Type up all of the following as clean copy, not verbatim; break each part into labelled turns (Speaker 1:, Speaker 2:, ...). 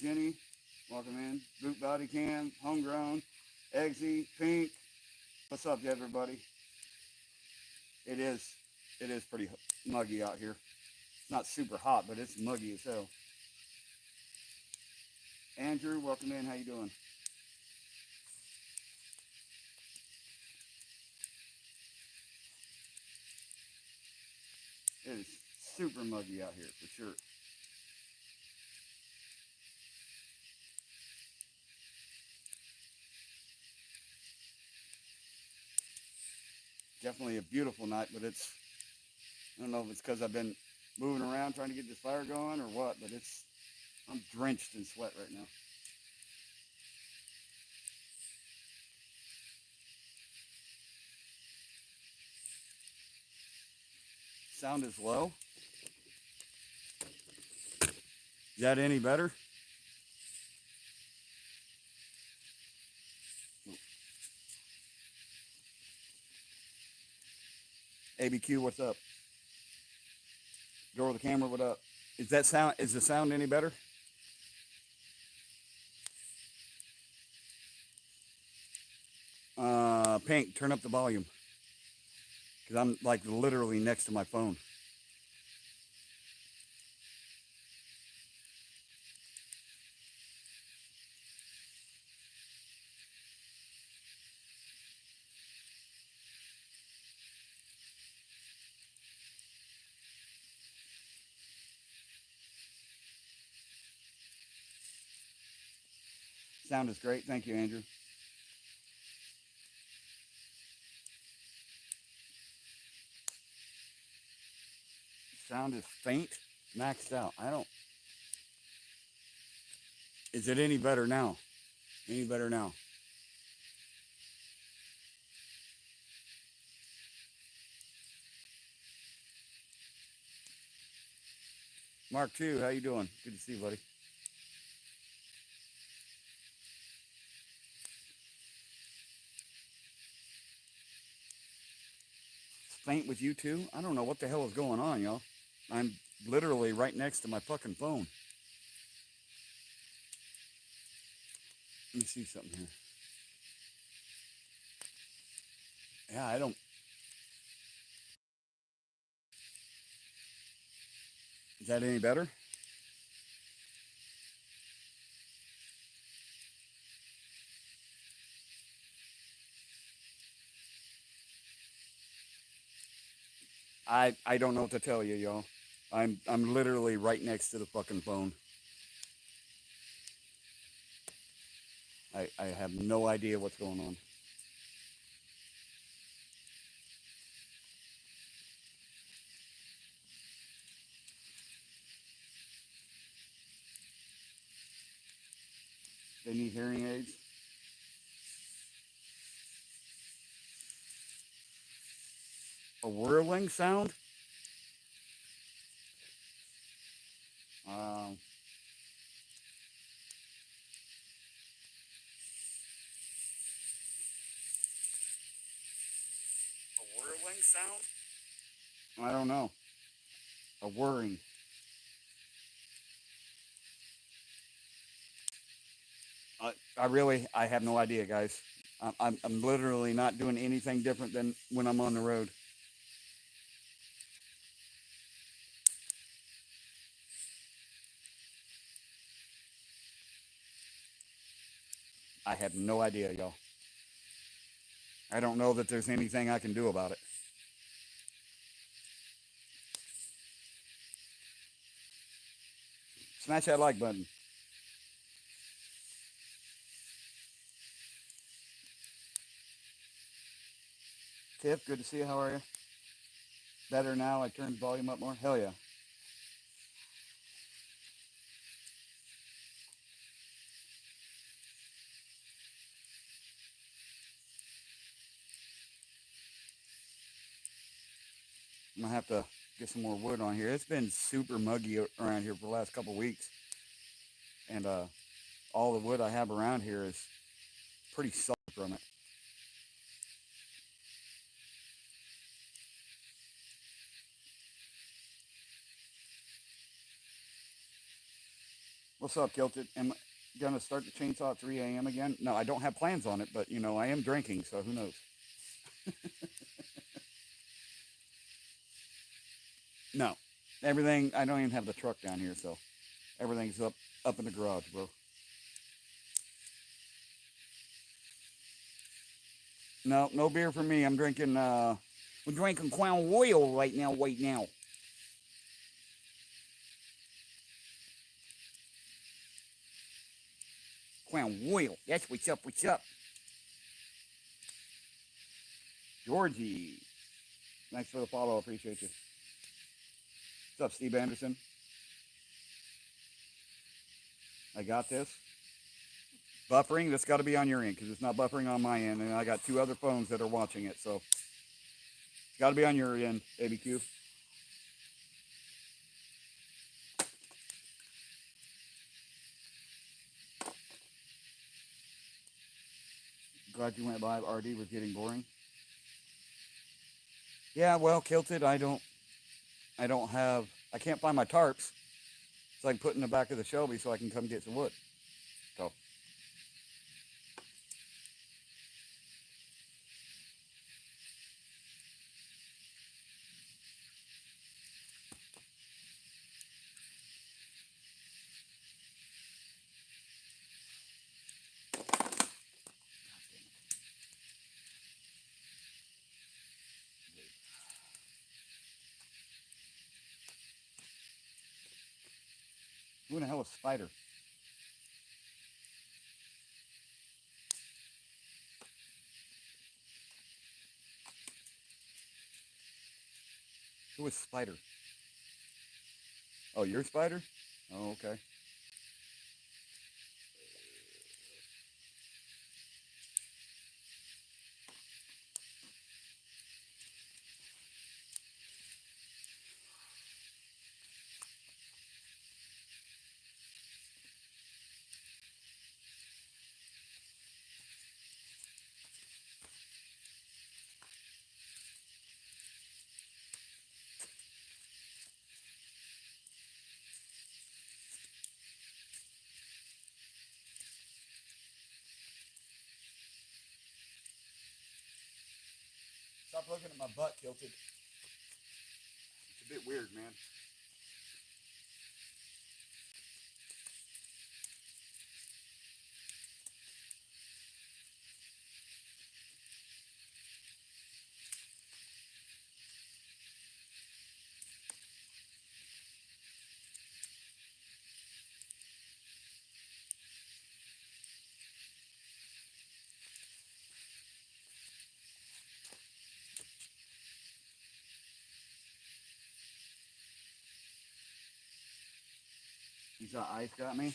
Speaker 1: Jenny, welcome in. Boot Body Cam, Homegrown, Eggsy, Pink. What's up, everybody? It is, it is pretty muggy out here. Not super hot, but it's muggy as hell. Andrew, welcome in. How you doing? It is super muggy out here for sure. Definitely a beautiful night, but it's, I don't know if it's because I've been moving around trying to get this fire going or what, but I'm drenched in sweat right now. Sound is low. Is that any better? ABQ, what's up? Girl with the camera, what up? Is the sound any better? Pink, turn up the volume. Because I'm like literally next to my phone. Sound is great. Thank you, Andrew. Sound is faint, maxed out. Is it any better now? Any better now? Mark 2, how you doing? Good to see you, buddy. Faint with you too? I don't know what the hell is going on, y'all. I'm literally right next to my fucking phone. Let me see something here. Yeah, I don't. Is that any better? I don't know what to tell you, y'all. I'm literally right next to the fucking phone. I have no idea what's going on. They need hearing aids. A whirling sound? Um, a whirling sound? I don't know. A whirring. I have no idea, guys. I'm literally not doing anything different than when I'm on the road. I have no idea, y'all. I don't know that there's anything I can do about it. Smash that like button. Tiff, good to see you. How are you? Better now. I turned the volume up more. Hell yeah. I'm gonna have to get some more wood on here. It's been super muggy around here for the last couple weeks, and all the wood I have around here is pretty soft from it. What's up, Kilted? Am I gonna start the chainsaw at 3 a.m. again? No, I don't have plans on it, but you know, I am drinking, so who knows? No, everything. I don't even have the truck down here, so everything's up in the garage, bro. No, no beer for me. I'm drinking. We're drinking Crown Royal right now. Right now. Crown Royal. That's what's up. What's up, Georgie? Thanks for the follow. Appreciate you. What's up, Steve Anderson? I got this. Buffering. That's got to be on your end because it's not buffering on my end, and I got two other phones that are watching it, so it's got to be on your end, ABQ. Glad you went live. RD was getting boring. Yeah, well, Kilted. I don't have. I can't find my tarps, so I can put in the back of the Shelby so I can come get some wood. So. Who in the hell is Spider? Who is Spider? Oh, you're Spider? Oh, okay. Stop looking at my butt, Kilted. It's a bit weird, man. You thought ice got me?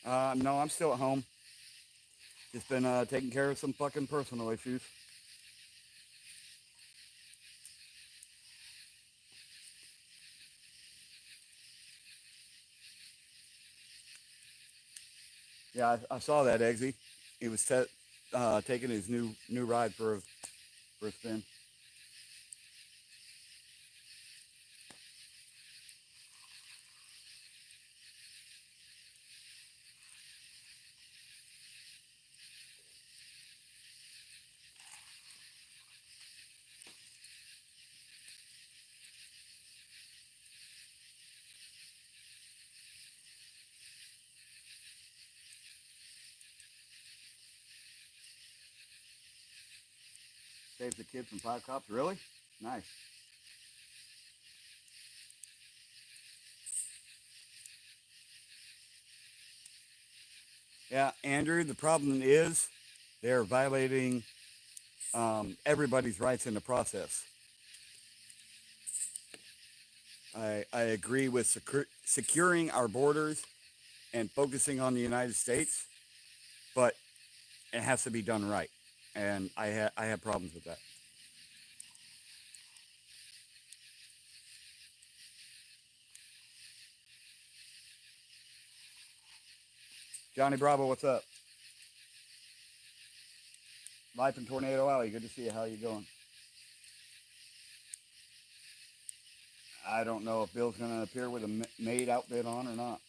Speaker 1: No, I'm still at home. Just been taking care of some fucking personal issues. Yeah, I saw that, Eggsy. He was taking his new ride for a spin. Saved the kid from 5 cops. Really? Nice. Yeah, Andrew, the problem is they're violating everybody's rights in the process. I agree with securing our borders and focusing on the United States, but it has to be done right. And I have problems with that. Johnny Bravo, what's up? Life in Tornado Alley. Good to see you. How you going? I don't know if Bill's going to appear with a maid outfit on or not.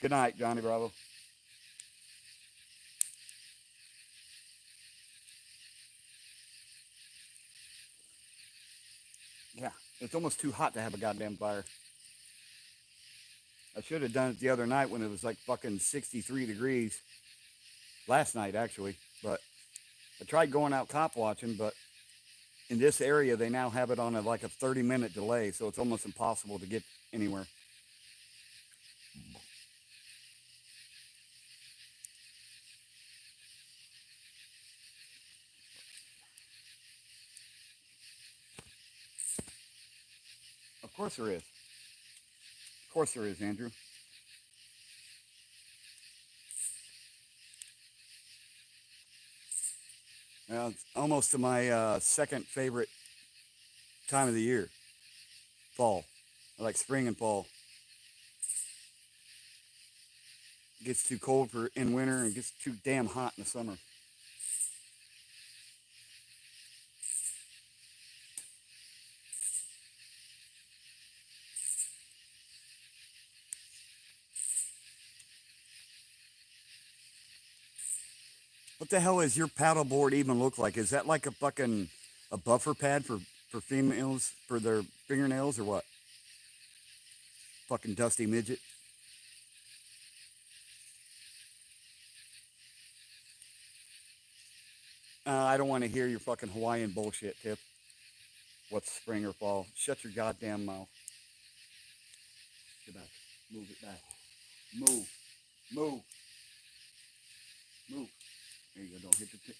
Speaker 1: Good night, Johnny Bravo. Yeah, it's almost too hot to have a goddamn fire. I should have done it the other night when it was like fucking 63 degrees. Last night, actually. But I tried going out cop watching, but in this area, they now have it on like a 30-minute delay, so it's almost impossible to get anywhere. Of course there is. Of course there is, Andrew. It's almost to my second favorite time of the year, fall. I like spring and fall. It gets too cold for in winter and it gets too damn hot in the summer. What the hell is your paddleboard even look like? Is that like a fucking a buffer pad for females for their fingernails or what? Fucking dusty midget. I don't want to hear your fucking Hawaiian bullshit, Tip. What's spring or fall? Shut your goddamn mouth. Get back. Move it back. Move. Move. Move. There you go. Don't hit the tip.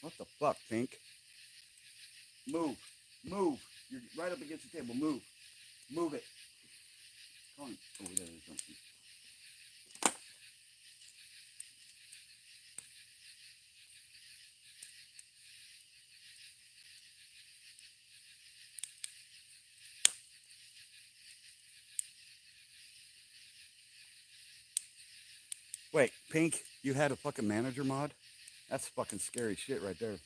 Speaker 1: What the fuck, Pink? Move. Move. You're right up against the table. Move. Move it. Come on. Over there or something. Wait, Pink, you had a fucking manager mod? That's fucking scary shit right there.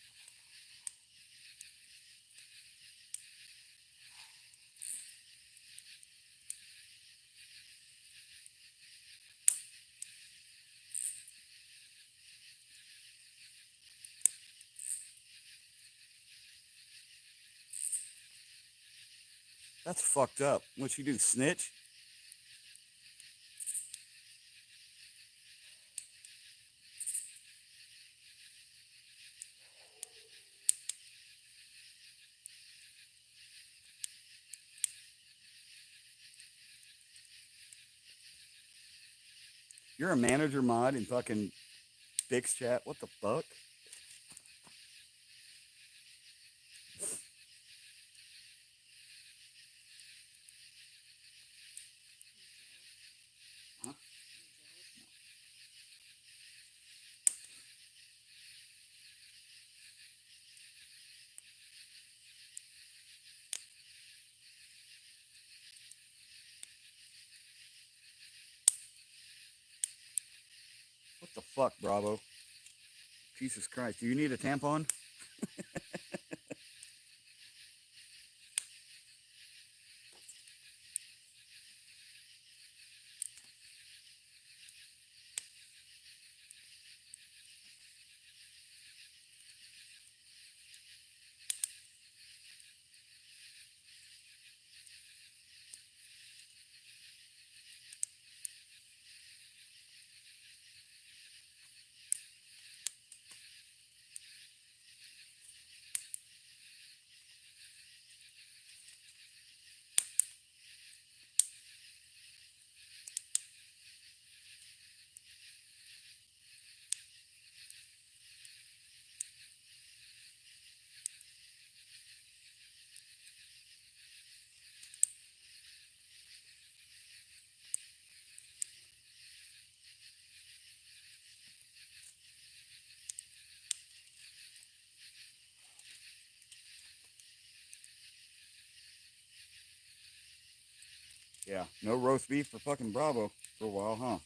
Speaker 1: That's fucked up. What you do, snitch? You're a manager mod in fucking Fix Chat. What the fuck? Huh? What the fuck, Bravo? Jesus Christ. Do you need a tampon? Yeah, no roast beef for fucking Bravo for a while, huh?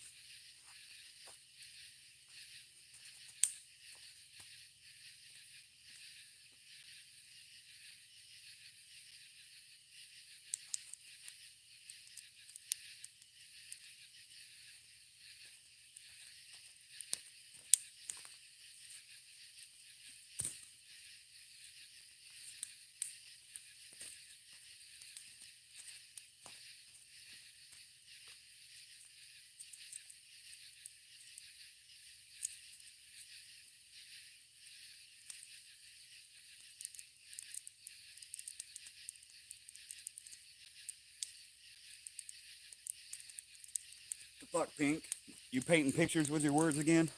Speaker 1: Fuck, Pink. You painting pictures with your words again?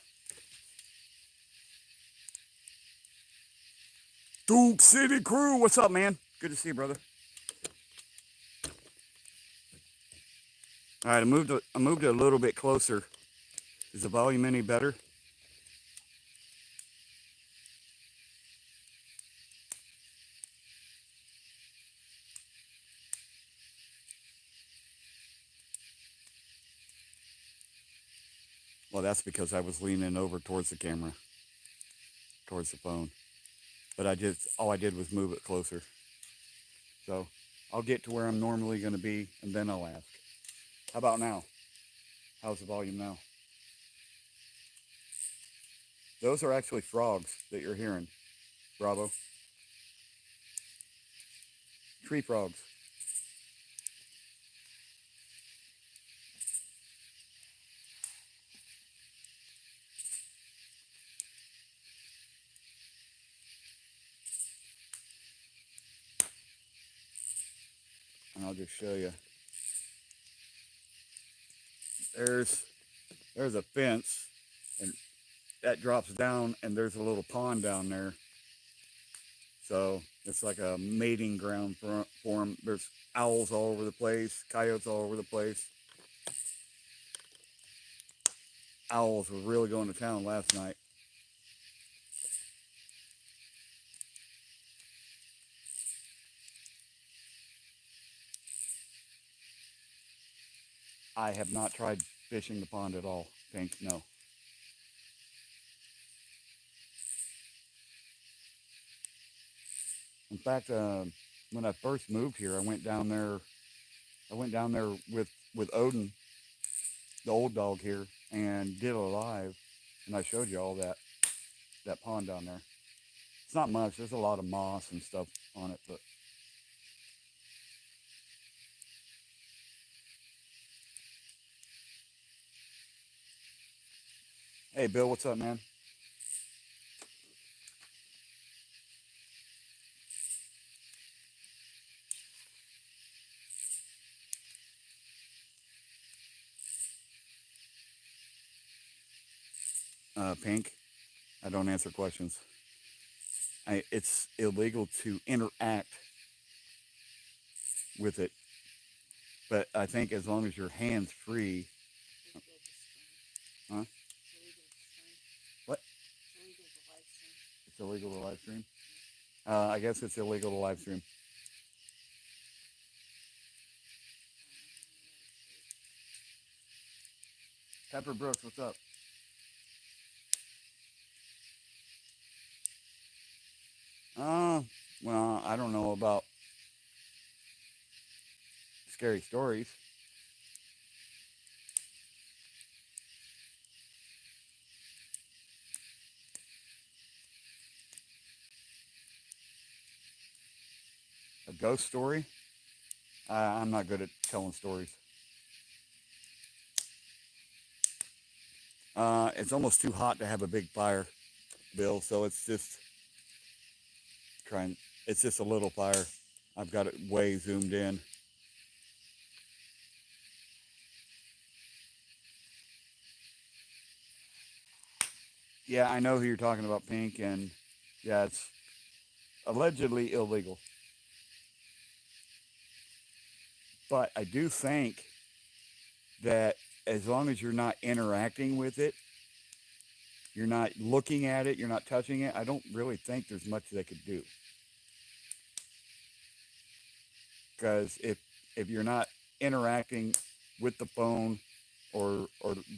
Speaker 1: Duke City Crew, what's up, man? Good to see you, brother. All right, I moved it a little bit closer. Is the volume any better? Well, that's because I was leaning over towards the camera, towards the phone. But all I did was move it closer. So I'll get to where I'm normally going to be, and then I'll ask. How about now? How's the volume now? Those are actually frogs that you're hearing. Bravo. Tree frogs. And I'll just show you. There's a fence, and that drops down, and there's a little pond down there. So it's like a mating ground for them. There's owls all over the place, coyotes all over the place. Owls were really going to town last night. I have not tried fishing the pond at all, Pink, no. In fact, when I first moved here, I went down there with Odin, the old dog here, and did a live, and I showed you all that pond down there. It's not much. There's a lot of moss and stuff on it, but hey, Bill, what's up, man? Pink, I don't answer questions. It's illegal to interact with it, but I think as long as your hands free, huh? What? It's illegal to live stream. I guess it's illegal to live stream. Pepper Brooks, what's up? Well, I don't know about scary stories. A ghost story? I'm not good at telling stories. It's almost too hot to have a big fire, Bill, so it's just it's just a little fire. I've got it way zoomed in. Yeah, I know who you're talking about, Pink, and yeah, it's allegedly illegal. But I do think that as long as you're not interacting with it, you're not looking at it, you're not touching it, I don't really think there's much they could do. Because if you're not interacting with the phone or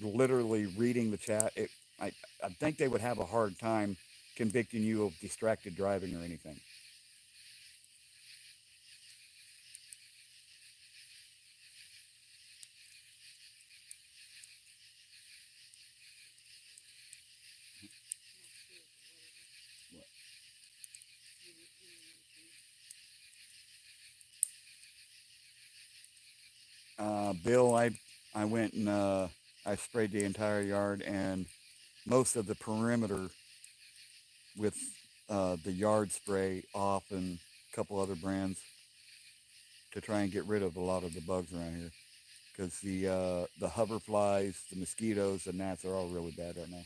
Speaker 1: literally reading the chat, I think they would have a hard time convicting you of distracted driving or anything. Bill, I went and I sprayed the entire yard and most of the perimeter with the yard spray off and a couple other brands to try and get rid of a lot of the bugs around here. because the hover flies, the mosquitoes, the gnats are all really bad right now.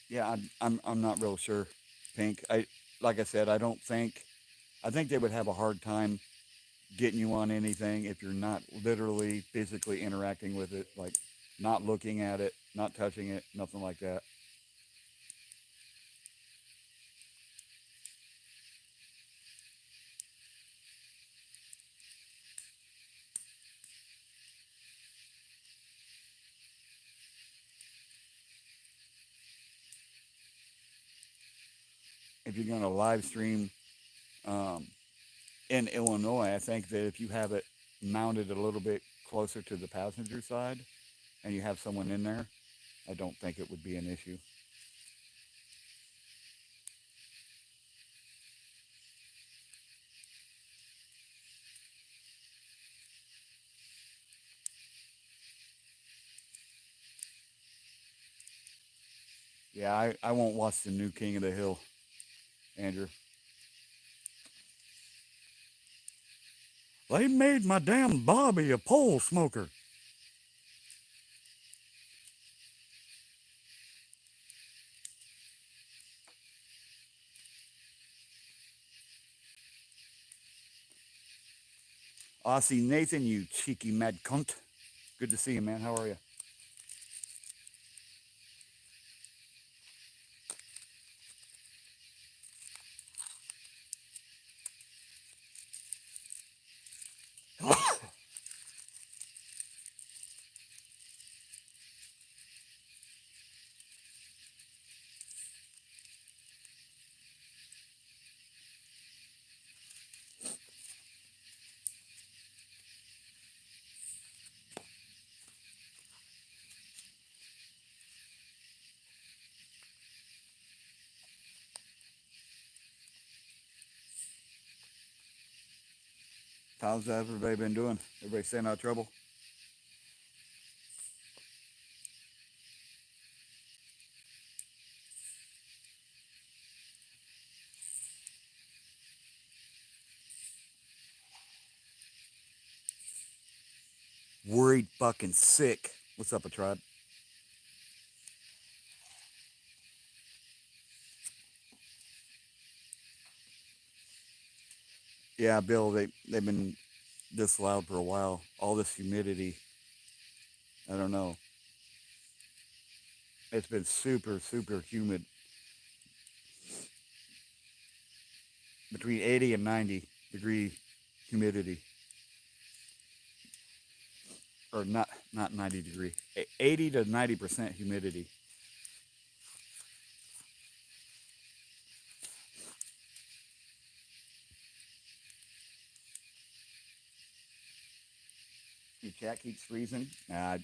Speaker 1: Yeah, I'm not real sure, Pink. Like I said, I think they would have a hard time getting you on anything if you're not literally physically interacting with it, like not looking at it, not touching it, nothing like that. If you're going to live stream um, in Illinois, I think that if you have it mounted a little bit closer to the passenger side and you have someone in there, I don't think it would be an issue. Yeah, I won't watch the new King of the Hill, Andrew. They made my damn Bobby a pole smoker. Aussie Nathan, you cheeky mad cunt. Good to see you, man. How are you? How's everybody been doing? Everybody staying out of trouble? Worried fucking sick. What's up, a tribe? Yeah, Bill, they've been this loud for a while. All this humidity. I don't know. It's been super, super humid. Between 80 and 90 degree humidity. Or not 90 degree. 80 to 90% humidity. Your chat keeps freezing. Nah,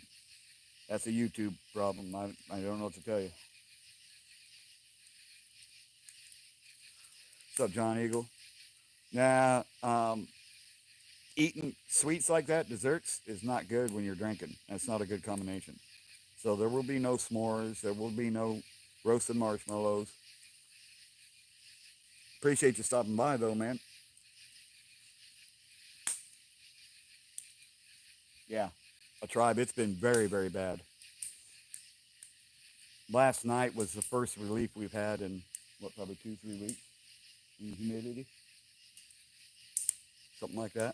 Speaker 1: that's a YouTube problem. I don't know what to tell you. What's up, John Eagle? Nah, eating sweets like that, desserts, is not good when you're drinking. That's not a good combination. So there will be no s'mores. There will be no roasted marshmallows. Appreciate you stopping by, though, man. Yeah, a tribe. It's been very, very bad. Last night was the first relief we've had in, what, probably 2, 3 weeks in humidity, something like that.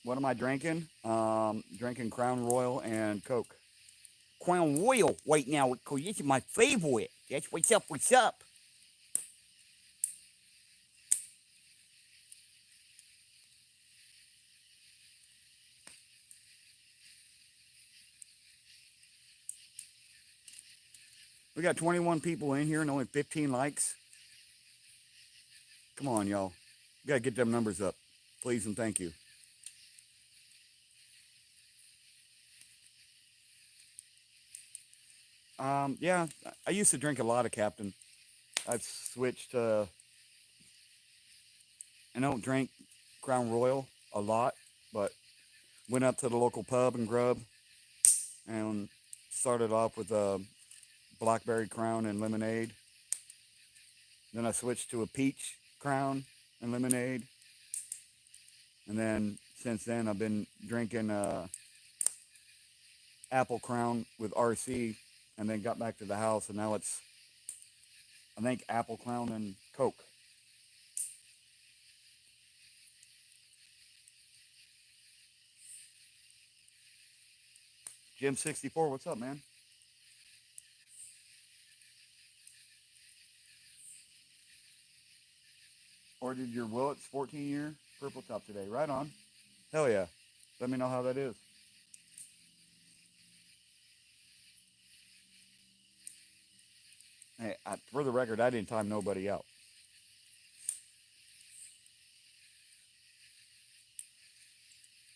Speaker 1: What am I drinking? Drinking Crown Royal and Coke. Crown Royal right now, because this is my favorite. That's what's up, what's up. We got 21 people in here and only 15 likes. Come on, y'all. We got to get them numbers up. Please and thank you. Yeah, I used to drink a lot of Captain. I've switched to, I don't drink Crown Royal a lot, but went up to the local pub and grub and started off with a blackberry crown and lemonade. Then I switched to a peach crown and lemonade. And then since then, I've been drinking apple crown with RC, and then got back to the house, and now it's, I think, apple crown and Coke. Jim64, what's up, man? Ordered your Willits 14-year purple top today. Right on. Hell yeah. Let me know how that is. Hey, for the record, I didn't time nobody out.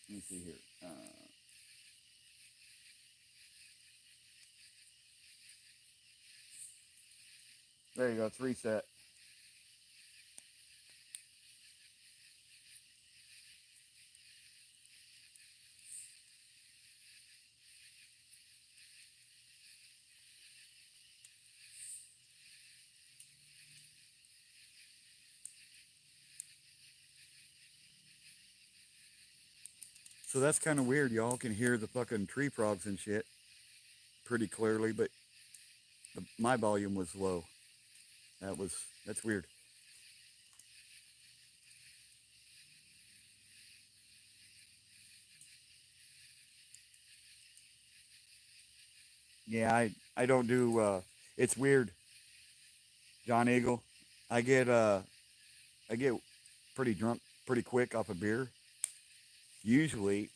Speaker 1: Let me see here. There you go. It's reset. So that's kind of weird. Y'all can hear the fucking tree frogs and shit pretty clearly, but my volume was low. That's weird. Yeah, I don't do. It's weird, John Eagle. I get I get pretty drunk pretty quick off of beer. Usually,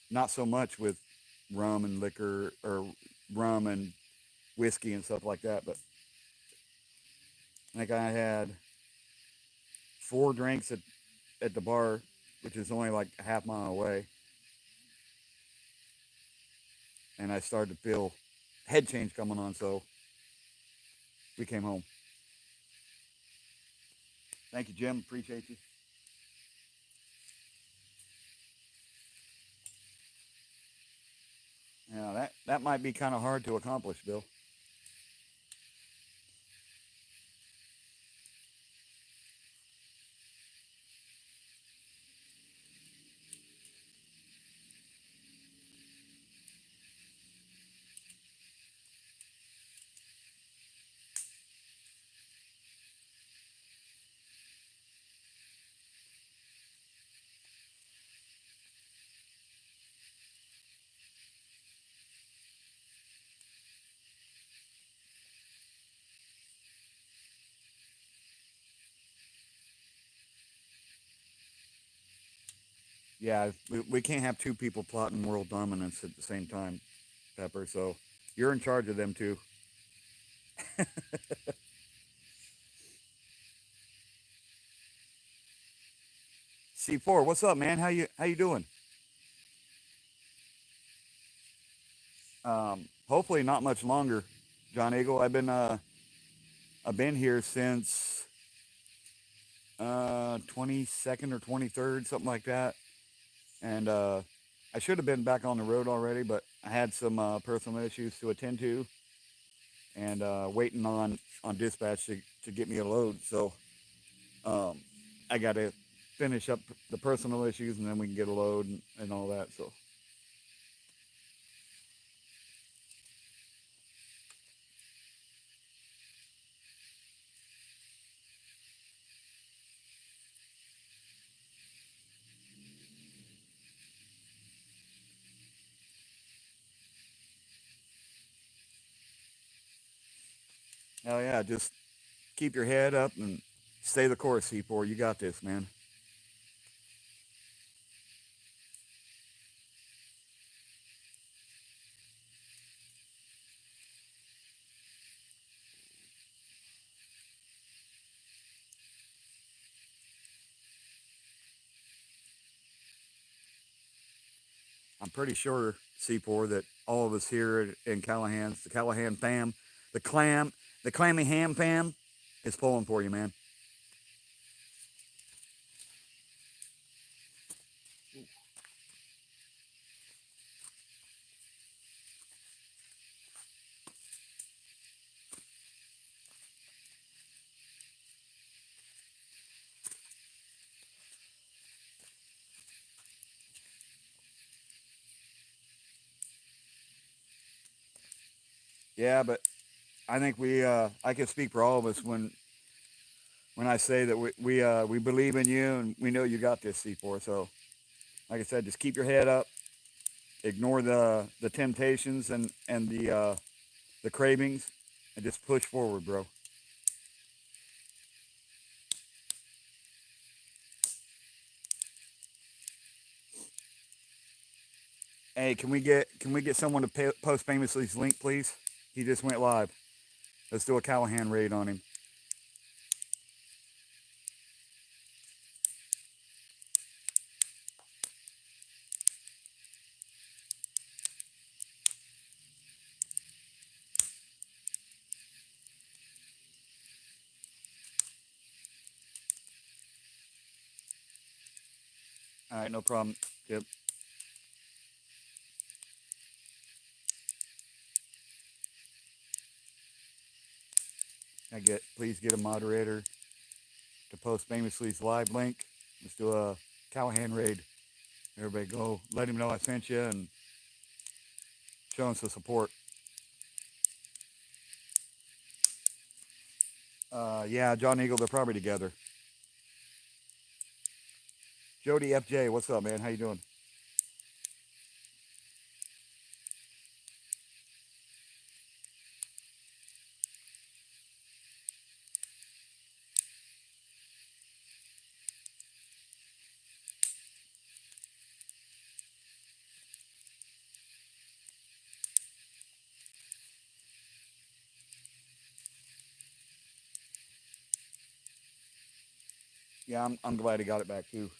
Speaker 1: not so much with rum and liquor or rum and whiskey and stuff like that. But I think I had 4 drinks at the bar, which is only like a half mile away, and I started to feel head change coming on. So we came home. Thank you, Jim. Appreciate you. Yeah, that might be kind of hard to accomplish, Bill. Yeah, we can't have 2 people plotting world dominance at the same time, Pepper. So you're in charge of them too. C4, what's up, man? How you doing? Hopefully not much longer, John Eagle. I've been here since 22nd or 23rd, something like that. And I should have been back on the road already, but I had some personal issues to attend to, and waiting on dispatch to get me a load. So um, I got to finish up the personal issues, and then we can get a load and all that. So hell yeah, just keep your head up and stay the course, C4. You got this, man. I'm pretty sure, C4, that all of us here in Callahan's, the Callahan fam, the clam, the clammy ham fam, is pulling for you, man. Yeah, but I think I can speak for all of us when I say that we believe in you and we know you got this, C4. So, like I said, just keep your head up, ignore the temptations and the cravings, and just push forward, bro. Hey, can we get someone to post Famously's link, please? He just went live. Let's do a Callahan raid on him. All right, no problem. Yep. Please get a moderator to post Famously's live link. Let's do a Callahan raid. Everybody go. Let him know I sent you and show him some support. Yeah, John Eagle, they're probably together. Jody FJ, what's up, man? How you doing? Yeah, I'm glad he got it back too.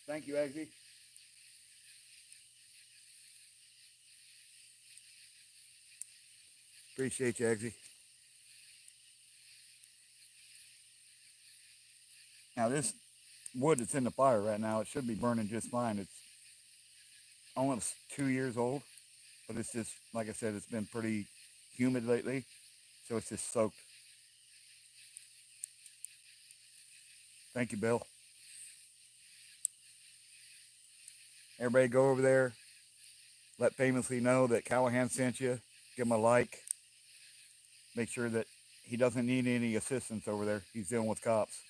Speaker 1: Thank you, Eggsy. Appreciate you, Eggsy. Now this wood that's in the fire right now, it should be burning just fine. It's almost 2 years old, but it's just like I said, it's been pretty humid lately, so it's just soaked. Thank you, Bill. Everybody go over there. Let Famously know that Callahan sent you. Give him a like. Make sure that he doesn't need any assistance over there. He's dealing with cops.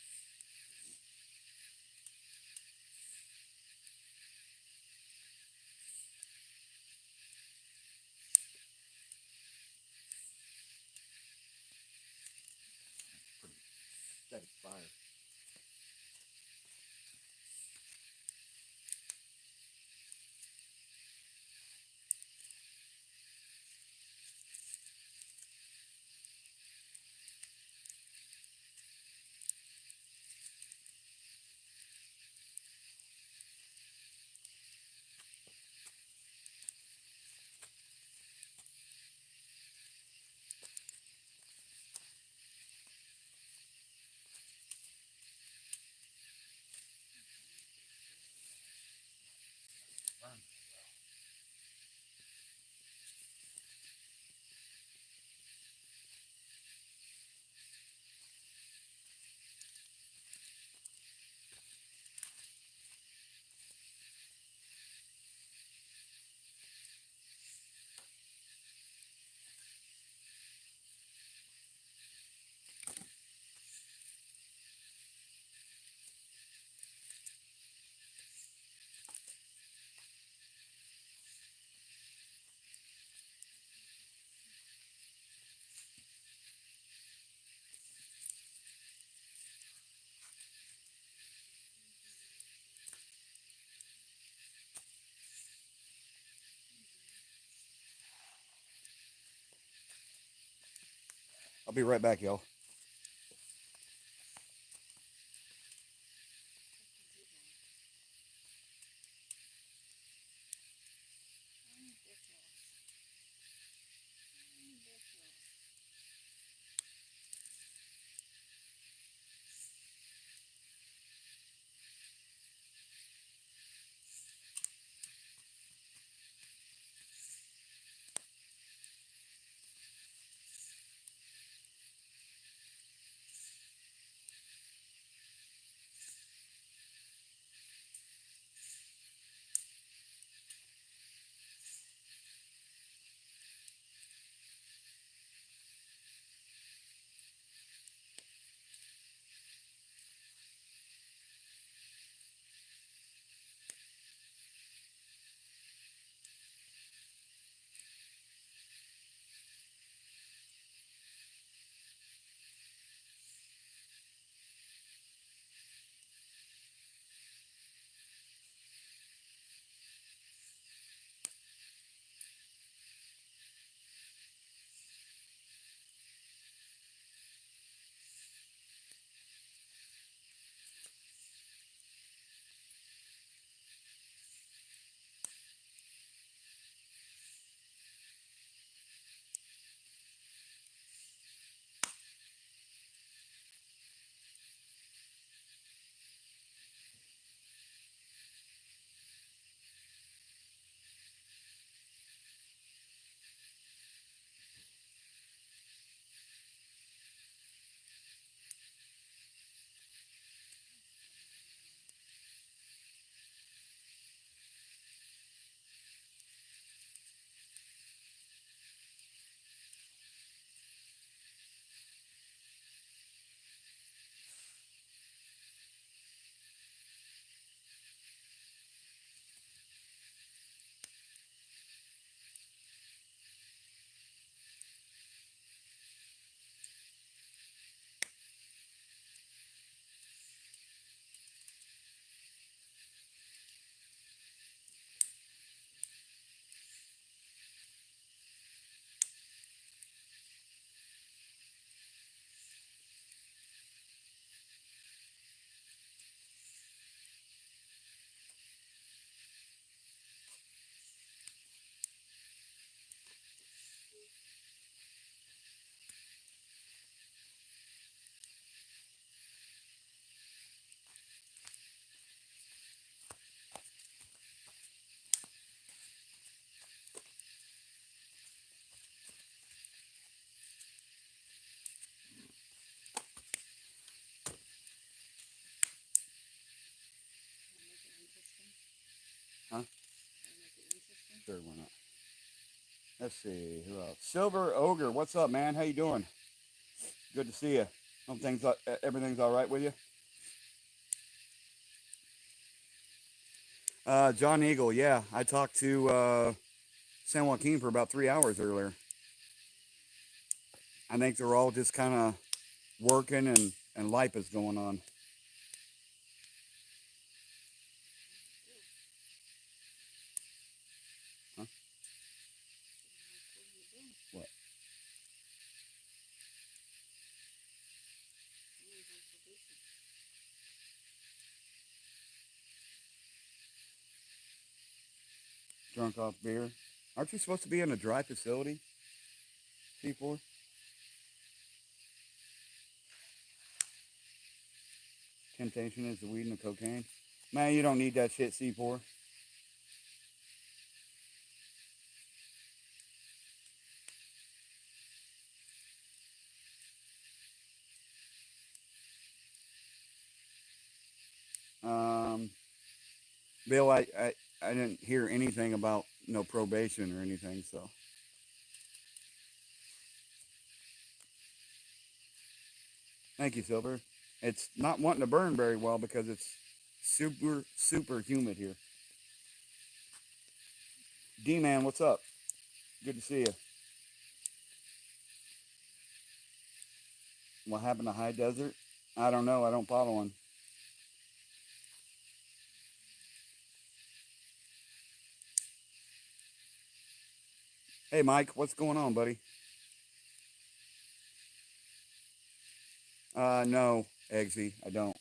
Speaker 1: That is fire. I'll be right back, y'all. Huh? Sure, why not? Let's see. Who else? Silver Ogre, what's up, man? How you doing? Good to see you. Hope everything's all right with you. John Eagle, yeah. I talked to San Joaquin for about 3 hours earlier. I think they're all just kind of working and life is going on. Huh? What? Drunk off beer? Aren't you supposed to be in a dry facility? C4? Temptation is the weed and the cocaine. Man, you don't need that shit, C4. Um, Bill, I didn't hear anything about no probation or anything, so. Thank you, Silver. It's not wanting to burn very well because it's super, super humid here. D-Man, what's up? Good to see you. What happened to High Desert? I don't know. I don't follow him. Hey, Mike, what's going on, buddy? No, Eggsy, I don't.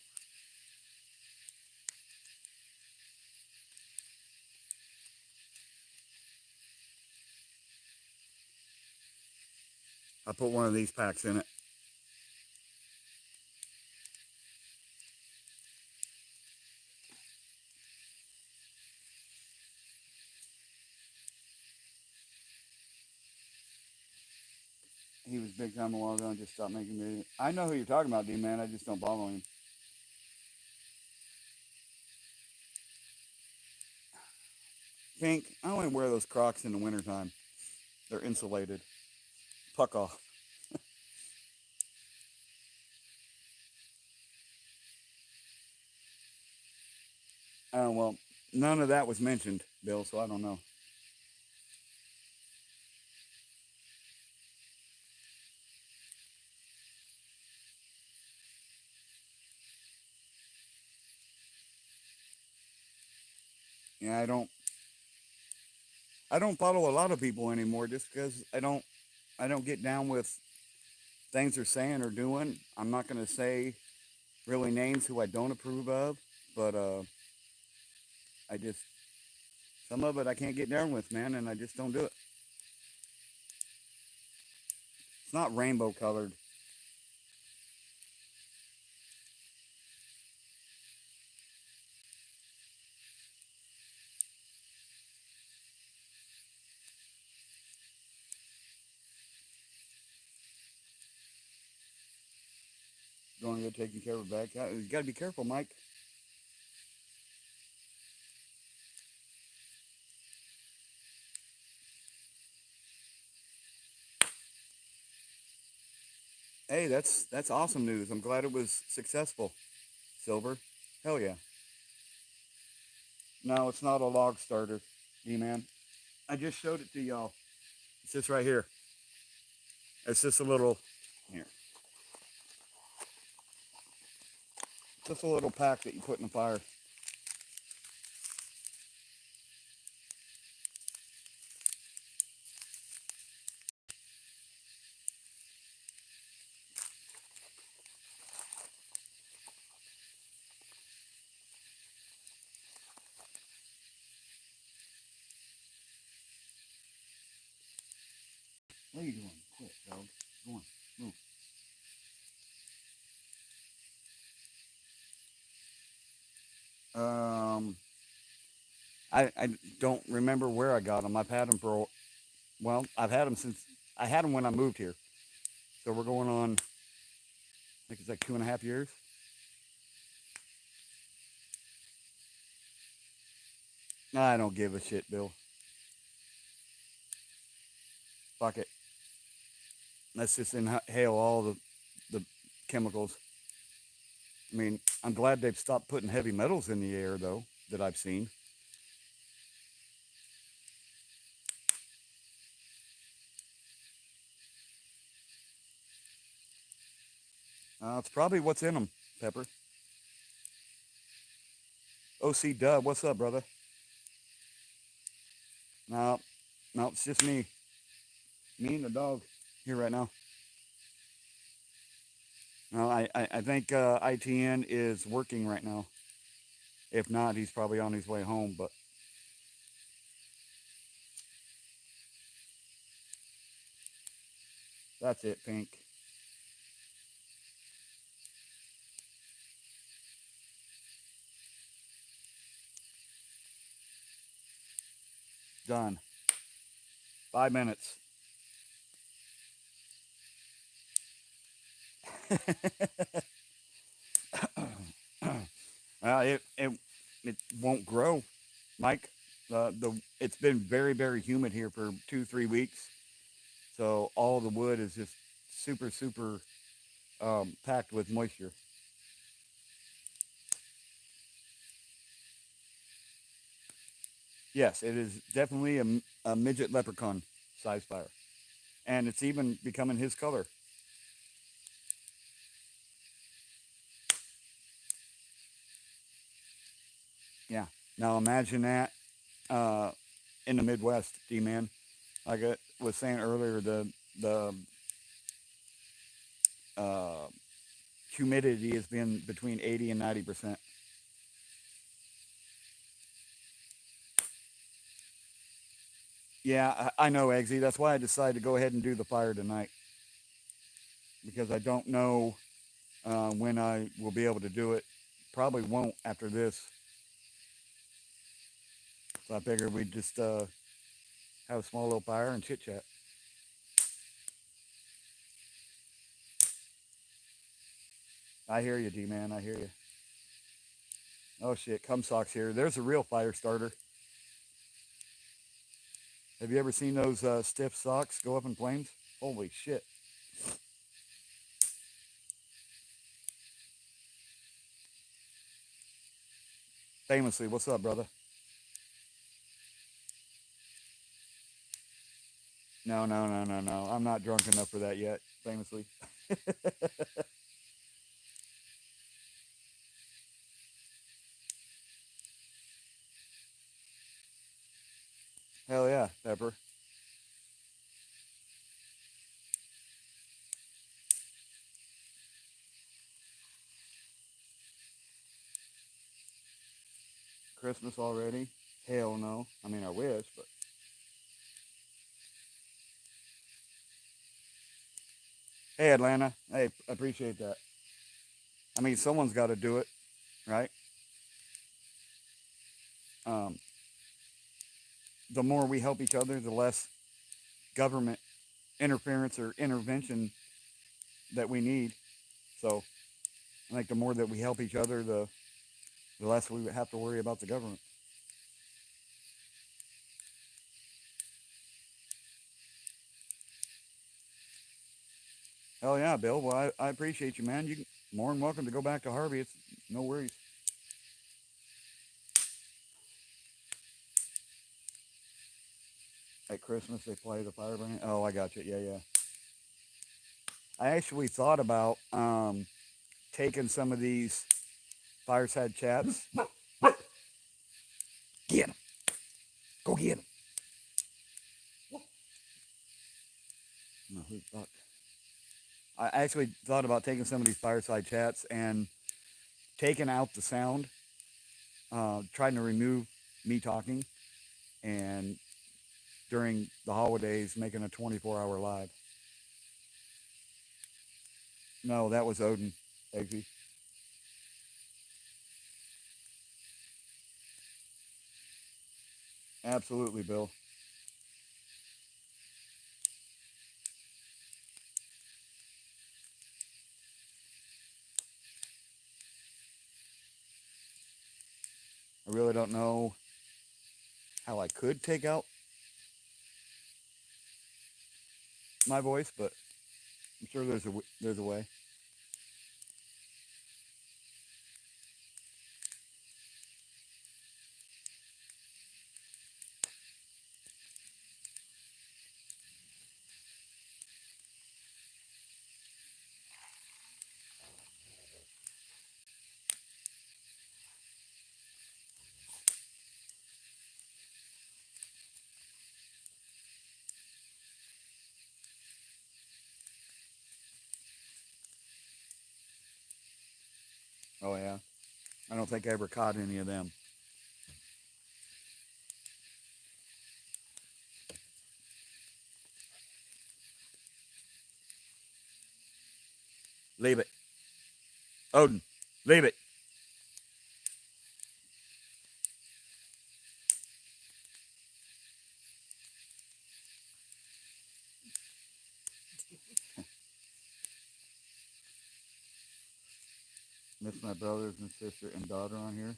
Speaker 1: I put one of these packs in it. He was big time a while ago and just stopped making videos. I know who you're talking about, D-Man. I just don't follow him. Pink, I only wear those Crocs in the wintertime. They're insulated. Puck off. Well, none of that was mentioned, Bill, so I don't know. Yeah, I don't follow a lot of people anymore just because I don't get down with things they're saying or doing. I'm not gonna say really names who I don't approve of, but I just some of it I can't get down with, man, and I just don't do it. It's not rainbow colored. Going to go taking care of a bad cat. You got to be careful, Mike. Hey, that's awesome news. I'm glad it was successful. Silver, hell yeah. No, it's not a log starter, D-man. I just showed it to y'all. It's just right here. It's just a little here. Just a little pack that you put in the fire. What are you doing? Quit, dog. Go on, move. Um, I don't remember where I got them. I've had them for well, I've had them since I had them when I moved here. So we're going on. I think it's like 2.5 years. I don't give a shit, Bill. Fuck it. Let's just inhale all the chemicals. I mean, I'm glad they've stopped putting heavy metals in the air, though, that I've seen. It's probably what's in them, Pepper. OC Dub, what's up, brother? No, no, it's just me and the dog here right now. No, I think ITN is working right now. If not, he's probably on his way home. But that's it, Pink. Done. 5 minutes. It won't grow, Mike. The It's been very very humid here for 2 3 weeks, so all the wood is just super super packed with moisture. Yes, it is definitely a midget leprechaun size fire, and it's even becoming his color. Yeah. Now imagine that uh, in the Midwest, D-man. Like I was saying earlier, the uh, humidity has been between 80 and 90%. Yeah, I know, Eggsy. That's why I decided to go ahead and do the fire tonight because I don't know when I will be able to do it. Probably won't after this. So I figured we'd just have a small little fire and chit chat. I hear you, D man. I hear you. Oh shit, cum socks here. There's a real fire starter. Have you ever seen those stiff socks go up in flames? Holy shit. Famously, what's up, brother? No, no, no, no, no. I'm not drunk enough for that yet. Famously. Hell yeah, Pepper. Christmas already? Hell no. I mean, I wish, but hey, Atlanta. Hey, I appreciate that. I mean, someone's got to do it, right? Um, the more we help each other, the less government interference or intervention that we need. So I think the more that we help each other, the less we have to worry about the government. Hell yeah, Bill. Well, I appreciate you, man. You can, more than welcome to go back to Harvey. It's no worries. At Christmas, they play the firebrand. Oh, I got you. Yeah, yeah. I actually thought about taking some of these fireside chats. Get them. Go get them. No, who fuck? I actually thought about taking some of these fireside chats and taking out the sound, trying to remove me talking, and during the holidays, making a 24-hour live. No, that was Odin, Eggsy. Absolutely, Bill. I really don't know how I could take out my voice, but I'm sure there's a way. Oh yeah, I don't think I ever caught any of them. Leave it, Odin. Leave it. Miss my brothers and sister and daughter on here.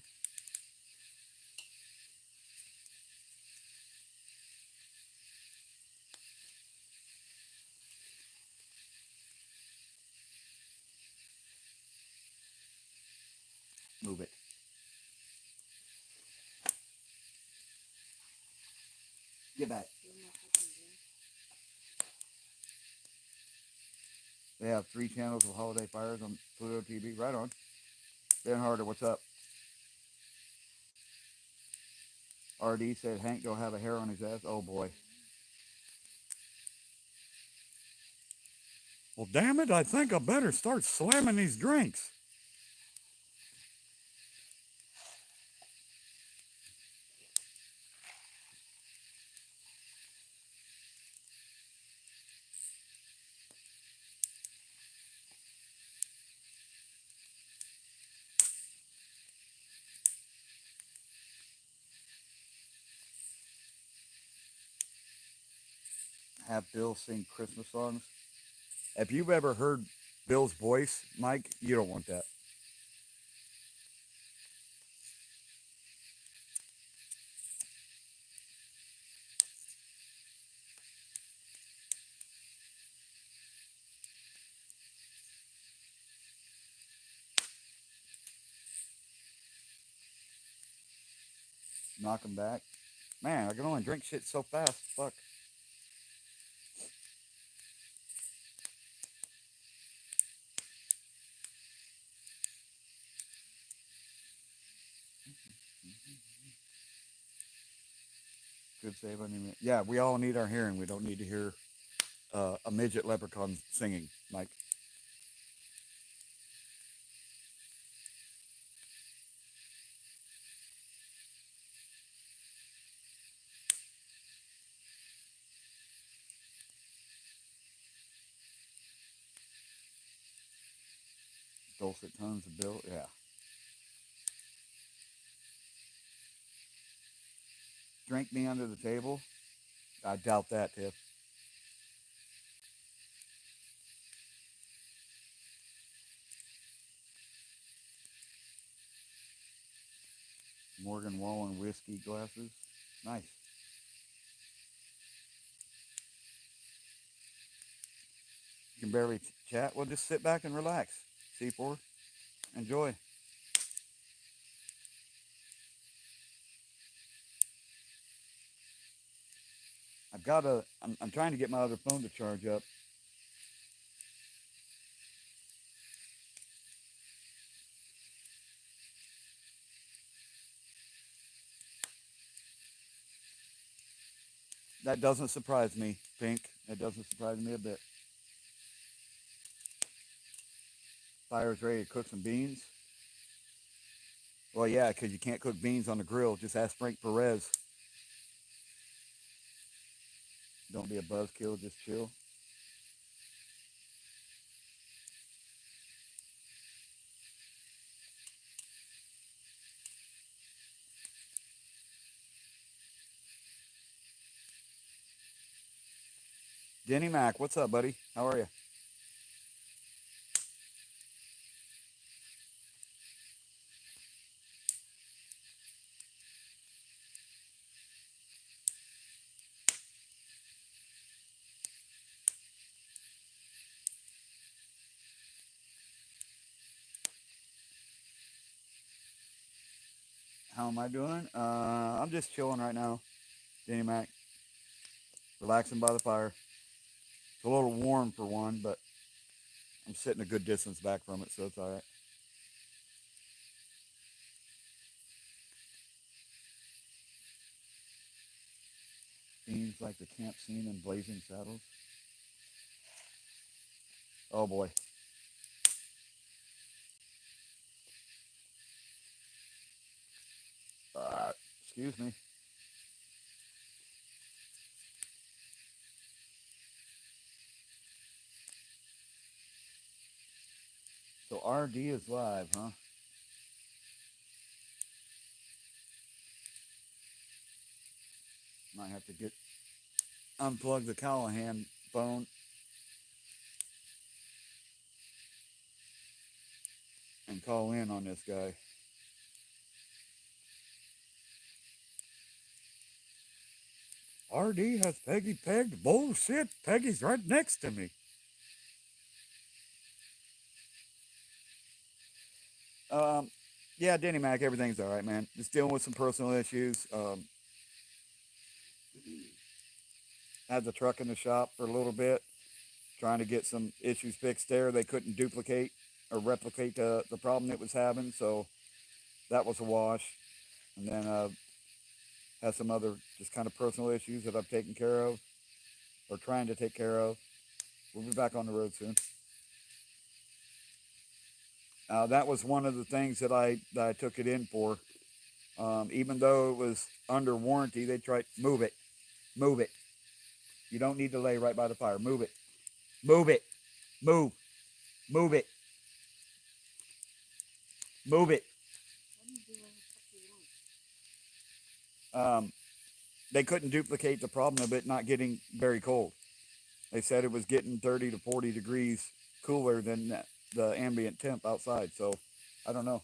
Speaker 1: Move it. Get back. They have 3 channels of holiday fires on Pluto TV. Right on. Ben Harder, what's up? RD said Hank don't have a hair on his ass. Oh boy. Well, damn it, I think I better start slamming these drinks. Have Bill sing Christmas songs. If you've ever heard Bill's voice, Mike, you don't want that. Knock him back. Man, I can only drink shit so fast. Fuck. Good save on you. Yeah, we all need our hearing. We don't need to hear a midget leprechaun singing, Mike. Dulcet tones of Bill. Yeah. Drink me under the table. I doubt that, Tiff. Morgan Wallen whiskey glasses. Nice. You can barely chat. Well, just sit back and relax. C4. Enjoy. I'm trying to get my other phone to charge up. That doesn't surprise me, Pink. That doesn't surprise me a bit. Fire's ready to cook some beans. Well, yeah, because you can't cook beans on the grill. Just ask Frank Perez. Don't be a buzzkill, just chill. Denny Mac, what's up, buddy? How are you? How am I doing? I'm just chilling right now. Denny Mac, relaxing by the fire. It's a little warm for one, but I'm sitting a good distance back from it, so it's all right. Seems like the camp scene in Blazing Saddles. Oh boy. Excuse me. So RD is live, huh? Might have to unplug the Callahan phone and call in on this guy. RD has Peggy pegged. Bullshit. Peggy's right next to me. Um, yeah, Denny Mac, everything's all right, man. Just dealing with some personal issues. Had the truck in the shop for a little bit, trying to get some issues fixed there. They couldn't duplicate or replicate the problem it was having, so that was a wash. And then had some other just kind of personal issues that I've taken care of or trying to take care of. We'll be back on the road soon. That was one of the things that I took it in for. Even though it was under warranty, they tried move it, move it. You don't need to lay right by the fire. Move it, move it, move, move it, move it. Um, they couldn't duplicate the problem of it not getting very cold. They said it was getting 30 to 40 degrees cooler than the ambient temp outside. So I don't know.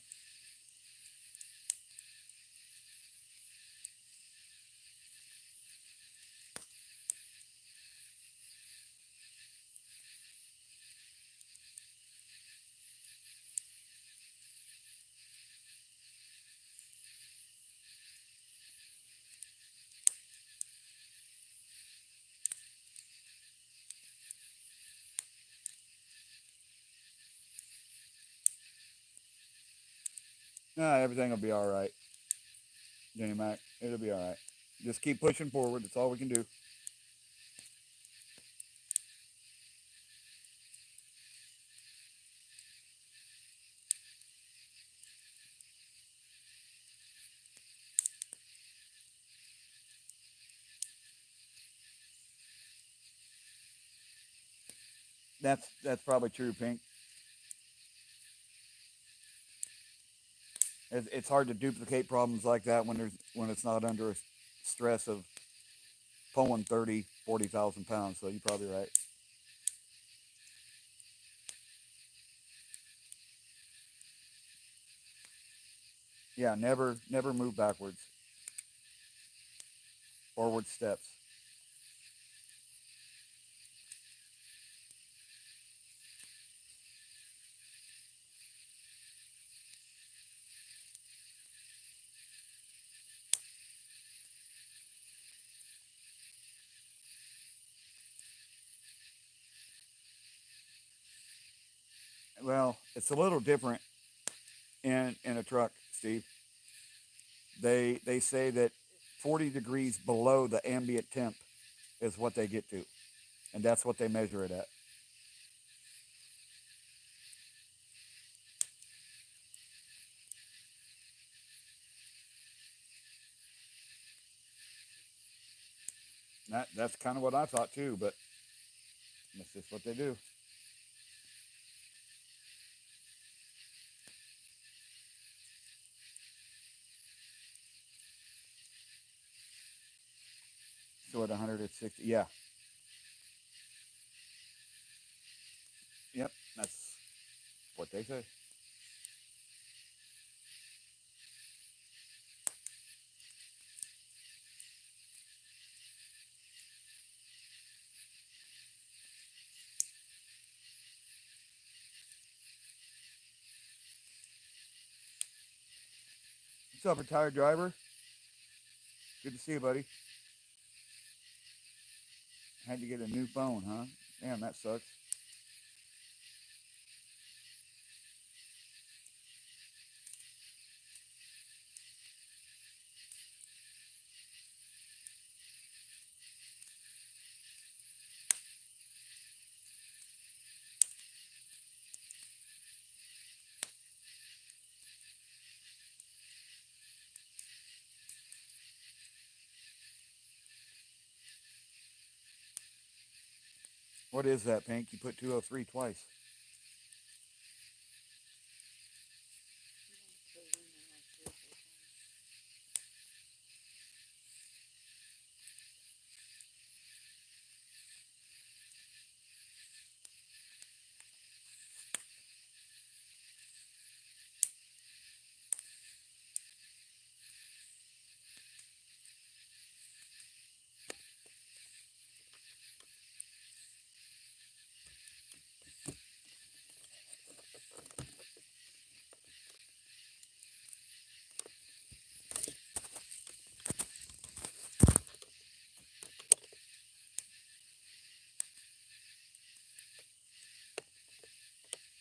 Speaker 1: Nah, everything will be all right, Jenny Mac. It'll be all right. Just keep pushing forward. That's all we can do. That's probably true, Pink. It's hard to duplicate problems like that when it's not under a stress of pulling 30, 40,000 pounds. So you're probably right. Yeah, never move backwards. Forward steps. Well, it's a little different in a truck, Steve. They say that 40 degrees below the ambient temp is what they get to, and that's what they measure it at. That's kind of what I thought too, but that's just what they do. So at 160, yeah, yep, that's what they say. What's up, retired driver? Good to see you, buddy. Had to get a new phone, huh? Damn, that sucks. What is that, Pink? You put 203 twice.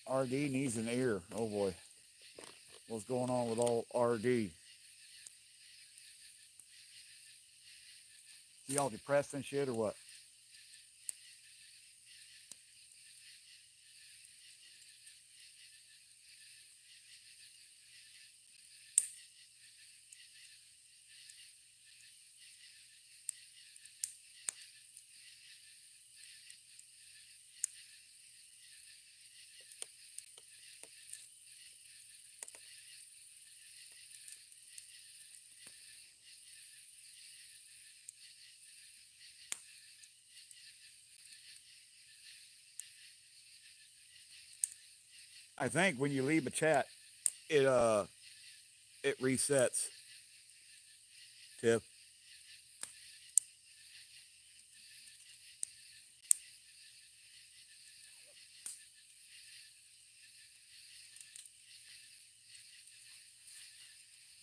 Speaker 1: RD needs an ear. Oh boy. What's going on with all RD? You all depressed and shit or what? I think when you leave a chat, it it resets. Tiff.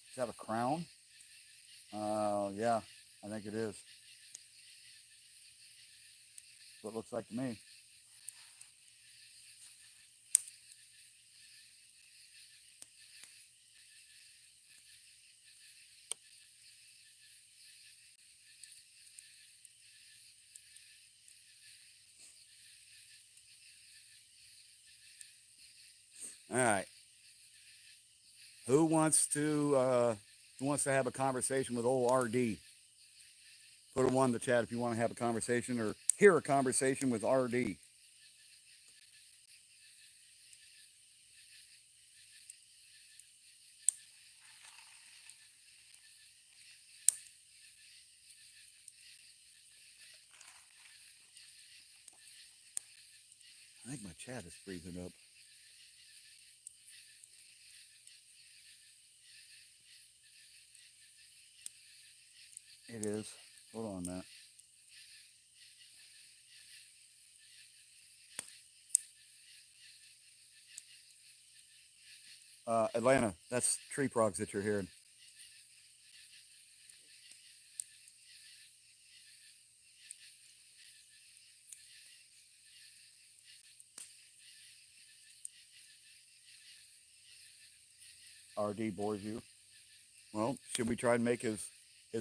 Speaker 1: Is that a crown? Yeah, I think it is. That's what it looks like to me. All right. Who wants to have a conversation with old RD? Put a one in the chat if you want to have a conversation or hear a conversation with RD. I think my chat is freezing up. It is. Hold on a minute. Atlanta, that's tree frogs that you're hearing. RD bores you. Well, should we try and make his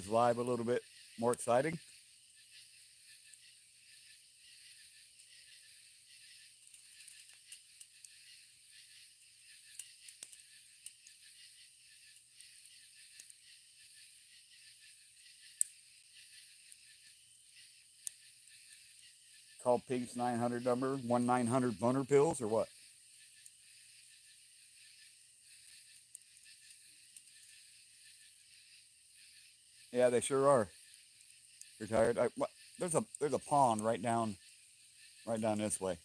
Speaker 1: live a little bit more exciting? Call Pink's 900 number, 1-900 boner pills, or what? Yeah, they sure are. You're tired. There's a pond right down this way.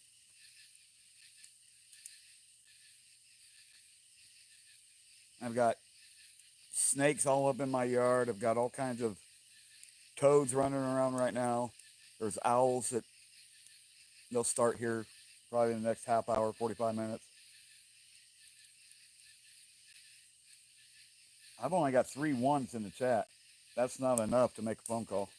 Speaker 1: I've got snakes all up in my yard. I've got all kinds of toads running around right now. There's owls that they'll start here probably in the next half hour, 45 minutes. I've only got 3 ones in the chat. That's not enough to make a phone call.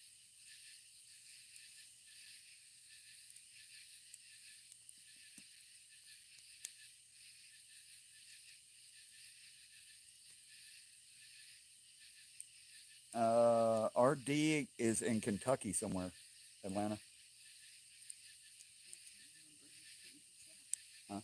Speaker 1: RD is in Kentucky somewhere. Atlanta. Huh?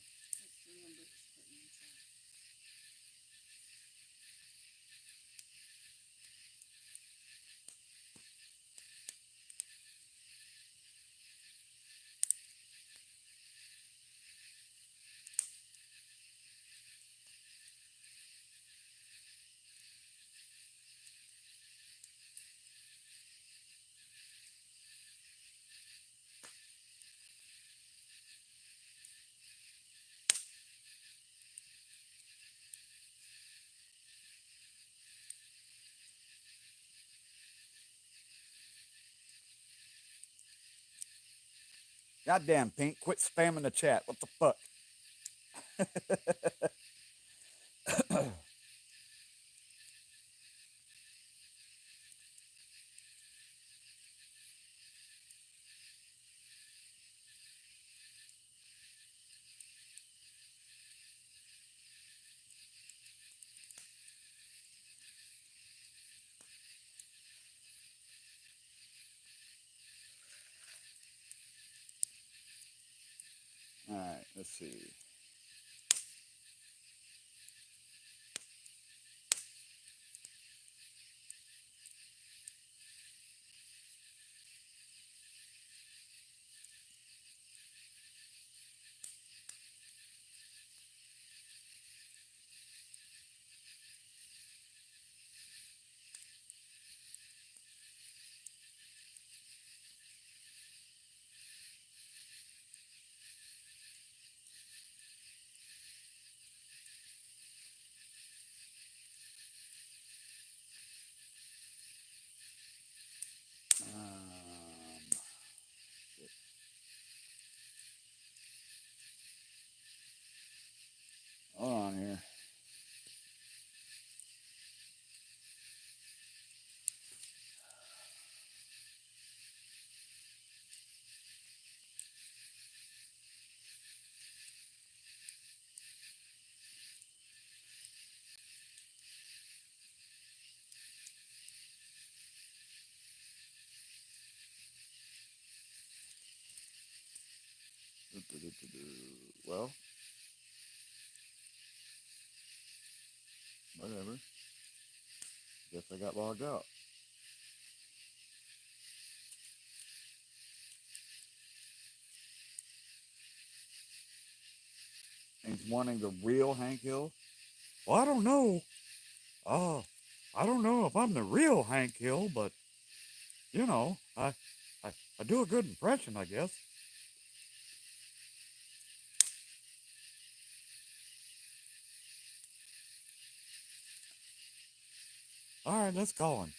Speaker 1: Goddamn, Pink, quit spamming the chat. What the fuck? All right, let's see. Well, whatever. Guess I got logged out. He's wanting the real Hank Hill. Well, I don't know. Uh, I don't know if I'm the real Hank Hill, but you know, I, I do a good impression, I guess. All right, let's call him.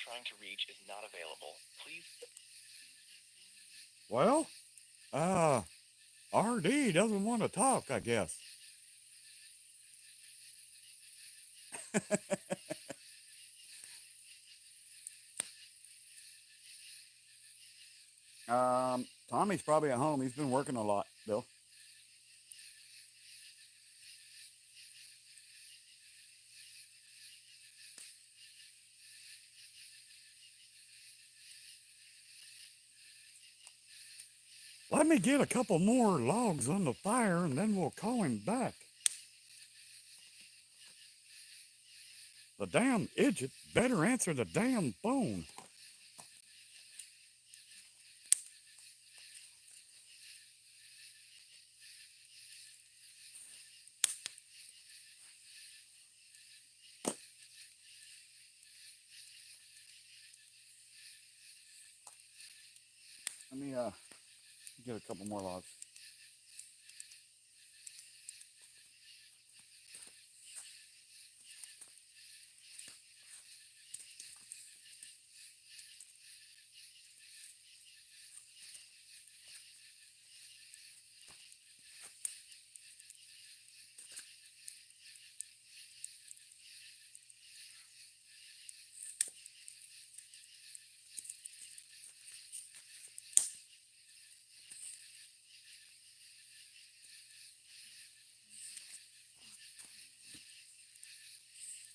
Speaker 2: Trying to reach is not available. Please.
Speaker 1: Well, RD doesn't want to talk, I guess. Tommy's probably at home. He's been working a lot, Bill. Let me get a couple more logs on the fire and then we'll call him back. The damn idiot better answer the damn phone. Let me get a couple more logs.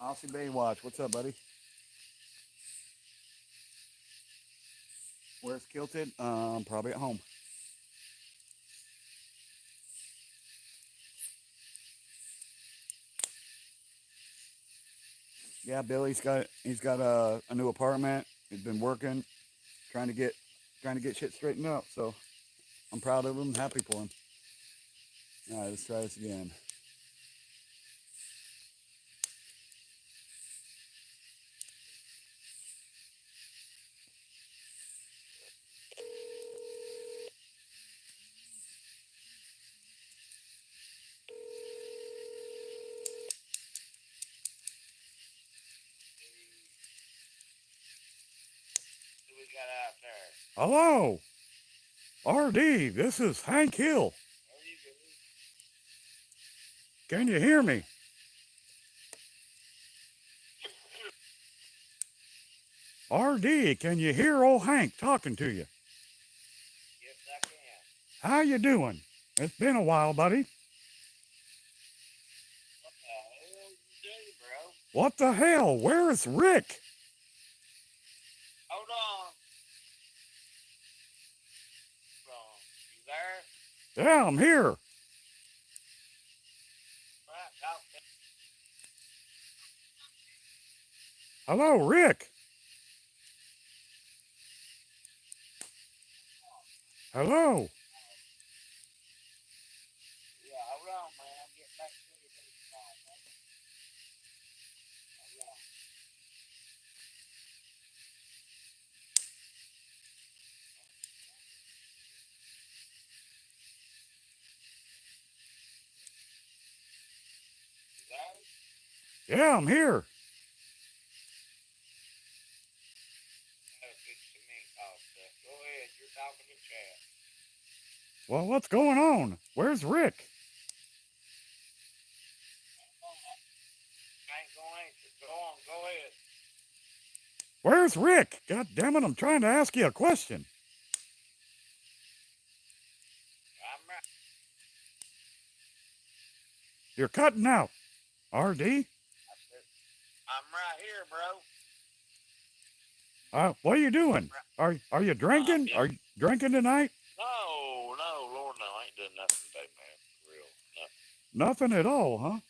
Speaker 1: Aussie Baywatch, what's up, buddy? Where's Kilted? Probably at home. Yeah, Billy's got a new apartment. He's been working, trying to get shit straightened out. So I'm proud of him, happy for him. All right, let's try this again.
Speaker 2: Who we got out there?
Speaker 1: Hello, RD. This is Hank Hill. Can you hear me? RD, can you hear old Hank talking to you?
Speaker 2: Yes, I can.
Speaker 1: How you doing? It's been a while, buddy.
Speaker 2: What the hell you doing, bro?
Speaker 1: What the hell? Where is Rick?
Speaker 2: Hold on. You there?
Speaker 1: Yeah, I'm here.
Speaker 2: Right, talk to
Speaker 1: Hello, Rick. Hello.
Speaker 2: Yeah, hold on, man. I'm getting back to you. Hold on. You there?
Speaker 1: Yeah, I'm here. Well, what's going on? Where's Rick? Where's Rick? God damn it, I'm trying to ask you a question. You're cutting out. RD? What are you doing? Are you drinking? Are you drinking tonight?
Speaker 2: No, Lord, no, I ain't done nothing today, man. For real, nothing.
Speaker 1: Nothing at all, huh?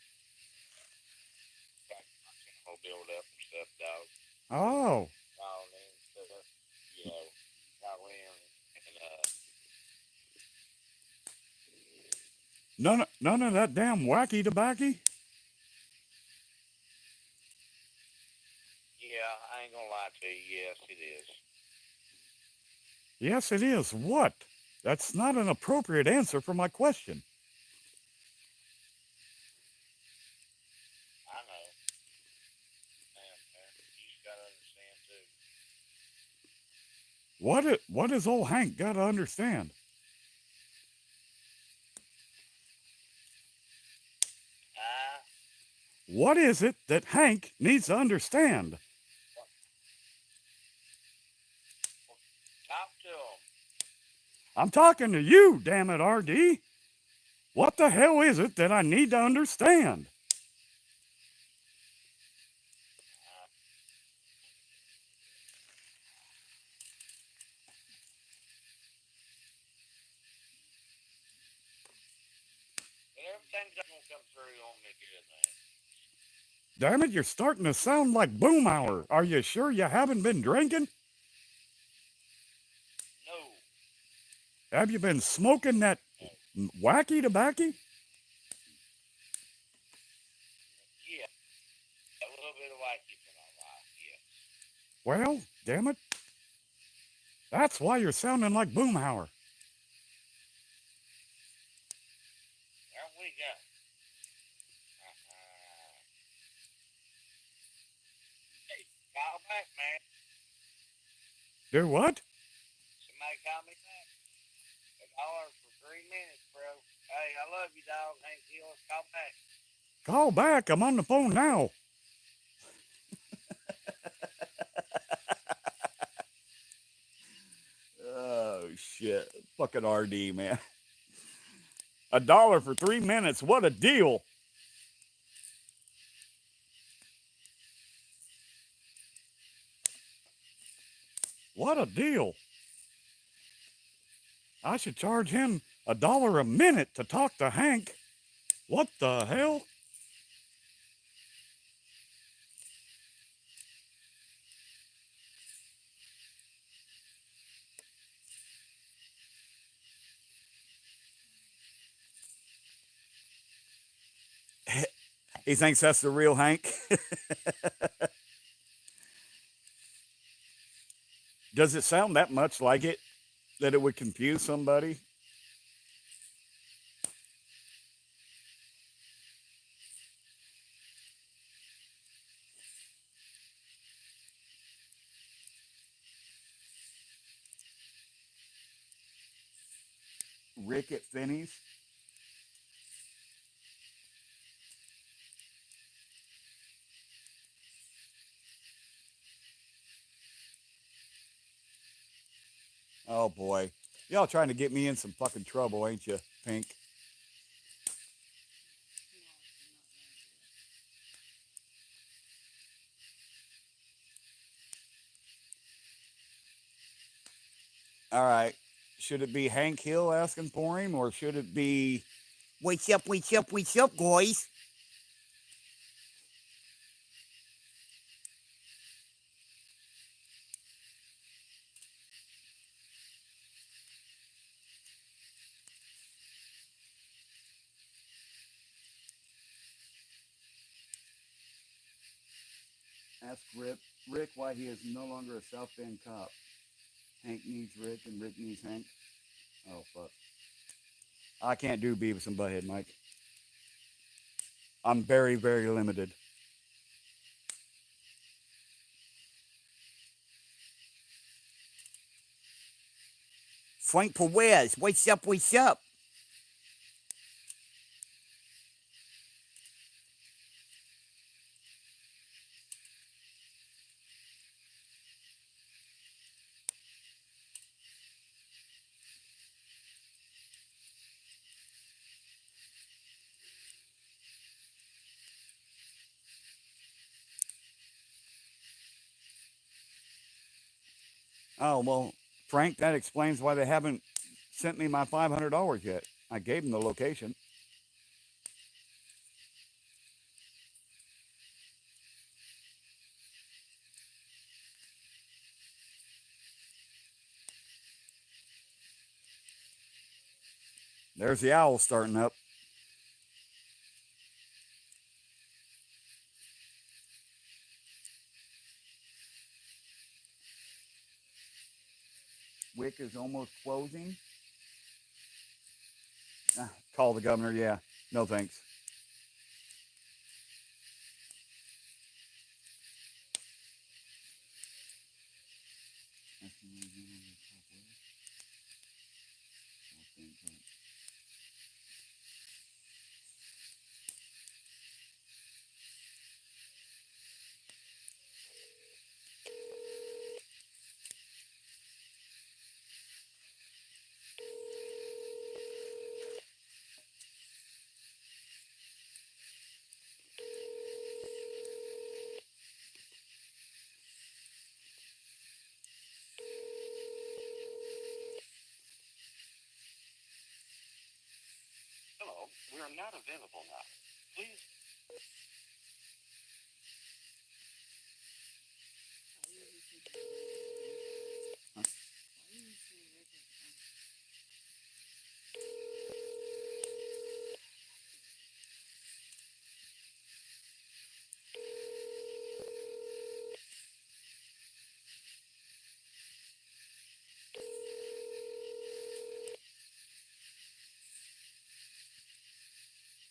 Speaker 2: I'll build up and stuff, dog.
Speaker 1: Oh.
Speaker 2: Violin stuff, violin and
Speaker 1: None of that damn wacky tobacco?
Speaker 2: yeah, I ain't gonna lie to you. Yes, it is.
Speaker 1: Yes, it is. What? That's not an appropriate answer for my question.
Speaker 2: I know. Man, you just gotta understand too.
Speaker 1: What does old Hank got to understand? What is it that Hank needs to understand?
Speaker 2: Talk to him.
Speaker 1: I'm talking to you, damn it, RD. What the hell is it that I need to understand?
Speaker 2: Everything's gonna come through on me good, man.
Speaker 1: Damn it, you're starting to sound like Boom Hour. Are you sure you haven't been drinking?
Speaker 2: No.
Speaker 1: Have you been smoking that wacky tobacco?
Speaker 2: Yeah. A little bit of wacky in my life, yeah.
Speaker 1: Well, damn it. That's why you're sounding like Boom Hour.
Speaker 2: There we go. Hey, call back, man.
Speaker 1: Do what?
Speaker 2: Somebody call me back. $1 for 3 minutes, bro. Hey, I love you, dog. Hank Hill, call back.
Speaker 1: Call back. I'm on the phone now. Oh, shit. Fucking RD, man. $1 for 3 minutes. What a deal. What a deal. I should charge him $1 a minute to talk to Hank. What the hell? He thinks that's the real Hank. Does it sound that much like it that it would confuse somebody? Rick at Finney's? Oh boy. Y'all trying to get me in some fucking trouble, ain't you, Pink? All right. Should it be Hank Hill asking for him, or should it be, what's up, guys? Ask Rick why he is no longer a South Bend cop. Hank needs Rick and Rick needs Hank. Oh, fuck. I can't do Beavis and Butthead, Mike. I'm very, very limited. Frank Perez, what's up? What's up? Oh, well, Frank, that explains why they haven't sent me my $500 yet. I gave them the location. There's the owl starting up. Wick is almost closing. Call the governor, yeah. No thanks.
Speaker 3: Hello, we are not available now. Please.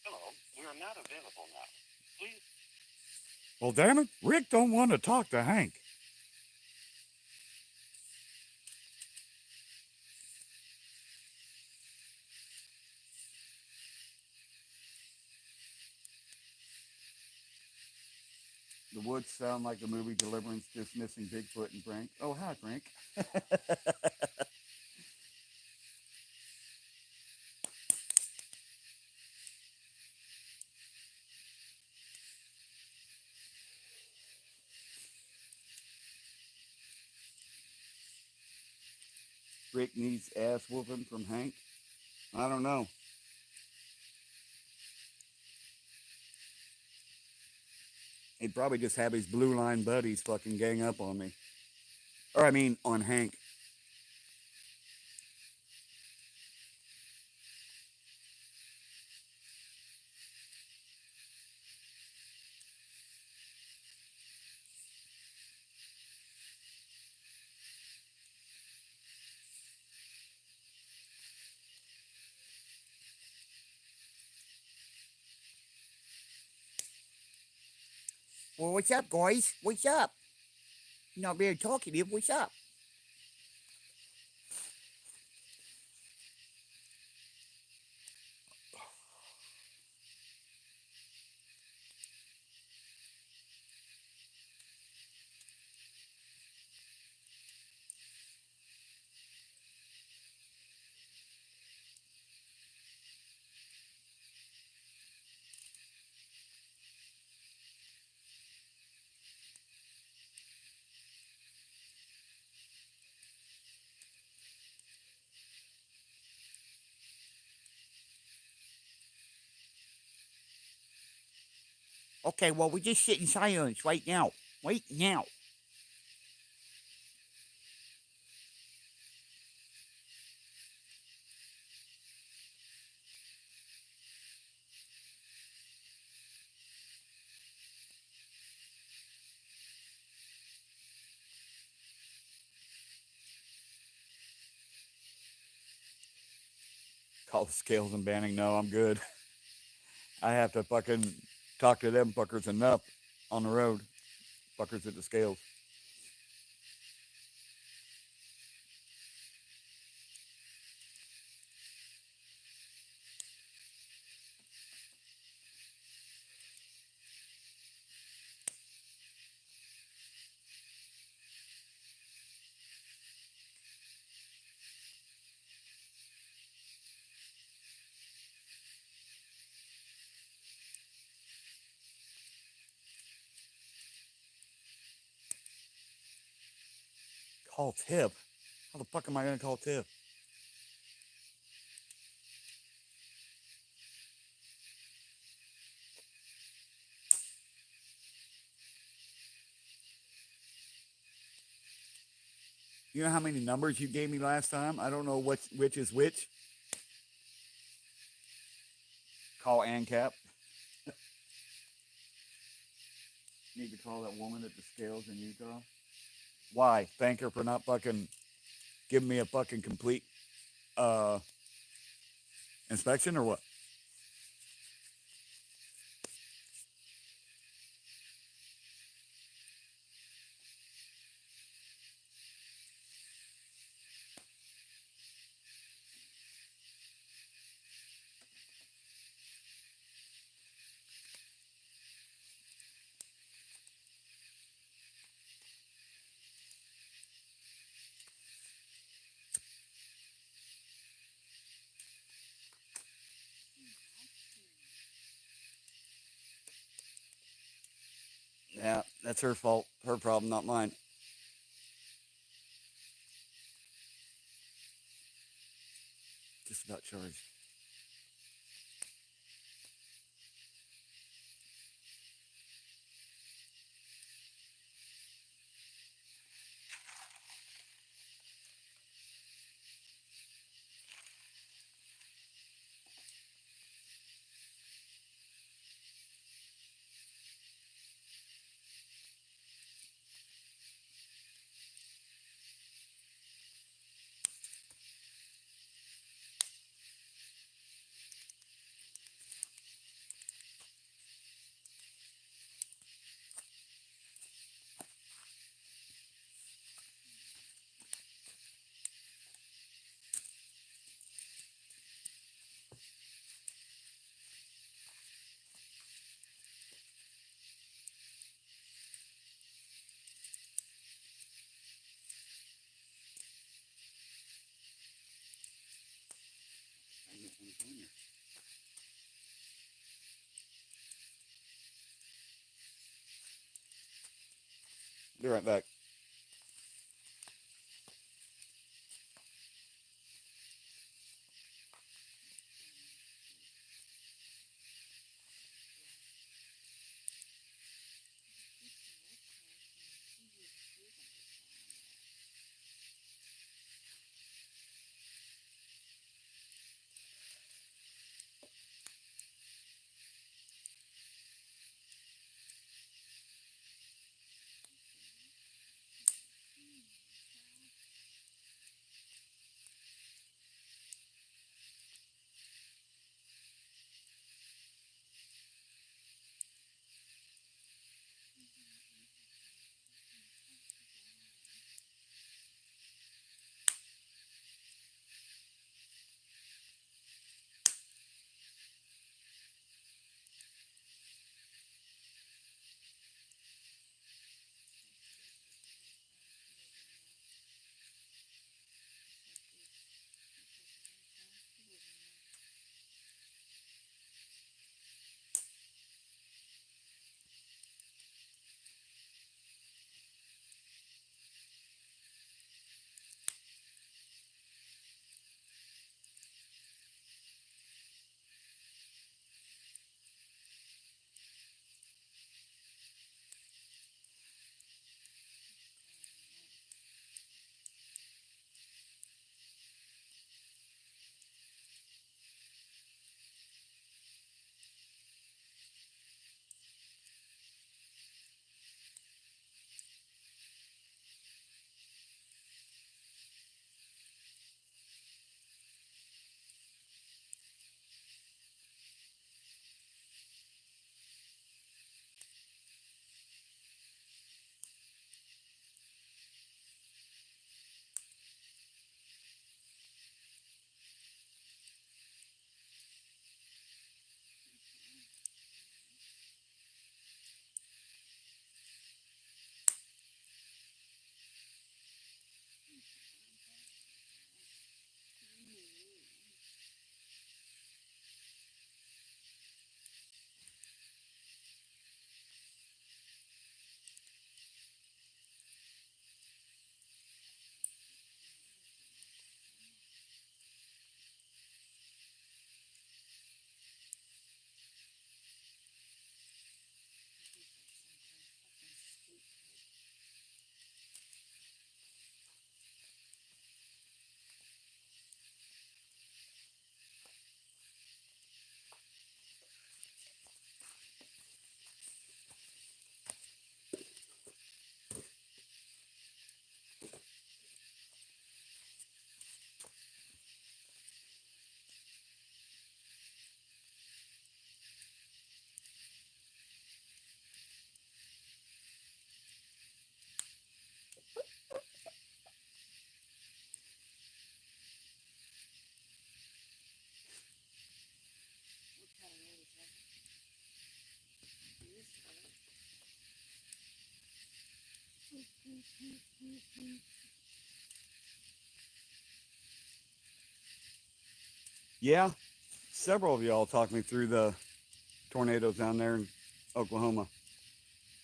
Speaker 3: Hello, we are not available now. Please.
Speaker 1: Well, damn it, Rick don't want to talk to Hank. The woods sound like the movie Deliverance, just missing Bigfoot and Frank. Oh, hi, Frank. Rick needs ass whooping from Hank. I don't know. He'd probably just have his blue line buddies fucking gang up on me. Or, I mean, on Hank. Well, what's up, guys? What's up? Not very talkative. What's up? Okay, well, we just sit in silence right now. Right now. Call the scales and banning. No, I'm good. I have to fucking talk to them fuckers enough on the road. Fuckers at the scales. Call Tip? How the fuck am I gonna call Tip? You know how many numbers you gave me last time? I don't know which is which. Call ANCAP. Need to call that woman at the scales in Utah. Why? Thank her for not fucking giving me a fucking complete inspection or what? Yeah, that's her fault. Her problem, not mine. Just about charged. Be right back. Yeah, several of y'all talked me through the tornadoes down there in Oklahoma.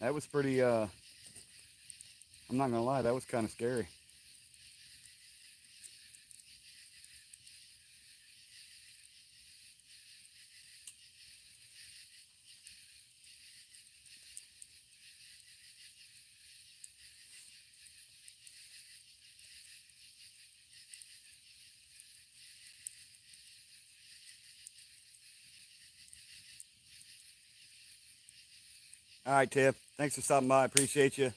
Speaker 1: That was pretty. I'm not gonna lie, that was kind of scary. All right, Tiff. Thanks for stopping by. I appreciate you.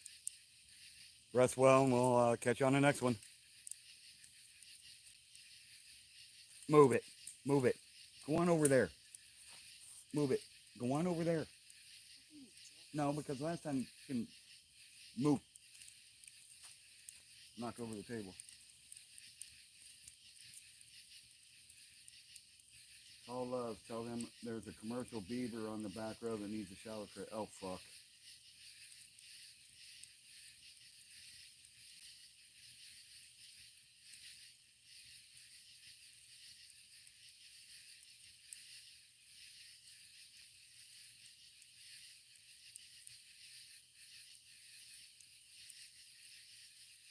Speaker 1: Rest well, and we'll catch you on the next one. Move it. Move it. Go on over there. Move it. Go on over there. No, because last time you can move. Knock over the table. All love. Tell them there's a commercial beaver on the back row that needs a shower crate. Oh, fuck.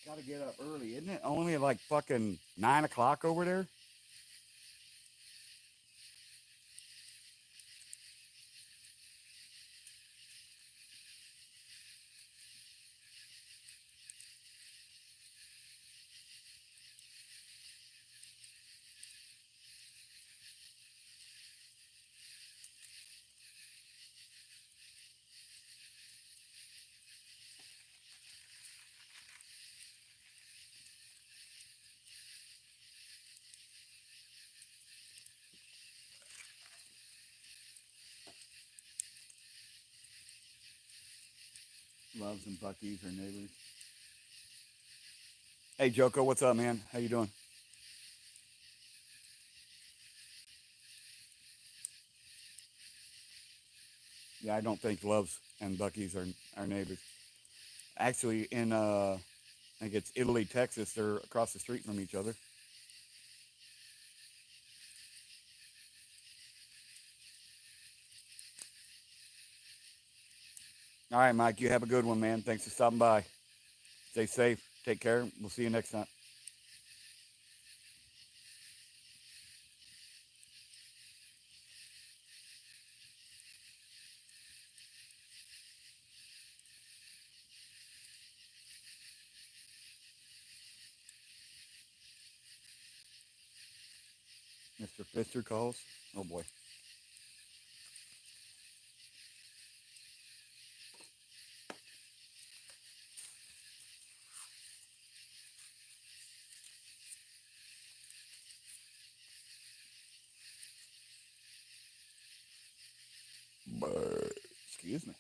Speaker 1: Gotta get up early. Isn't it only like fucking 9 o'clock over there? Loves and Bucky's are neighbors. Hey, Joko, what's up, man? How you doing? Yeah, I don't think Loves and Bucky's are our neighbors. Actually, in I think it's Italy, Texas. They're across the street from each other. All right, Mike. You have a good one, man. Thanks for stopping by. Stay safe. Take care. We'll see you next time. Mr. Pfister calls. Oh boy. Excuse me.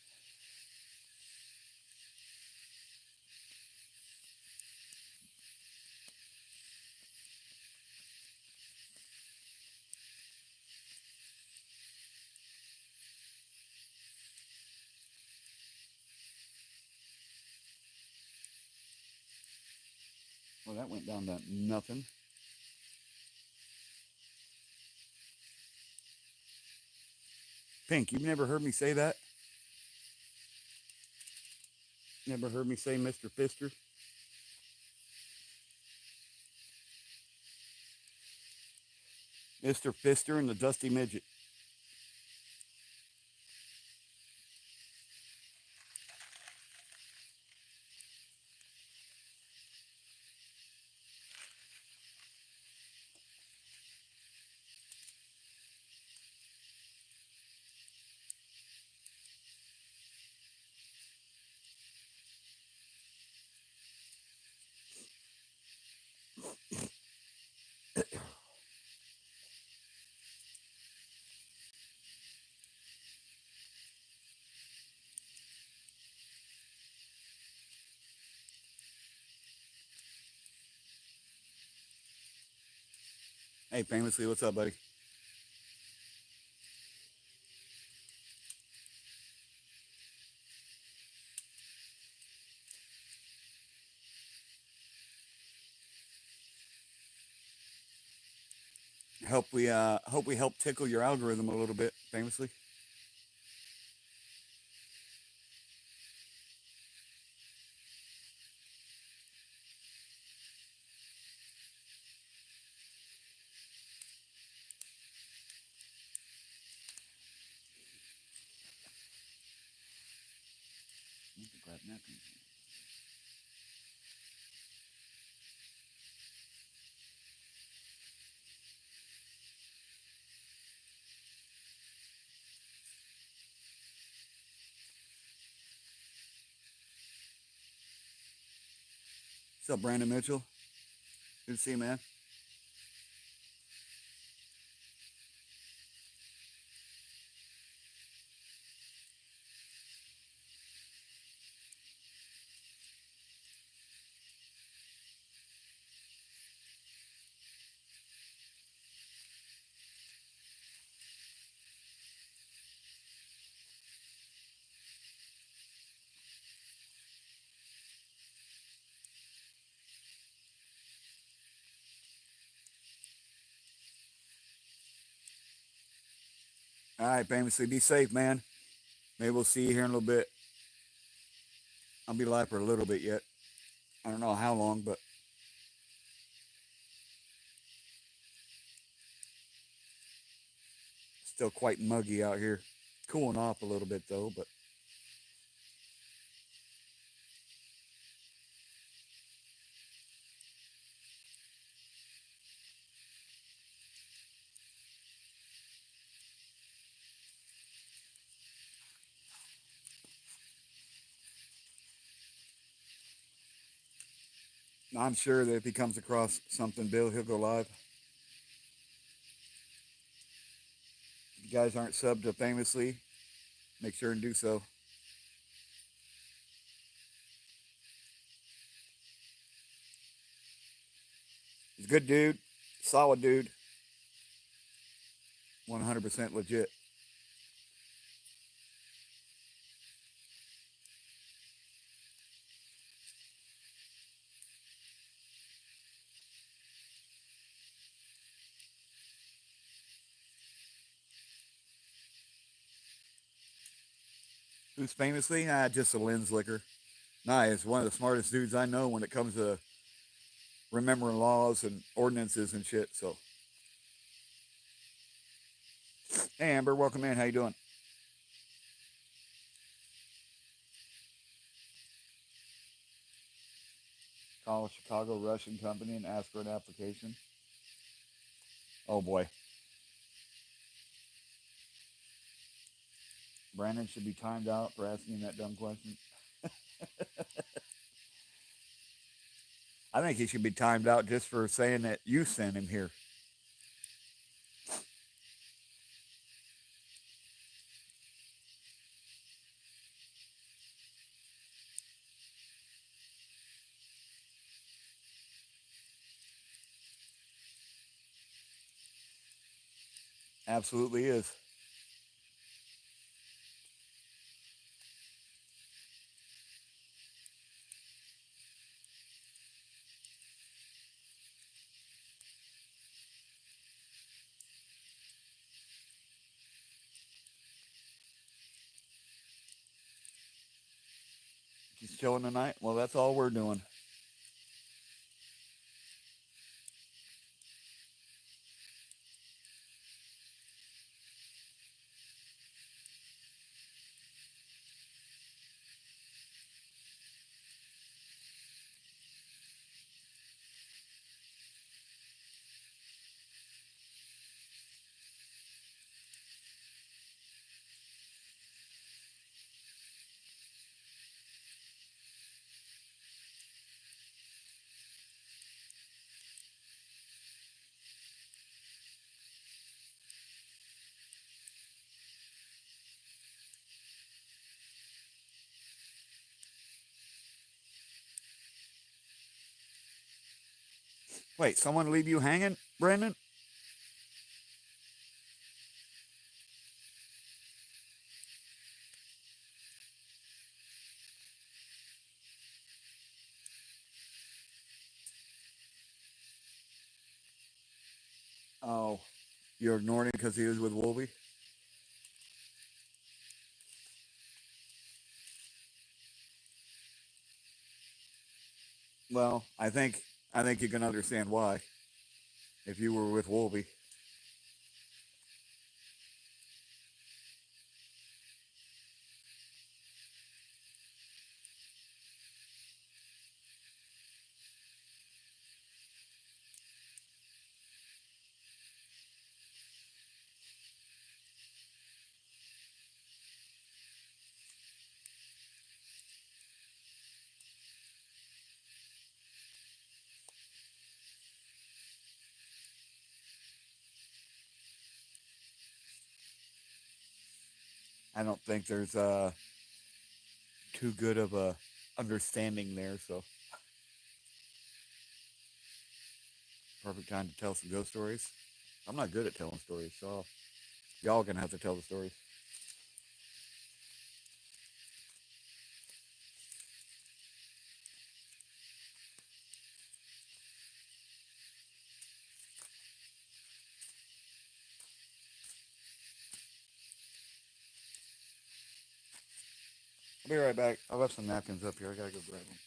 Speaker 1: Well, that went down to nothing. Pink, you've never heard me say that? Never heard me say Mr. Pfister? Mr. Pfister and the Dusty Midget. Hey, Famously, what's up, buddy? Hope we help tickle your algorithm a little bit, famously. Grab napkins. What's up, Brandon Mitchell? Good to see you, man. All right, famously, be safe, man. Maybe we'll see you here in a little bit. I'll be live for a little bit yet. I don't know how long, but still quite muggy out here. Cooling off a little bit though, but I'm sure that if he comes across something, Bill, he'll go live. If you guys aren't subbed to famously, make sure and do so. He's a good dude, solid dude, 100% legit. Who's famously? Just a lens licker. Nah, he's one of the smartest dudes I know when it comes to remembering laws and ordinances and shit. So, hey Amber, welcome in. How you doing? Call a Chicago Russian company and ask for an application. Oh boy, Brandon should be timed out for asking that dumb question. I think he should be timed out just for saying that you sent him here. Absolutely is. He's chilling tonight. Well, that's all we're doing. Wait, someone leave you hanging, Brandon? Oh, you're ignoring it because he was with Wolby? Well, I think you can understand why. If you were with Wolby. I don't think there's too good of a understanding there, so perfect time to tell some ghost stories. I'm not good at telling stories, so y'all gonna have to tell the stories. I'll be right back. I left some napkins up here. I gotta go grab them.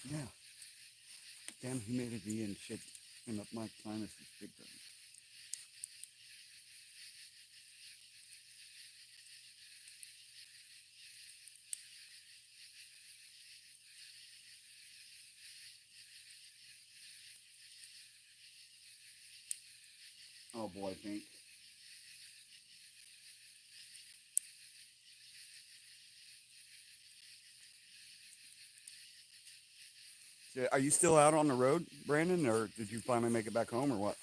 Speaker 1: Yeah. Damn humidity and shit in up my sinuses big time. Oh boy, Pink. So, are you still out on the road, Brandon, or did you finally make it back home, or what?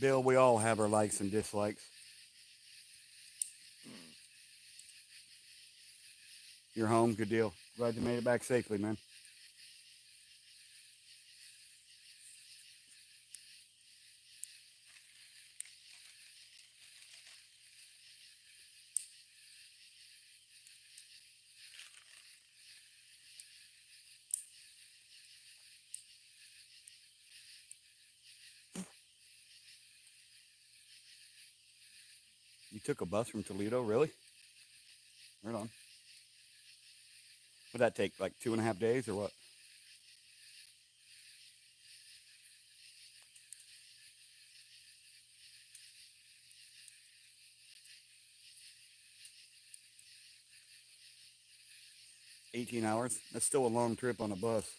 Speaker 1: Bill, we all have our likes and dislikes. You're home, good deal. Glad you made it back safely, man. took a bus from Toledo, really? Right on. Would that take like 2.5 days or what? $18. That's still a long trip on a bus.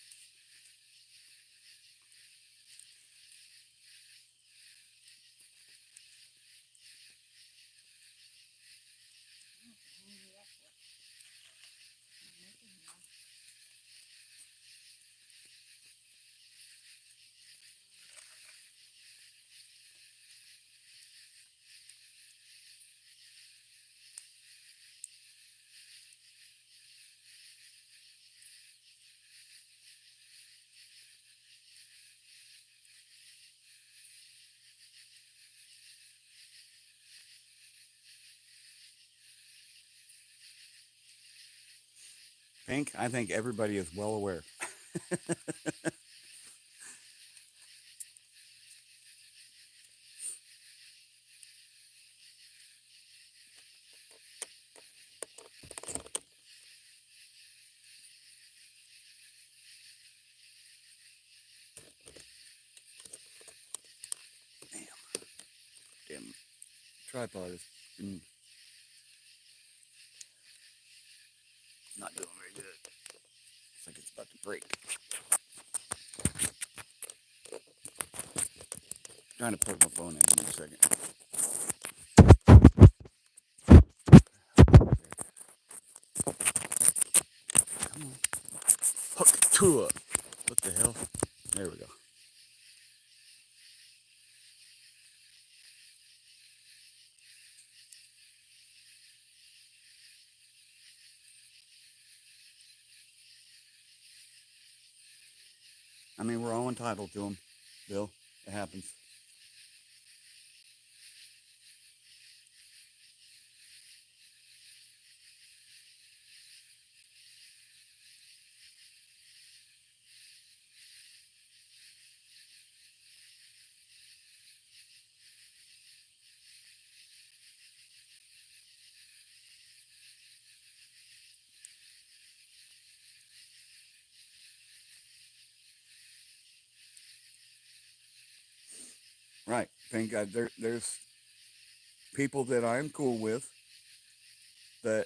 Speaker 1: Pink, I think everybody is well aware. Damn tripod is not doing very good. It's like it's about to break. Trying to plug my phone in. Give me a second. Come on. Hook to it. What the hell? There we go. I mean, we're all entitled to them, Bill. It happens. Right. Thank God. There's people that I'm cool with that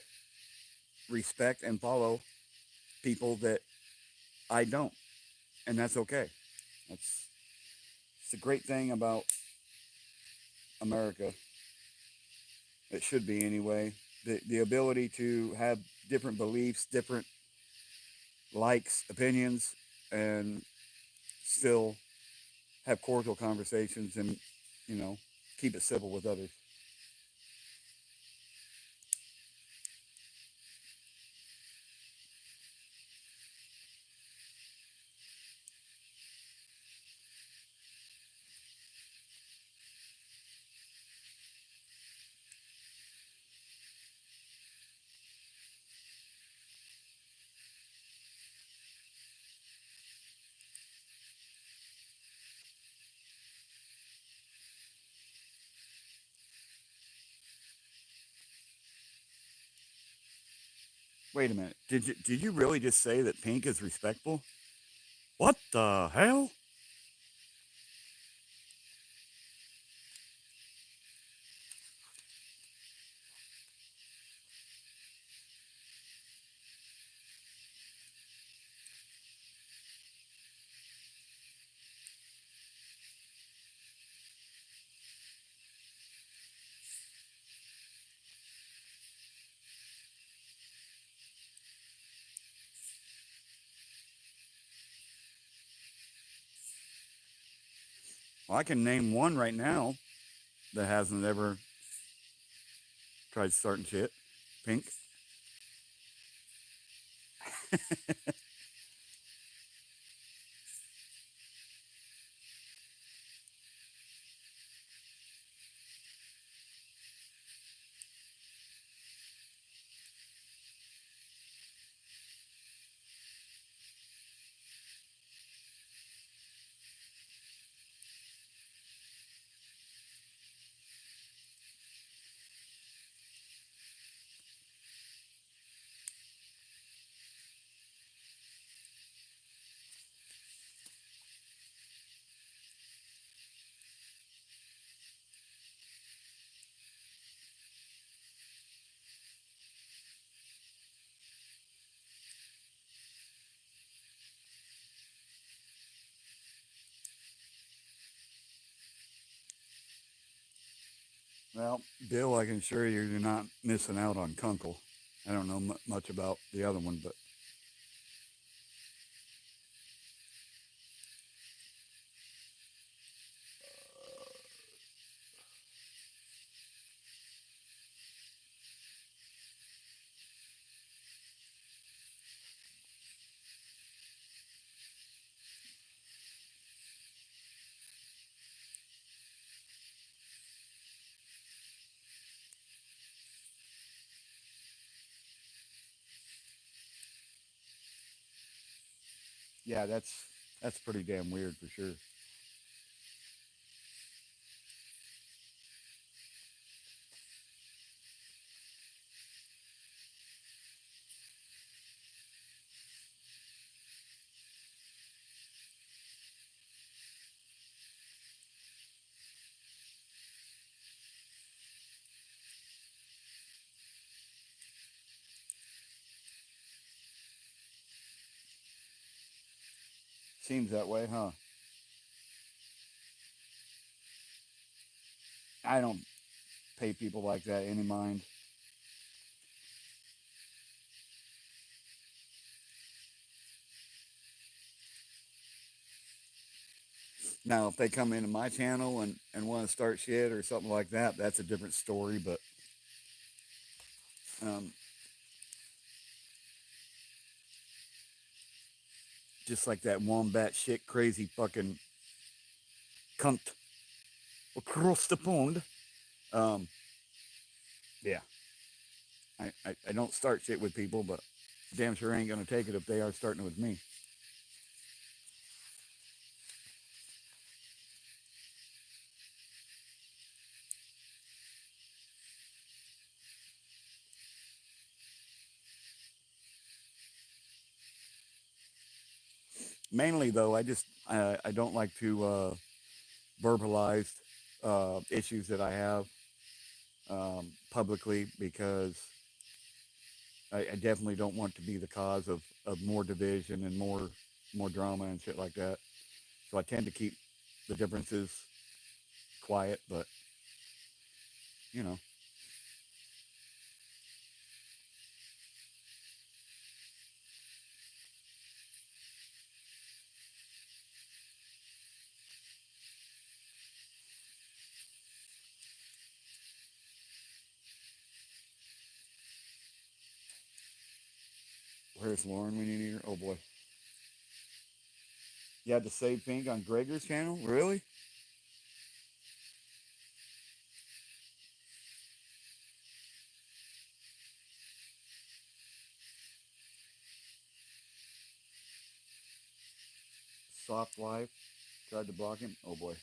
Speaker 1: respect and follow people that I don't, and that's okay. That's it's a great thing about America. It should be anyway. The ability to have different beliefs, different likes, opinions, and still have cordial conversations and you know keep it civil with others. Wait a minute. Did you really just say that Pink is respectful? What the hell? Well, I can name one right now that hasn't ever tried starting shit. Pink. Well, Bill, I can assure you, you're not missing out on Kunkel. I don't know much about the other one, but yeah, that's pretty damn weird for sure. Seems that way, huh? I don't pay people like that any mind. Now, if they come into my channel and want to start shit or something like that, that's a different story. But um, just like that wombat shit crazy fucking cunt across the pond. Um, yeah, I don't start shit with people, but damn sure ain't gonna take it if they are starting with me. Mainly though, I don't like to verbalize issues that I have publicly because I definitely don't want to be the cause of more division and more drama and shit like that. So I tend to keep the differences quiet, but you know, where's Lauren when you need her? Oh boy, you had to save Pink on Gregor's channel, really? Soft life tried to block him. Oh boy.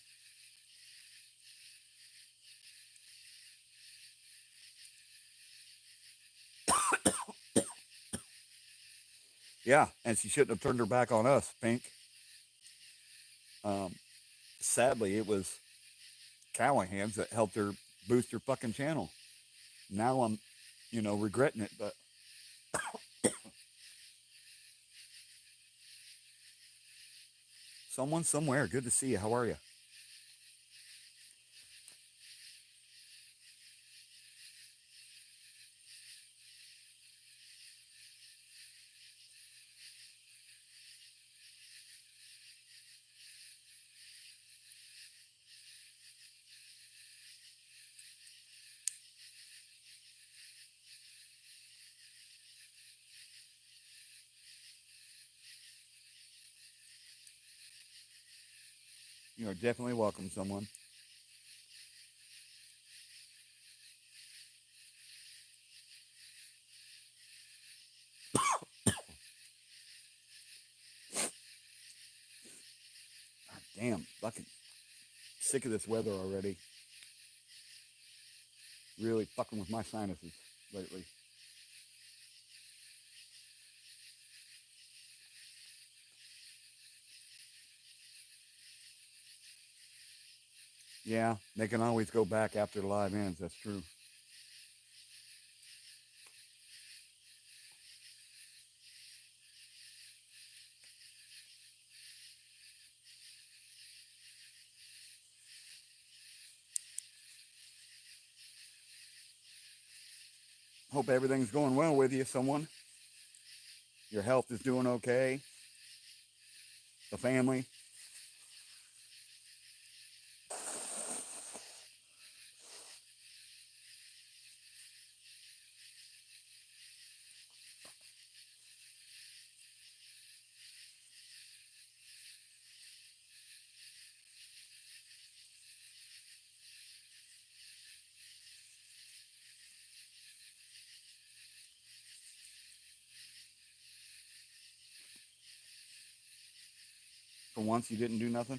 Speaker 1: Yeah, and she shouldn't have turned her back on us, Pink. Um, Sadly, it was Callahan's that helped her boost her fucking channel. Now I'm, regretting it, but someone somewhere. Good to see you. How are you? You are definitely welcome, someone. God damn, fucking sick of this weather already. Really fucking with my sinuses lately. Yeah, they can always go back after the live ends. That's true. Hope everything's going well with you, someone. Your health is doing okay. The family. For once, you didn't do nothing.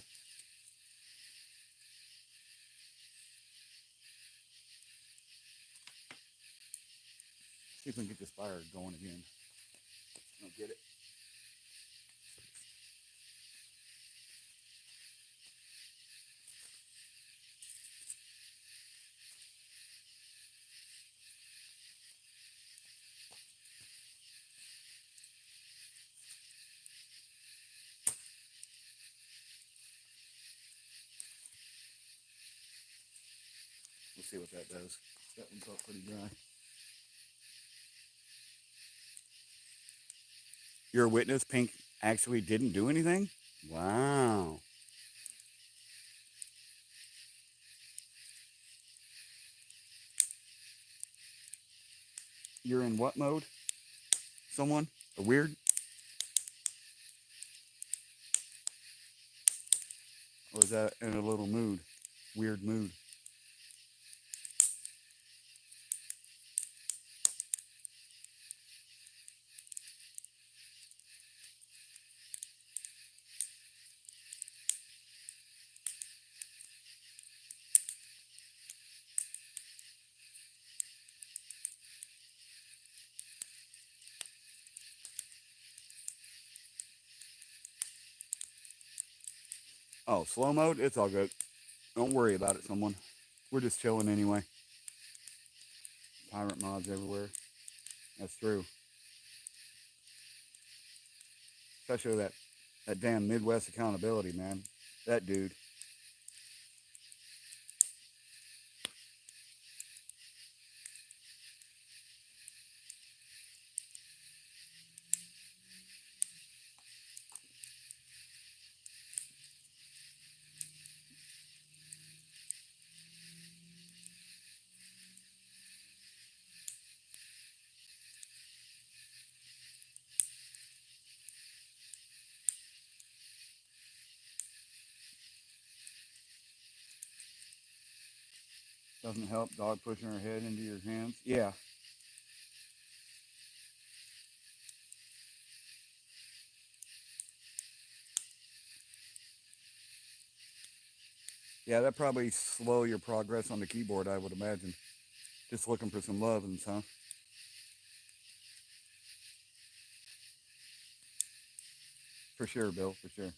Speaker 1: See if we can get this fire going again. I'll get it. We'll see what that does. That one felt pretty dry. You're a witness. Pink actually didn't do anything? Wow. You're in what mode? Someone? A weird? Or is that in a little mood? Weird mood. Oh, slow mode? It's all good. Don't worry about it, someone. We're just chilling anyway. Pirate mods everywhere. That's true. Especially that damn Midwest accountability, man. That dude. Doesn't help. Dog pushing her head into your hands. Yeah. Yeah, that probably slow your progress on the keyboard, I would imagine. Just looking for some lovin's, huh? For sure, Bill, for sure.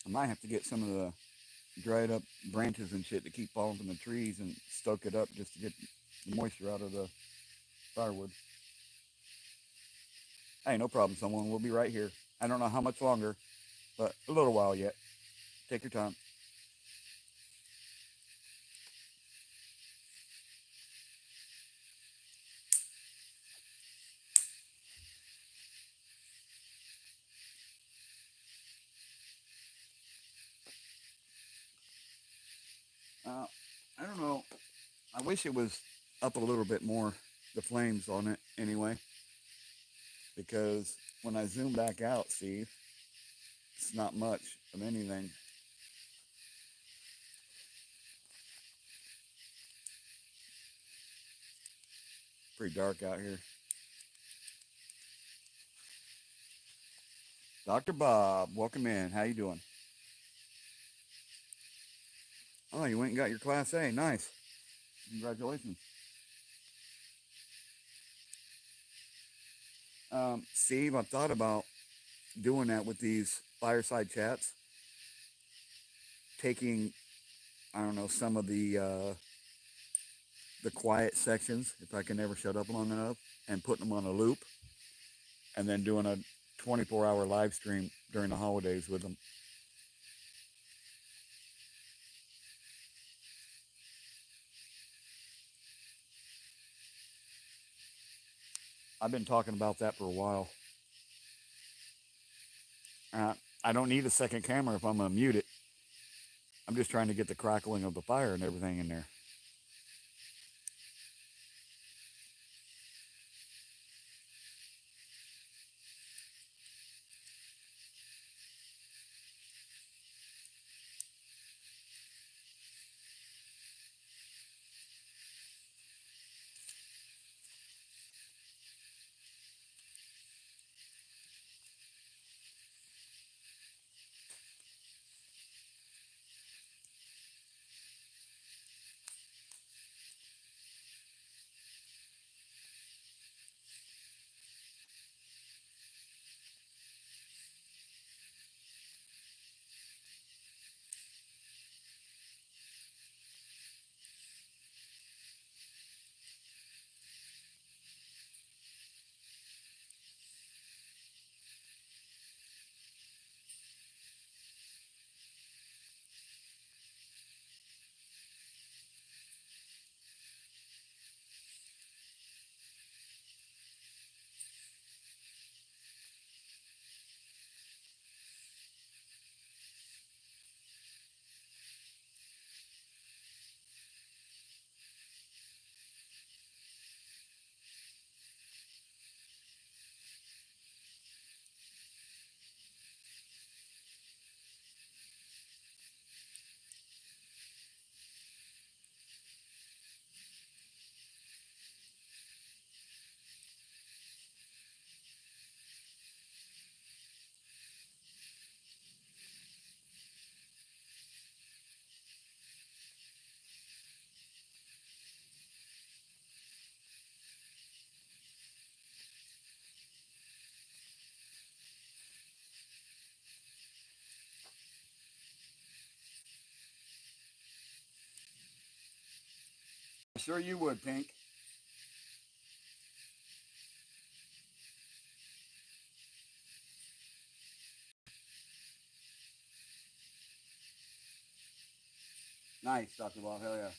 Speaker 1: I might have to get some of the dried up branches and shit to keep falling from the trees and stoke it up just to get the moisture out of the firewood. Hey, no problem, someone. We'll be right here. I don't know how much longer, but a little while yet. Take your time. Uh, I don't know. I wish it was up a little bit more, the flames on it anyway, because when I zoom back out, Steve, it's not much of anything. Pretty dark out here. Dr. Bob, welcome in. How you doing? Oh, you went and got your Class A. Nice. Congratulations. Steve, I've thought about doing that with these fireside chats, taking, I don't know, some of the quiet sections, if I can never shut up long enough, and putting them on a loop, and then doing a 24-hour live stream during the holidays with them. I've been talking about that for a while. I don't need a second camera if I'm going to mute it. I'm just trying to get the crackling of the fire and everything in there. Sure you would, Pink. Nice, Dr. Bob. Hell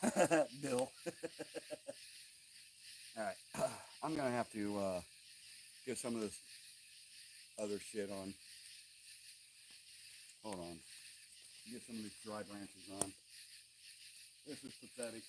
Speaker 1: yeah. Bill. All right. I'm going to have to get some of this other shit on. Hold on. Get some of these dry branches on. This is pathetic.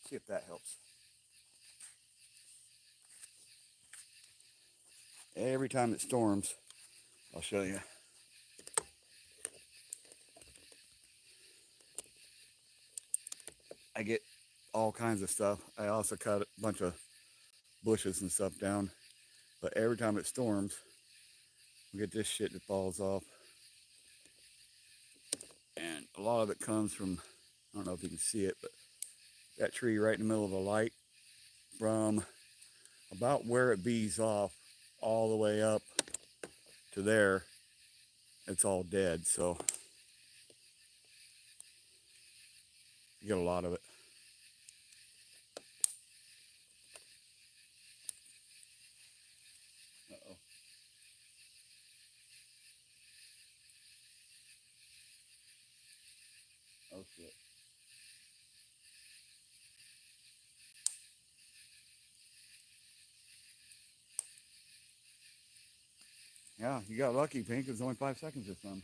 Speaker 1: See if that helps. Every time it storms, I'll show you. I get all kinds of stuff. I also cut a bunch of bushes and stuff down. But every time it storms, we get this shit that falls off. And a lot of it comes from, I don't know if you can see it, but that tree right in the middle of the light, from about where it bees off all the way up to there, it's all dead. So you get a lot of it. Uh-oh. Yeah, you got lucky, Pink. It was only 5 seconds this time.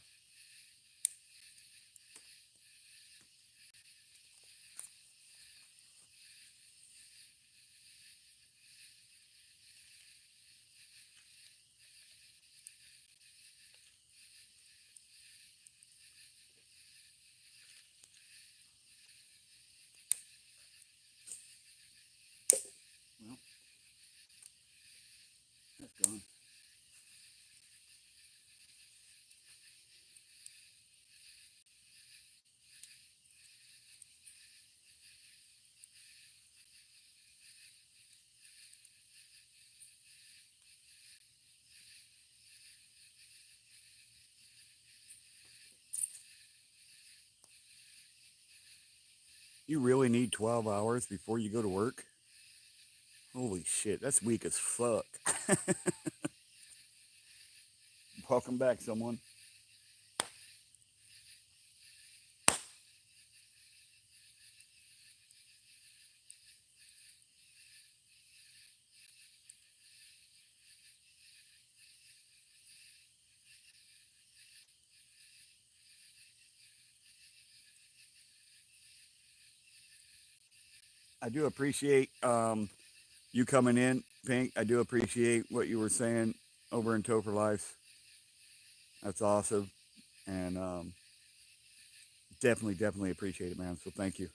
Speaker 1: Well, that's gone. You really need 12 hours before you go to work? Holy shit, that's weak as fuck. Welcome back, someone. I do appreciate you coming in, Pink. I do appreciate what you were saying over in Topher Life. That's awesome. And definitely appreciate it, man. So thank you.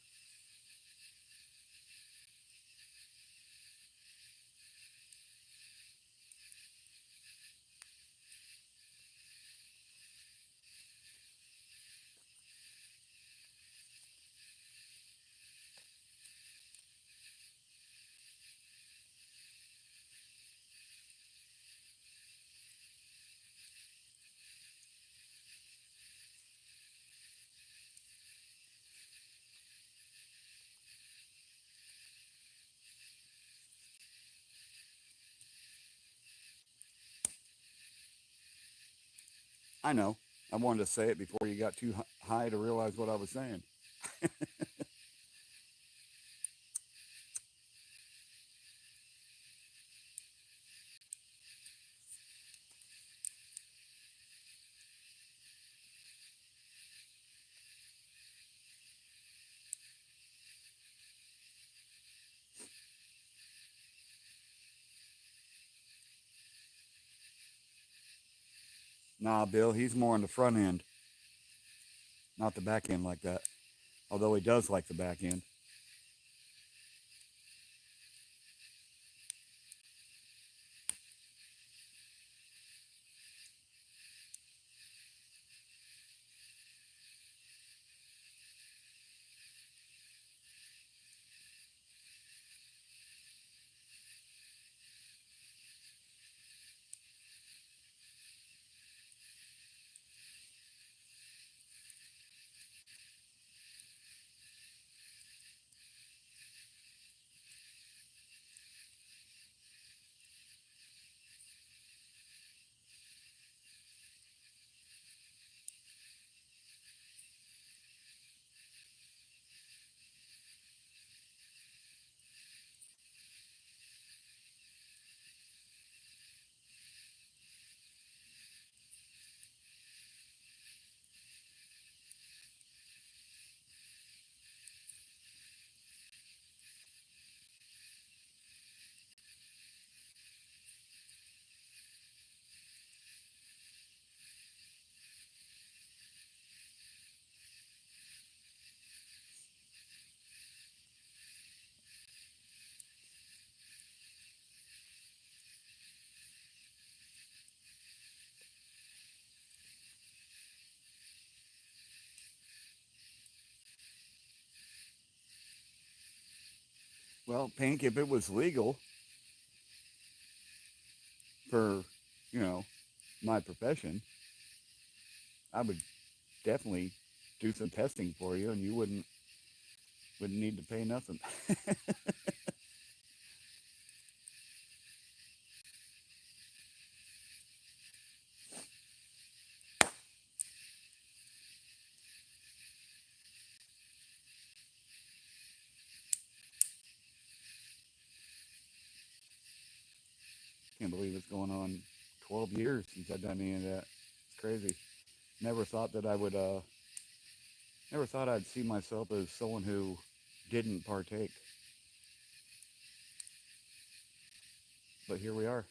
Speaker 1: I know. I wanted to say it before you got too high to realize what I was saying. Nah, Bill, he's more on the front end, not the back end like that. Although he does like the back end. Well, Pink, if it was legal for, you know, my profession, I would definitely do some testing for you, and you wouldn't need to pay nothing. Can't believe it's going on 12 years since I've done any of that. It's crazy. Never thought that I would, never thought I'd see myself as someone who didn't partake. But here we are.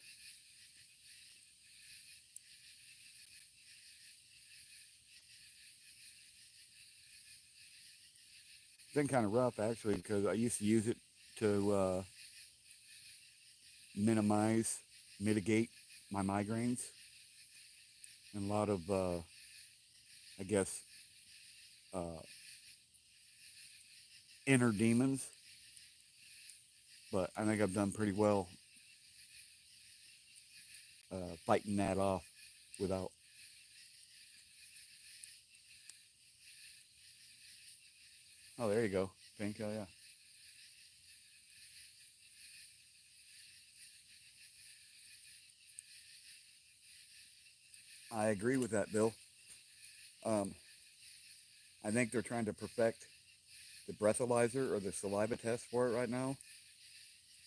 Speaker 1: It's been kind of rough actually because I used to use it to minimize, mitigate my migraines and a lot of, I guess, uh, inner demons. But I think I've done pretty well fighting that off without. Oh, there you go. Pink. Oh, yeah. I agree with that, Bill. Um, I think they're trying to perfect the breathalyzer or the saliva test for it right now.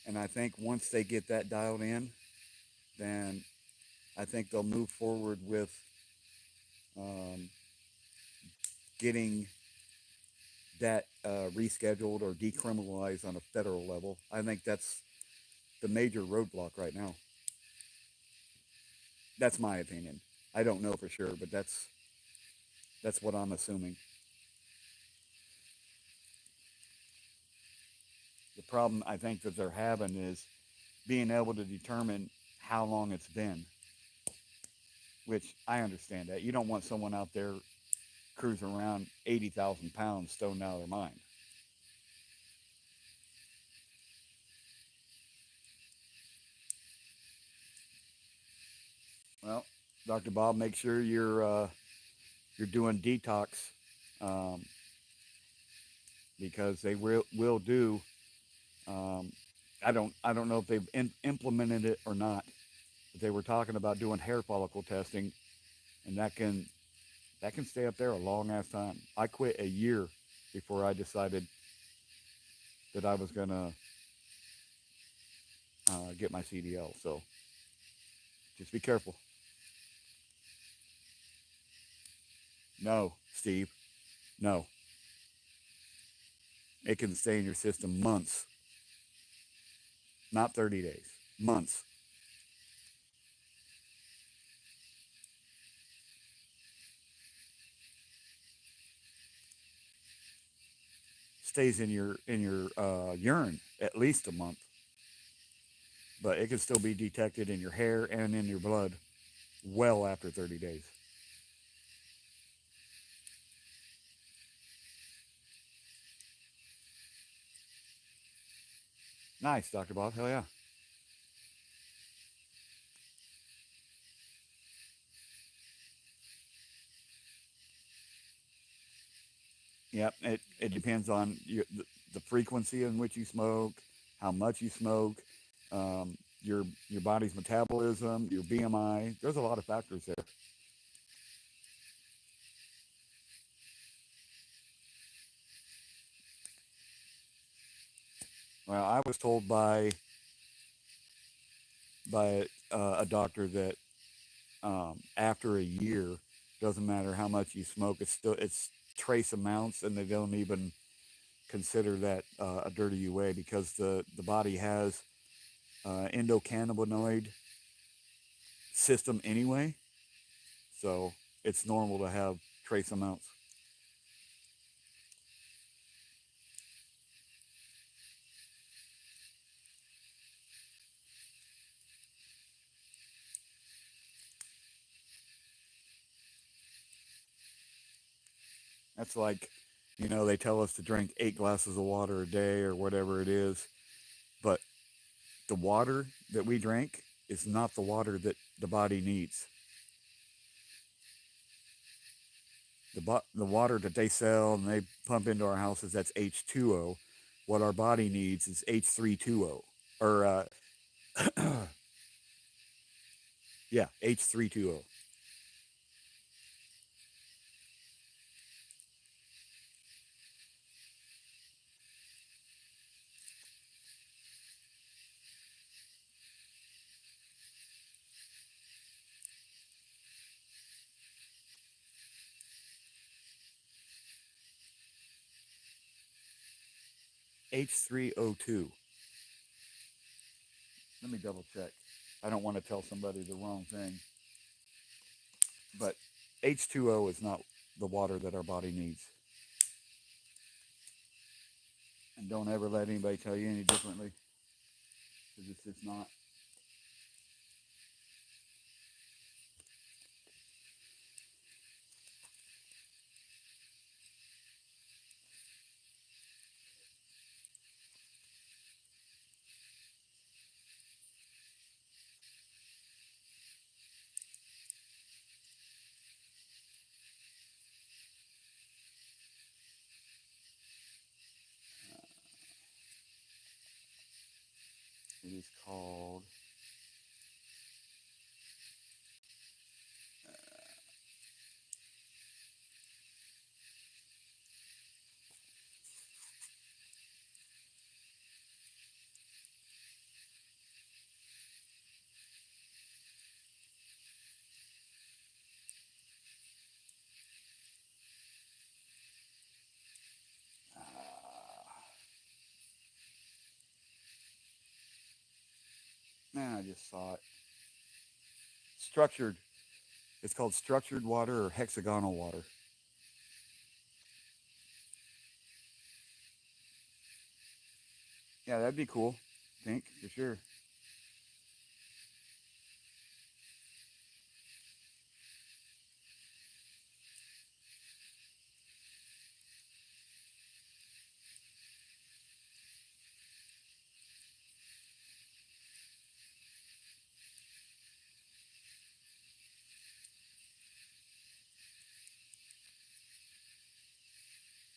Speaker 1: And I think once they get that dialed in, then I think they'll move forward with um, getting that rescheduled or decriminalized on a federal level. I think that's the major roadblock right now. That's my opinion. I don't know for sure, but that's what I'm assuming. The problem I think that they're having is being able to determine how long it's been, which I understand that. You don't want someone out there cruising around 80,000 pounds stoned out of their mind. Well, Dr. Bob, make sure you're doing detox um, because they will do. Um, I don't know if they've implemented it or not, but they were talking about doing hair follicle testing, and that can stay up there a long ass time. I quit a year before I decided that I was gonna get my CDL. So just be careful. No, Steve. No, it can stay in your system months, not 30 days. Months. Stays in your urine at least a month, but it can still be detected in your hair and in your blood well after 30 days. Nice, Dr. Bob. Hell yeah. Yep. It depends on the frequency in which you smoke, how much you smoke, your body's metabolism, your BMI. There's a lot of factors there. Well, I was told by a doctor that after a year, doesn't matter how much you smoke, it's trace amounts, and they don't even consider that a dirty UA because the body has endocannabinoid system anyway, so it's normal to have trace amounts. That's like, they tell us to drink 8 glasses of water a day or whatever it is, but the water that we drink is not the water that the body needs. The water that they sell and they pump into our houses, that's H2O. What our body needs is H320, or yeah, H320. H3O2. Let me double check. I don't want to tell somebody the wrong thing. But H2O is not the water that our body needs. And don't ever let anybody tell you any differently, because it's just not. It is called. Man, I just saw it. Structured. It's called structured water or hexagonal water. Yeah, that'd be cool. Pink, for sure.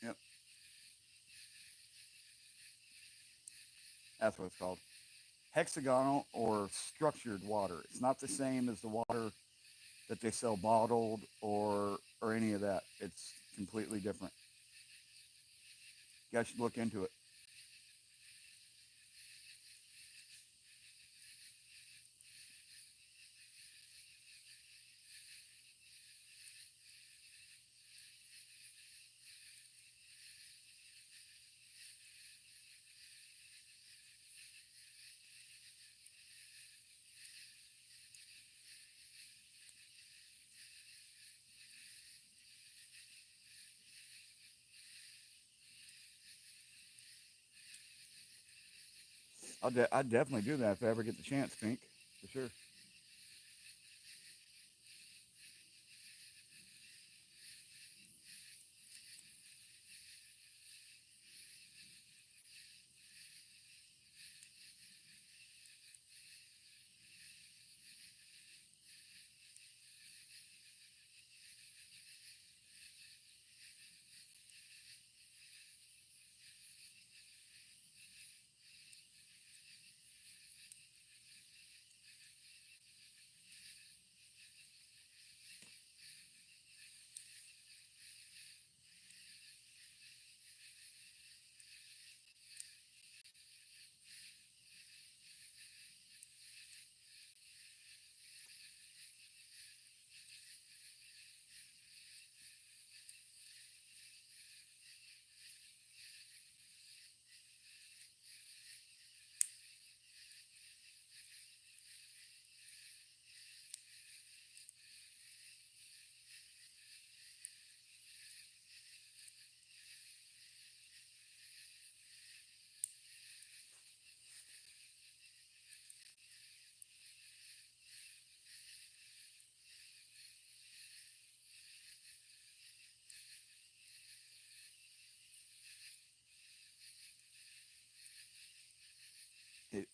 Speaker 1: Yep, that's what it's called. Hexagonal or structured water. It's not the same as the water that they sell bottled or any of that. It's completely different. You guys should look into it. I'd definitely do that if I ever get the chance, Pink, for sure.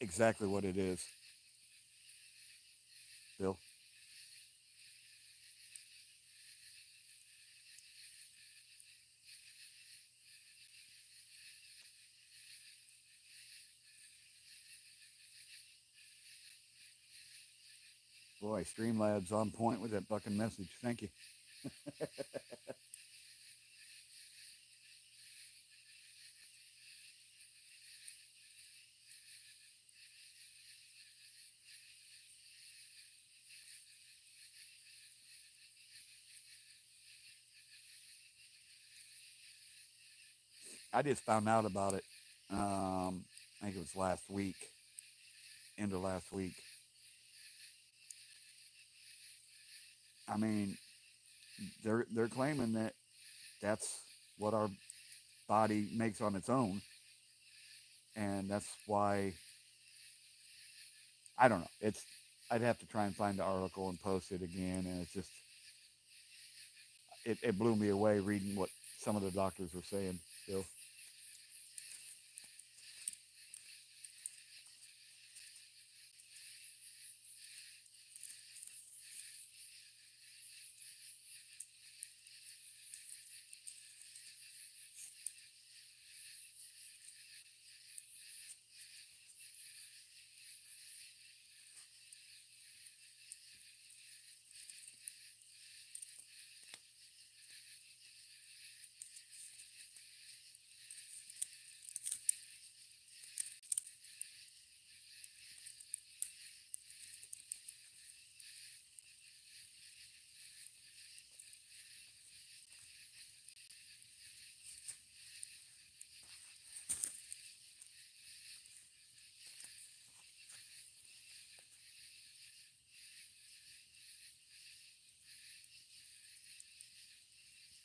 Speaker 1: Exactly what it is, Bill. Boy, Streamlabs on point with that fucking message. Thank you. I just found out about it I think it was last week, end of last week. I mean, they're claiming that that's what our body makes on its own, and that's why I don't know. It's I'd have to try and find the article and post it again, and it's just it blew me away reading what some of the doctors were saying. Still,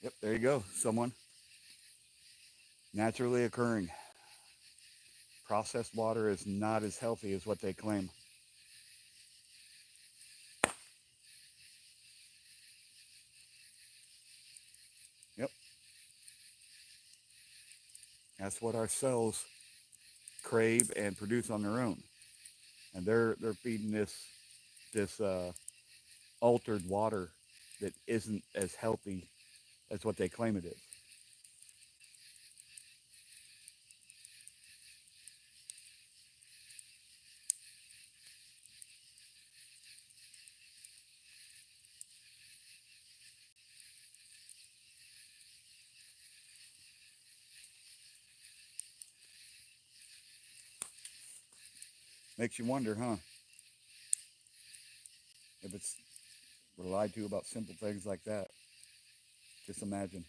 Speaker 1: yep, there you go. Someone naturally occurring. Processed water is not as healthy as what they claim. Yep, that's what our cells crave and produce on their own, and they're feeding this altered water that isn't as healthy as what they claim it is. Makes you wonder, huh? If it's we're lied to about simple things like that. Just imagine.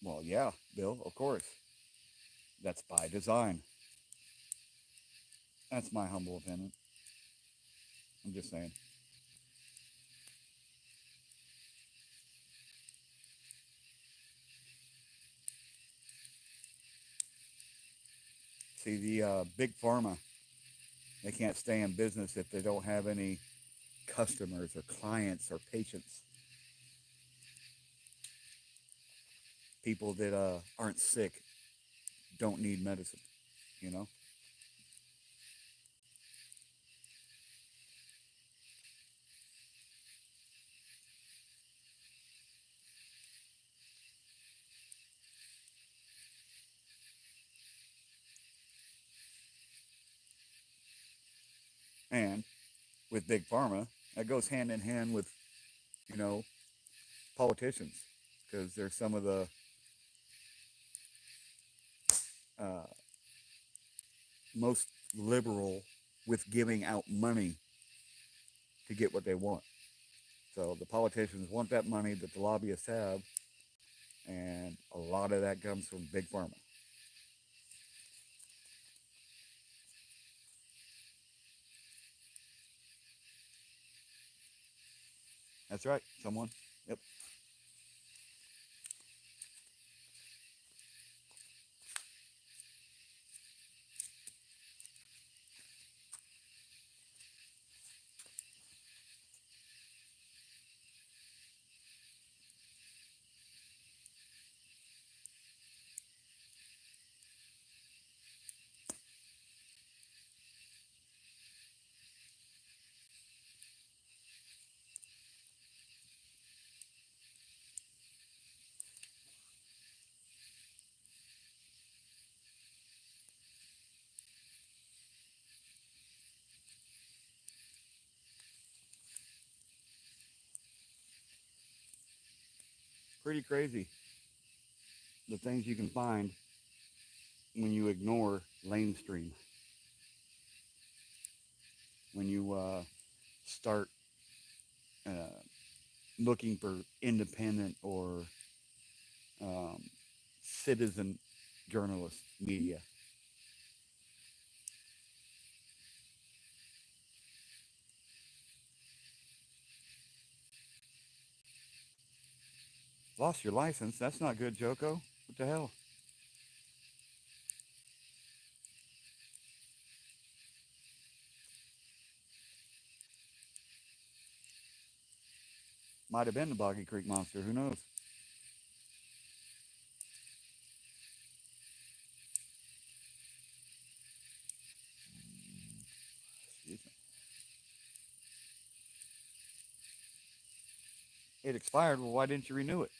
Speaker 1: Well, yeah, Bill, of course. That's by design. That's my humble opinion. I'm just saying. See, the big pharma, they can't stay in business if they don't have any customers or clients or patients, people that aren't sick, don't need medicine, you know? And with big pharma, that goes hand in hand with, you know, politicians, because they're some of the uh, most liberal with giving out money to get what they want. So the politicians want that money that the lobbyists have, and a lot of that comes from big pharma. That's right, someone. Yep. Pretty crazy. the things you can find when you ignore lamestream, when you start uh, looking for independent or um, citizen journalist media. Lost your license? That's not good, Joko. What the hell? Might have been the Boggy Creek Monster. Who knows? It expired. Well, why didn't you renew it?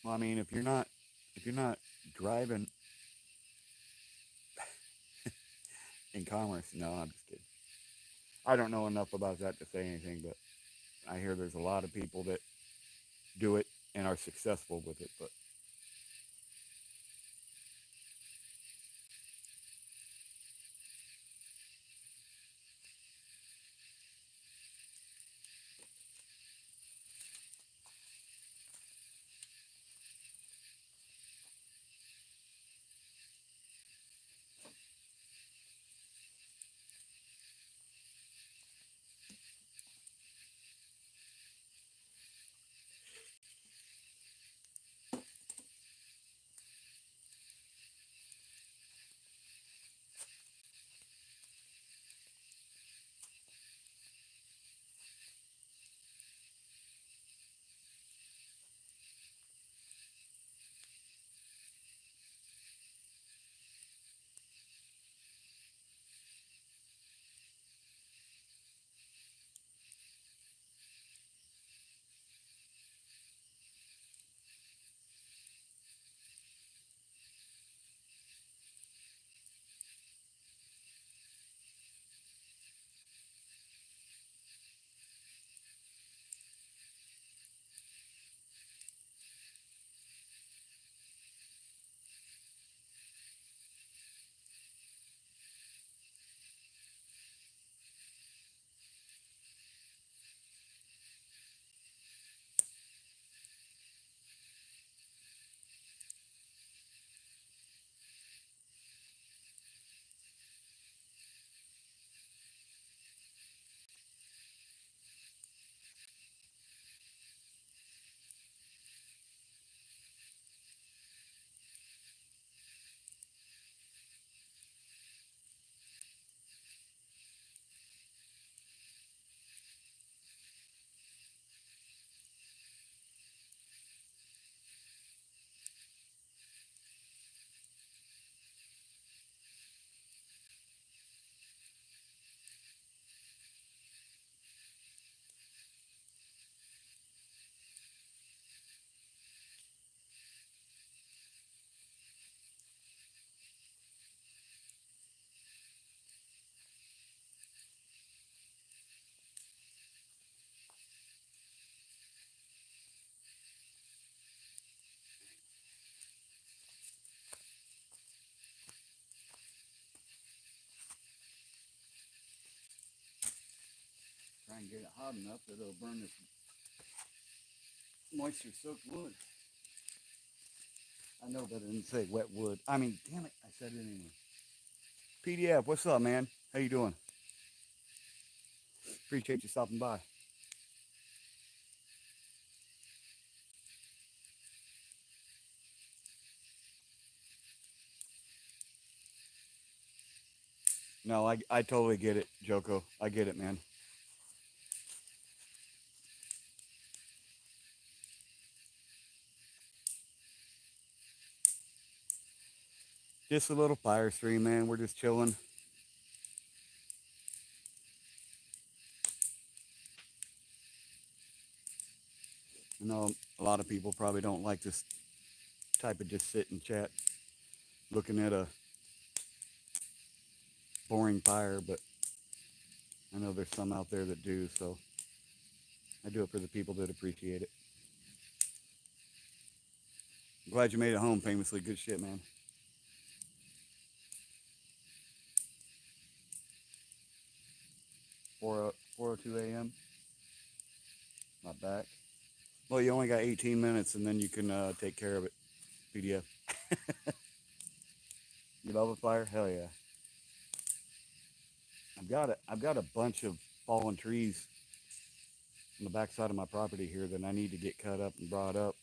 Speaker 1: Well, I mean, if you're not driving in commerce, no, I'm just kidding. I don't know enough about that to say anything, but I hear there's a lot of people that do it and are successful with it. But try and get it hot enough that it'll burn this moisture-soaked wood. I know better than to say wet wood. I mean, damn it, I said it anyway. PDF, what's up, man? How you doing? Appreciate you stopping by. No, I totally get it, Joko. I get it, man. Just a little fire stream, man. We're just chilling. I know a lot of people probably don't like this type of just sit and chat, looking at a boring fire, but I know there's some out there that do, so I do it for the people that appreciate it. I'm glad you made it home, famously. Good shit, man. 4:02 a.m. Not back. Well, you only got 18 minutes, and then you can take care of it. PDF. You love a fire? Hell yeah. I've got a bunch of fallen trees on the backside of my property here that I need to get cut up and brought up.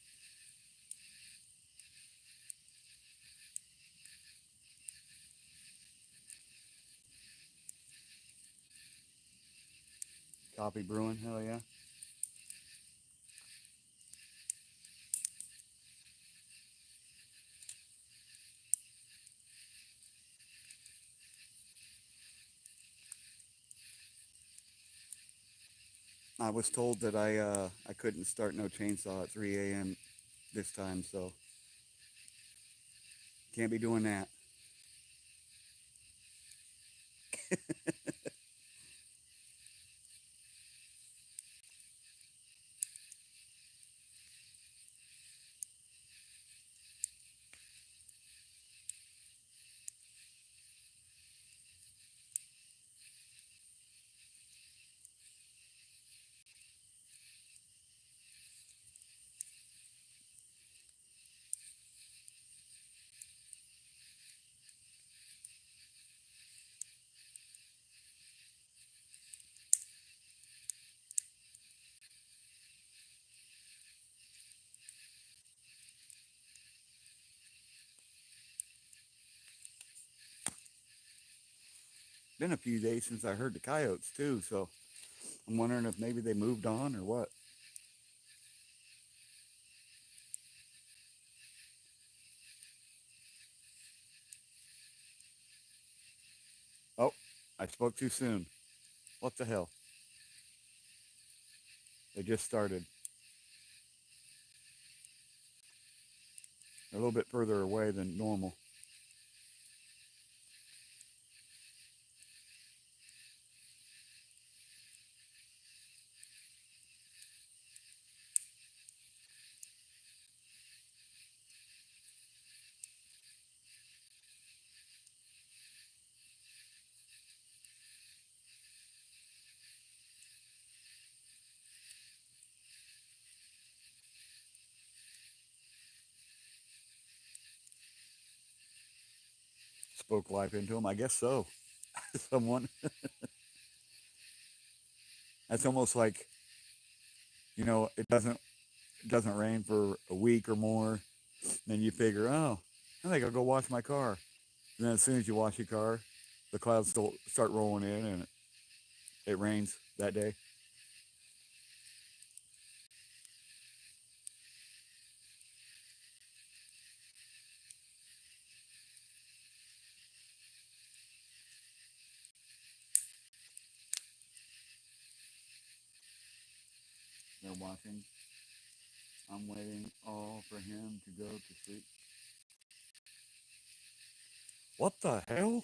Speaker 1: Coffee brewing? Hell yeah. I was told that I couldn't start no chainsaw at 3 a.m. this time, so can't be doing that. Been a few days since I heard the coyotes too, so I'm wondering if maybe they moved on or what. Oh, I spoke too soon. What the hell? They just started. They're a little bit further away than normal. Spoke life into them. I guess so. Someone. That's almost like, it doesn't rain for a week or more. Then you figure, oh, I think I'll go wash my car. And then as soon as you wash your car, the clouds still start rolling in and it rains that day. They're watching. I'm waiting all for him to go to sleep. What the hell?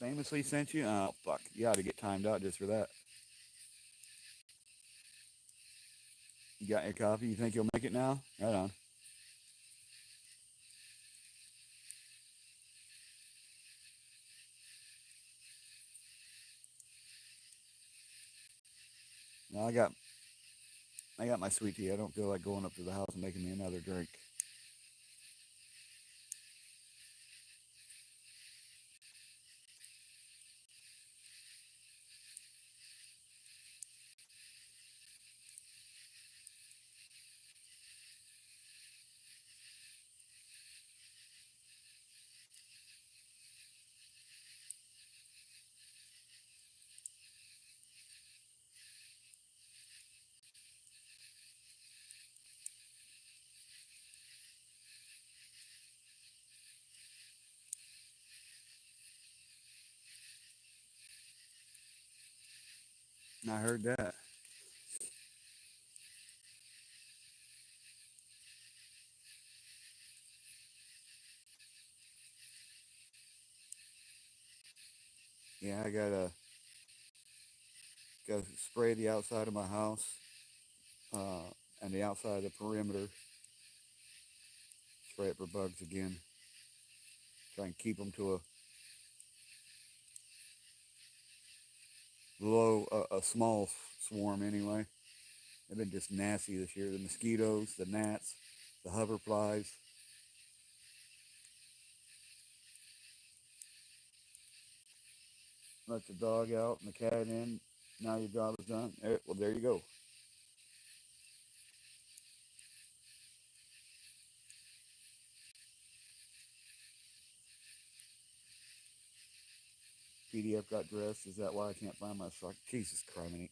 Speaker 1: Famously sent you? Oh, fuck. You ought to get timed out just for that. You got your coffee? You think you'll make it now? Right on. No, I got my sweet tea. I don't feel like going up to the house and making me another drink. I heard that. Yeah, I gotta spray the outside of my house and the outside of the perimeter. Spray it for bugs again. Try and keep them to a small swarm anyway. They've been just nasty this year. The mosquitoes, the gnats, the hoverflies. Let the dog out and the cat in. Now your job is done. Well, there you go. PDF got dressed. Is that why I can't find my sock? Jesus Christ.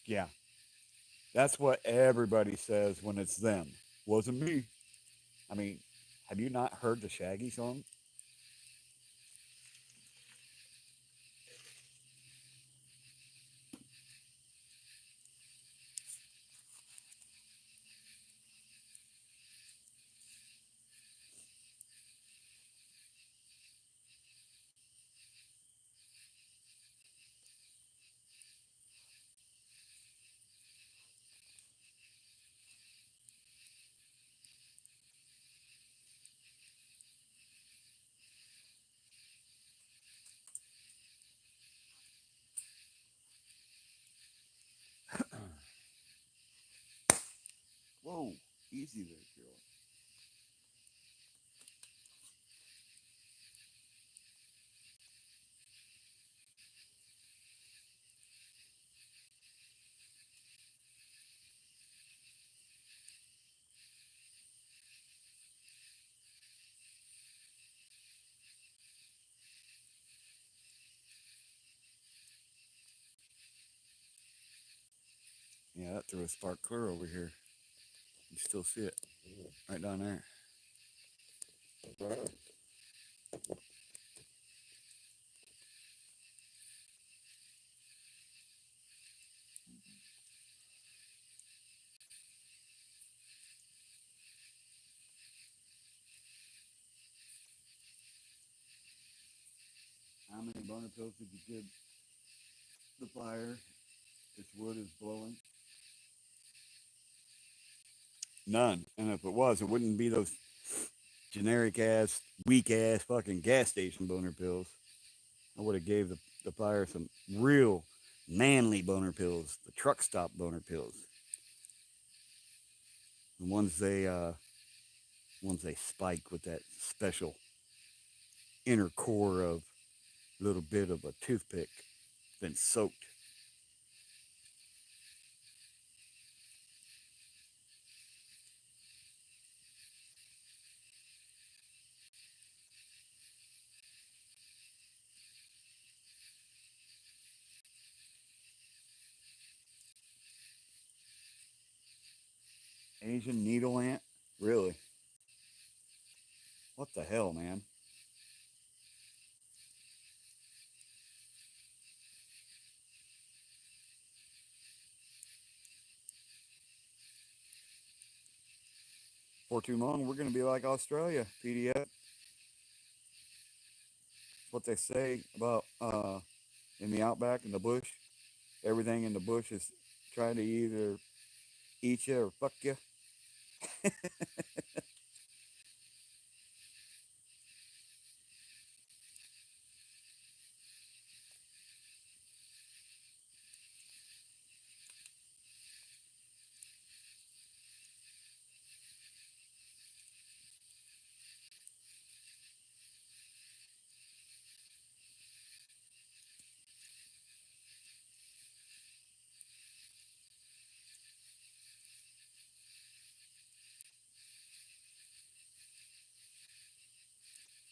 Speaker 1: Yeah, that's what everybody says when it's them. Wasn't me. I mean, have you not heard the Shaggy song? Whoa, easy there, girl. Yeah, that threw a spark clear over here. You still see it right down there. How many boner pills did you give the fire? This wood is blowing. None. And if it was, it wouldn't be those generic ass, weak ass fucking gas station boner pills. I would have gave the fire some real manly boner pills, the truck stop boner pills. The ones they spike with that special inner core of a little bit of a toothpick, been soaked. Asian needle ant? Really? What the hell, man? For too long, we're going to be like Australia, PDF. What they say about in the outback, in the bush, everything in the bush is trying to either eat you or fuck you.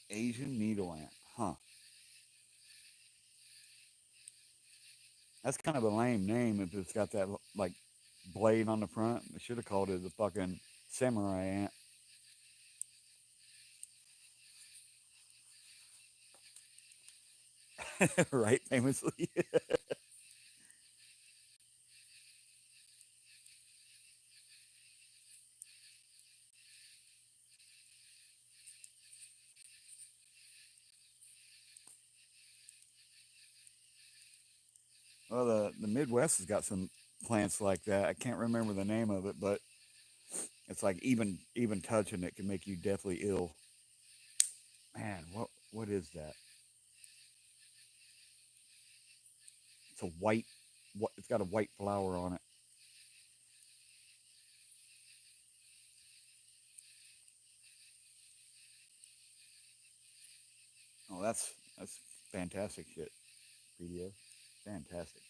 Speaker 1: Asian needle ant. Huh. That's kind of a lame name if it's got that like blade on the front. They should have called it the fucking samurai ant. Right? Famously. Well, the Midwest has got some plants like that. I can't remember the name of it, but it's like even touching it can make you deathly ill. Man, what is that? It's a white. What? It's got a white flower on it. Oh, that's fantastic shit. PDO, fantastic.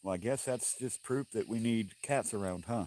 Speaker 1: Well, I guess that's just proof that we need cats around, huh?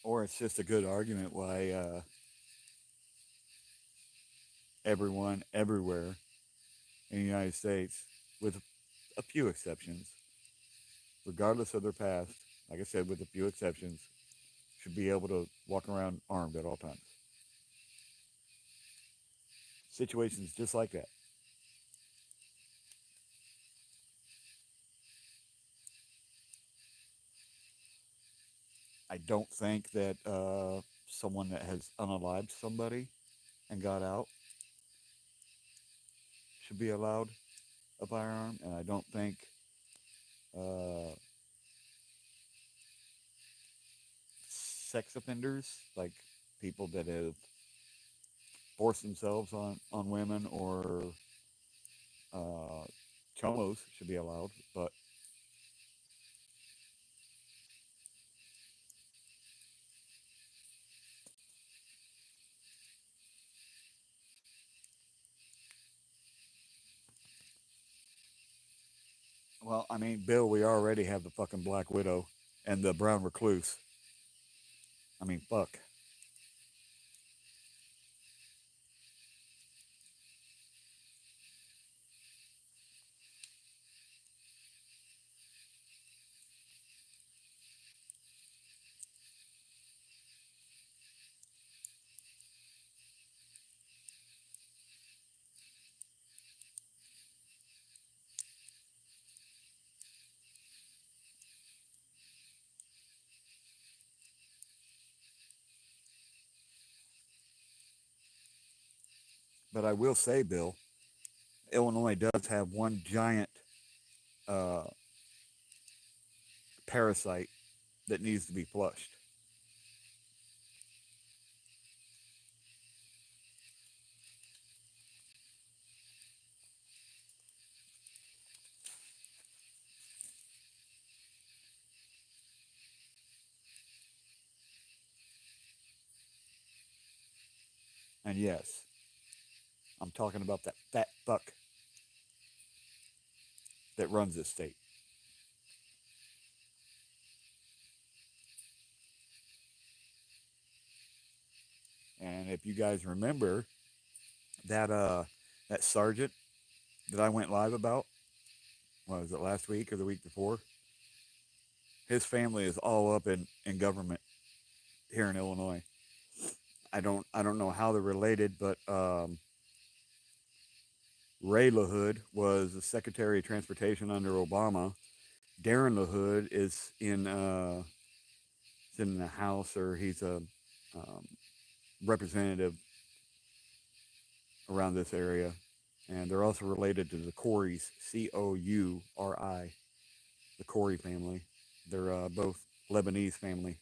Speaker 1: Or it's just a good argument why everyone everywhere in the United States, with a few exceptions, regardless of their past, like I said, with a few exceptions, should be able to walk around armed at all times. Situations just like that. I don't think that someone that has unalived somebody and got out should be allowed a firearm, and I don't think uh, sex offenders, like people that have forced themselves on women or uh, cholos, should be allowed. Well, I mean, Bill, we already have the fucking Black Widow and the Brown Recluse. I mean, fuck. But I will say, Bill, Illinois does have one giant uh, parasite that needs to be flushed. And yes, I'm talking about that fat fuck that runs this state. And if you guys remember that that sergeant that I went live about, what was it, last week or the week before? His family is all up in government here in Illinois. I don't know how they're related, but Ray LaHood was the Secretary of Transportation under Obama. Darren LaHood is in the House, or he's a um, representative around this area, and they're also related to the Coreys, Couri, the Corey family. They're both Lebanese family.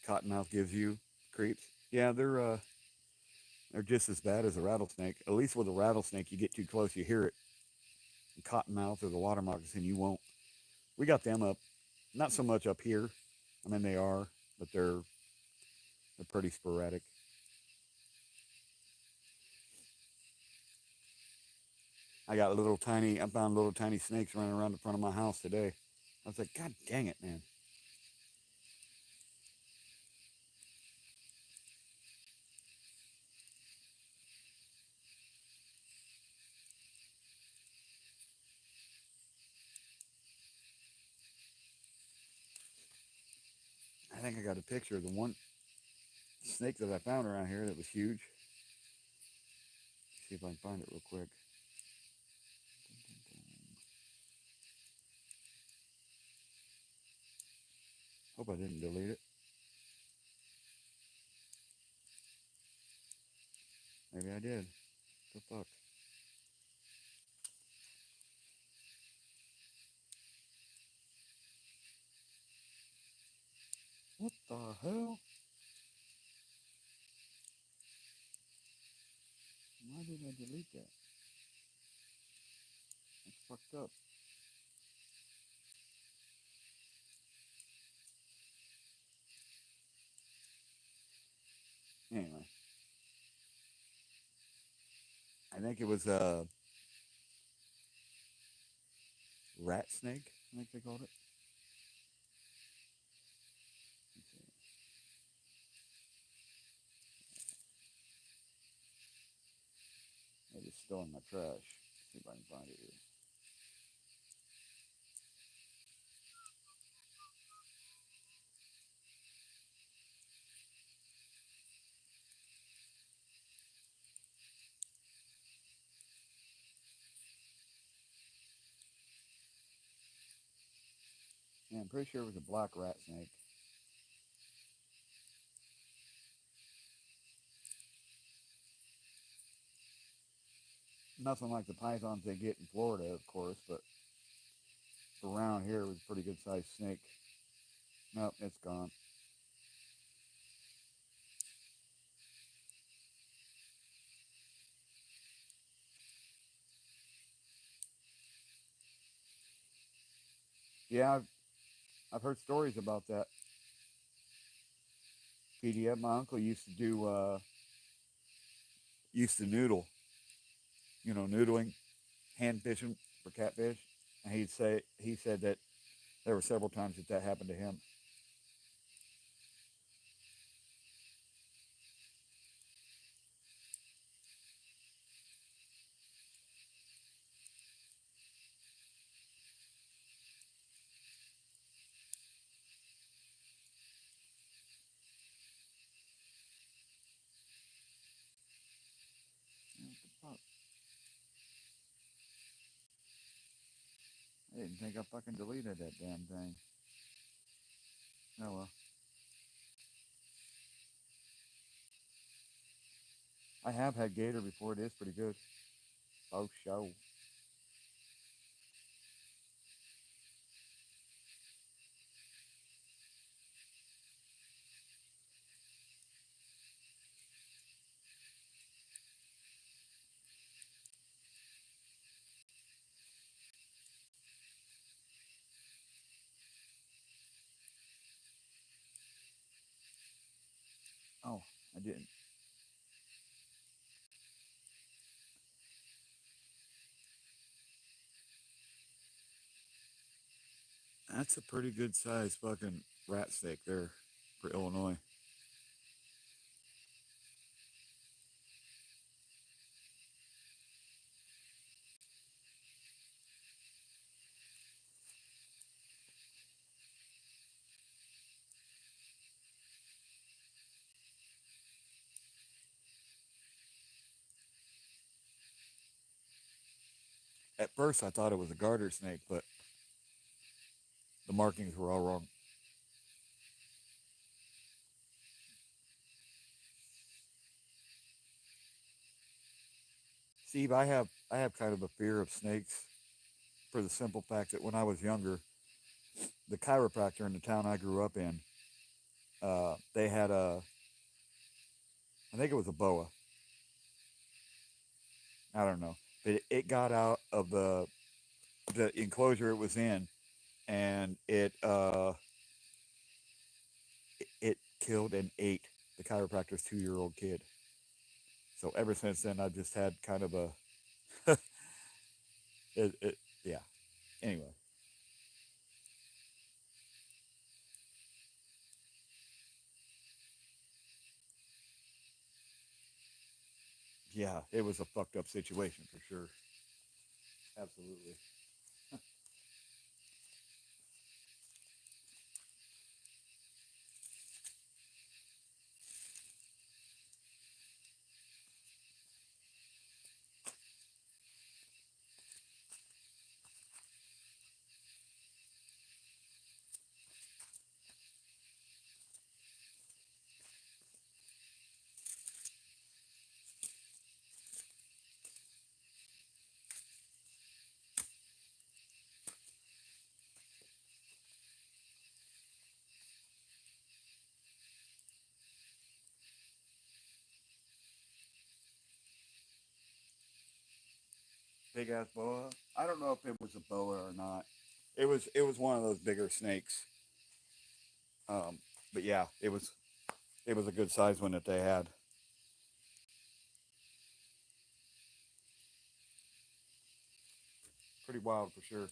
Speaker 1: Cottonmouth gives you creeps. Yeah, they're just as bad as a rattlesnake. At least with a rattlesnake, you get too close, you hear it. The cottonmouth or the water moccasin, you won't. We got them up, not so much up here. I mean, they are, but they're pretty sporadic. I found little tiny snakes running around the front of my house today. I was like, God dang it, man. I think I got a picture of the one snake that I found around here that was huge. See if I can find it real quick. Hope I didn't delete it. Maybe I did. What the fuck? What the hell? Why did I delete that? That's fucked up. Anyway, I think it was a rat snake. I think they called it. Let's see. Maybe it's still in my trash. Let's see if I can find it here. Yeah, I'm pretty sure it was a black rat snake. Nothing like the pythons they get in Florida, of course, but around here it was a pretty good sized snake. Nope, it's gone. Yeah, I've heard stories about that. PDF. My uncle used to used to noodle, noodling, hand fishing for catfish, and he said that there were several times that happened to him. What the fuck? I didn't think I fucking deleted that damn thing. Oh well. I have had gator before. It is pretty good. Oh show. Oh, I didn't. That's a pretty good size fucking rat steak there for Illinois. At first, I thought it was a garter snake, but the markings were all wrong. Steve, I have kind of a fear of snakes for the simple fact that when I was younger, the chiropractor in the town I grew up in, they had I think it was a boa. I don't know, but it got out of the enclosure it was in, and it killed and ate the chiropractor's 2-year old kid. So ever since then, I've just had kind of a yeah. Anyway, yeah, it was a fucked up situation for sure. Absolutely. Big ass boa. I don't know if it was a boa or not. It was one of those bigger snakes. Um, but yeah, it was a good size one that they had. Pretty wild for sure.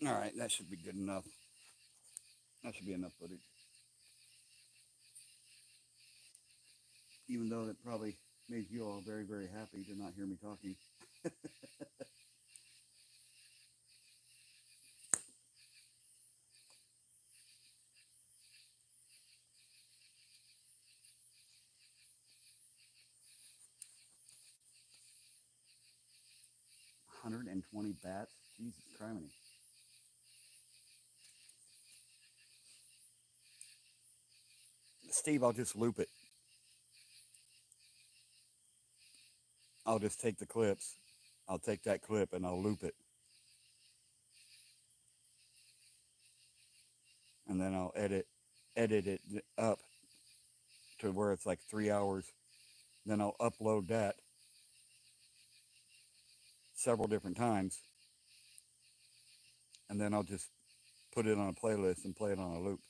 Speaker 1: All right, that should be good enough. That should be enough footage. Even though that probably made you all very, very happy to not hear me talking. 120 bats? Jesus criminy. Steve, I'll just loop it. I'll just take the clips. I'll take that clip and I'll loop it. And then I'll edit it up to where it's like 3 hours. Then I'll upload that several different times. And then I'll just put it on a playlist and play it on a loop.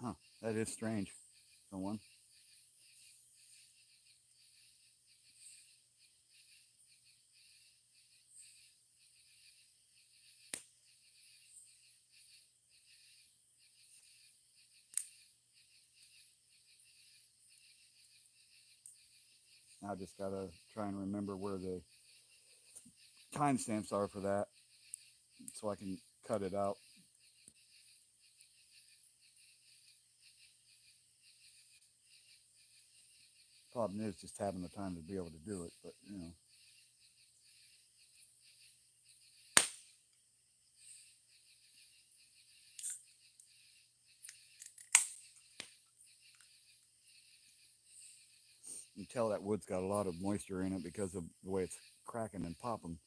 Speaker 1: Huh, that is strange. Someone. I just gotta try and remember where the timestamps are for that so I can cut it out. Problem is just having the time to be able to do it, but you know. You can tell that wood's got a lot of moisture in it because of the way it's cracking and popping.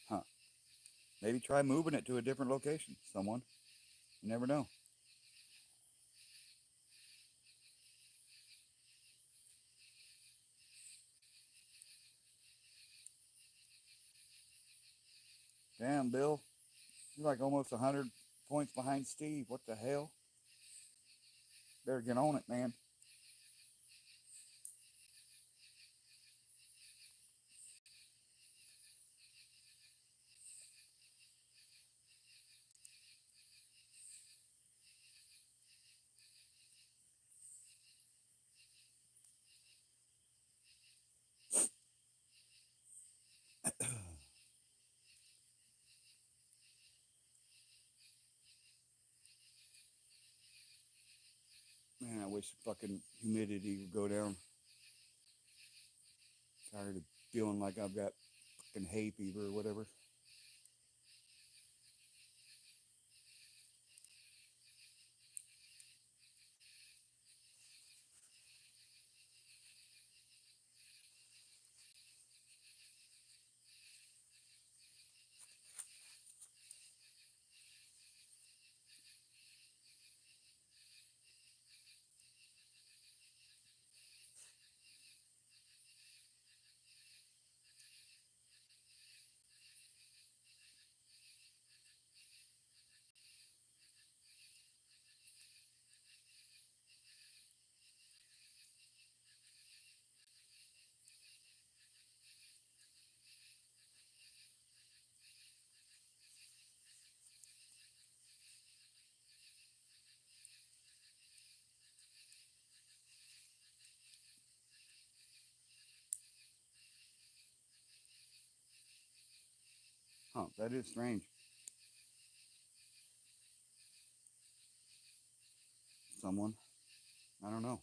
Speaker 1: Huh. Maybe try moving it to a different location. Someone. You never know. Damn, Bill. You're like almost 100 points behind Steve. What the hell? Better get on it, man. Man, I wish the fucking humidity would go down. Tired of feeling like I've got fucking hay fever or whatever. Huh, that is strange. Someone. I don't know.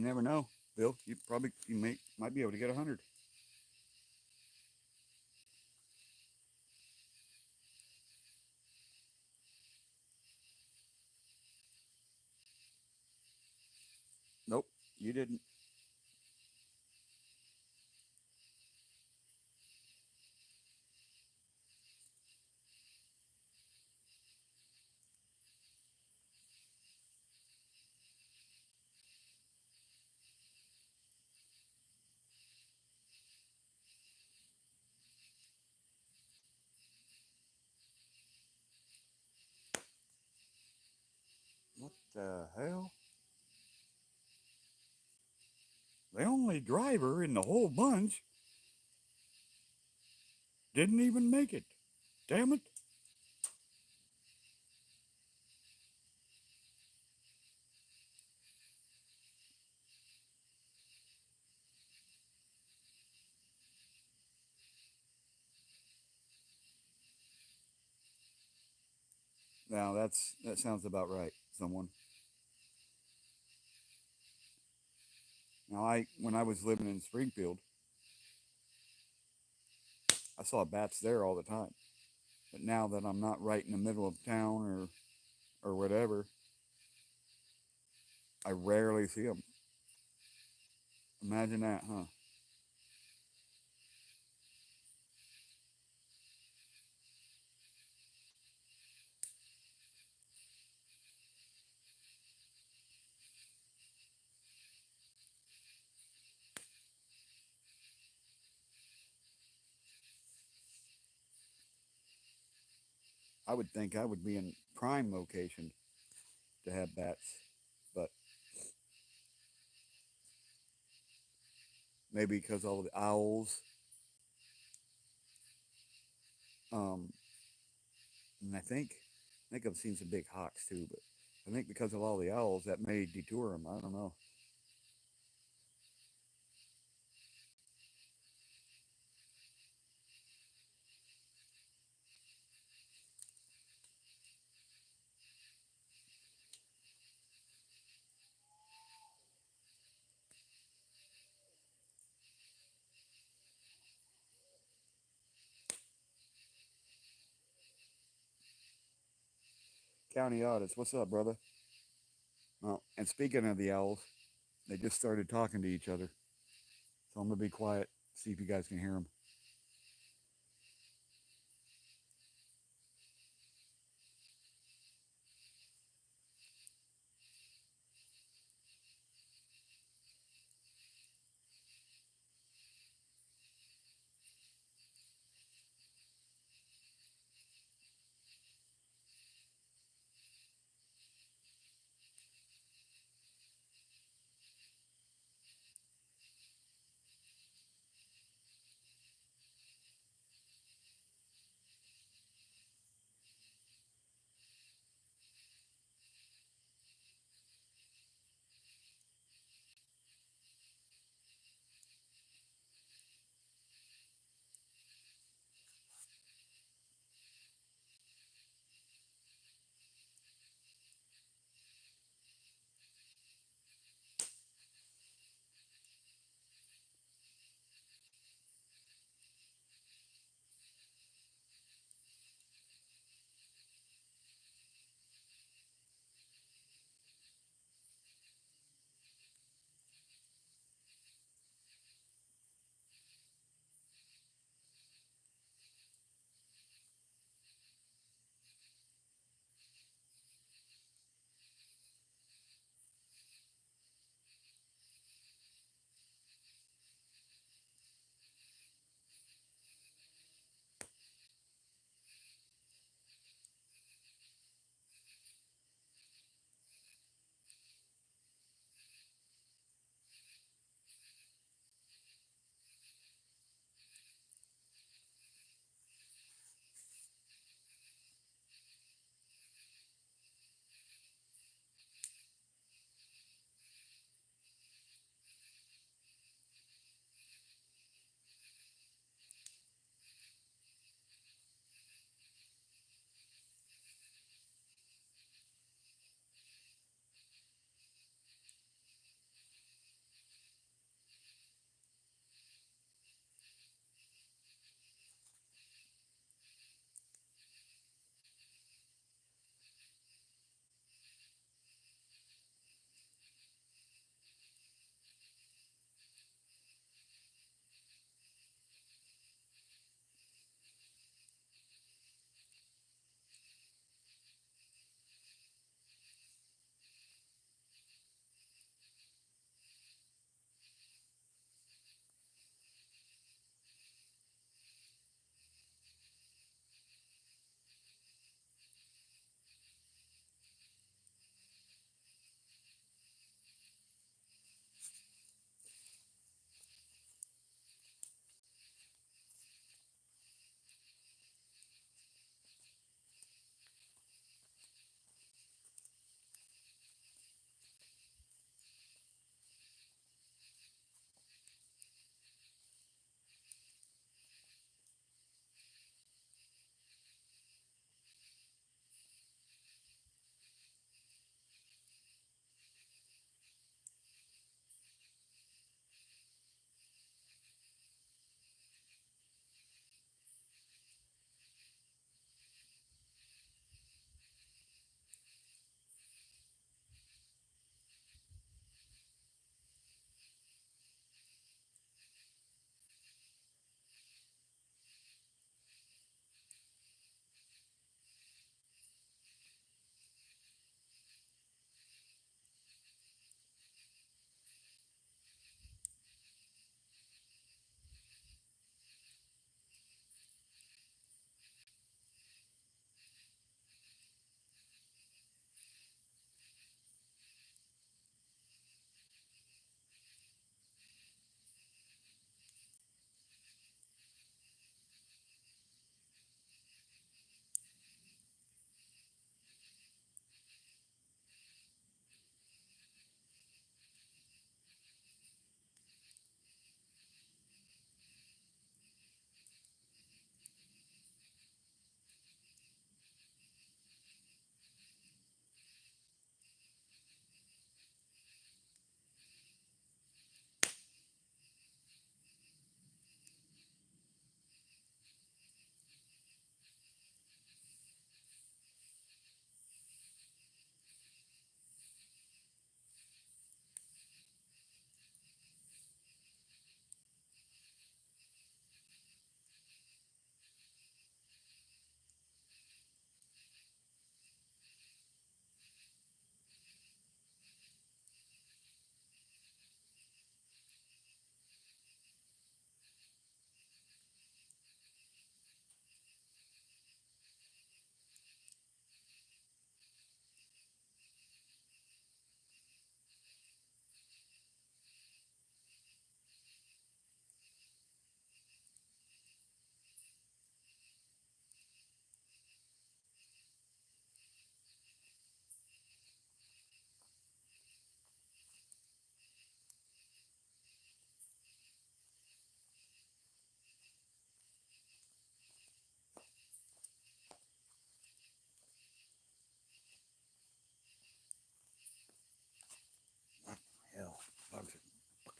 Speaker 1: never know, Bill. You might be able to get 100. Nope, you didn't. What the hell? The only driver in the whole bunch didn't even make it. Damn it. Now that sounds about right, someone. Now when I was living in Springfield, I saw bats there all the time. But now that I'm not right in the middle of town or whatever, I rarely see them. Imagine that, huh? I would think I would be in prime location to have bats, but maybe because all the owls, um, and I think I've seen some big hawks too, but I think because of all the owls that may detour them. I don't know. County audits, what's up, brother? Well, and speaking of the owls, they just started talking to each other, so I'm gonna be quiet. See if you guys can hear them.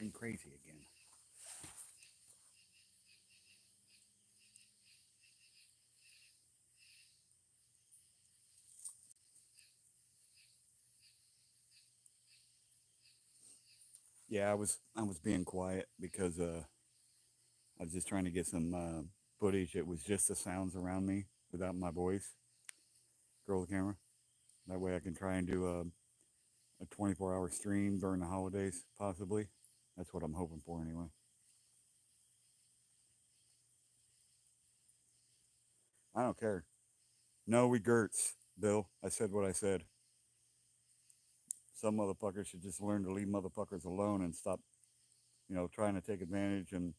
Speaker 1: acting crazy again. Yeah, I was being quiet because I was just trying to get some footage. It was just the sounds around me without my voice. Roll the camera. That way I can try and do a 24-hour stream during the holidays, possibly. That's what I'm hoping for anyway. I don't care. No regrets, Bill. I said what I said. Some motherfuckers should just learn to leave motherfuckers alone and stop, trying to take advantage and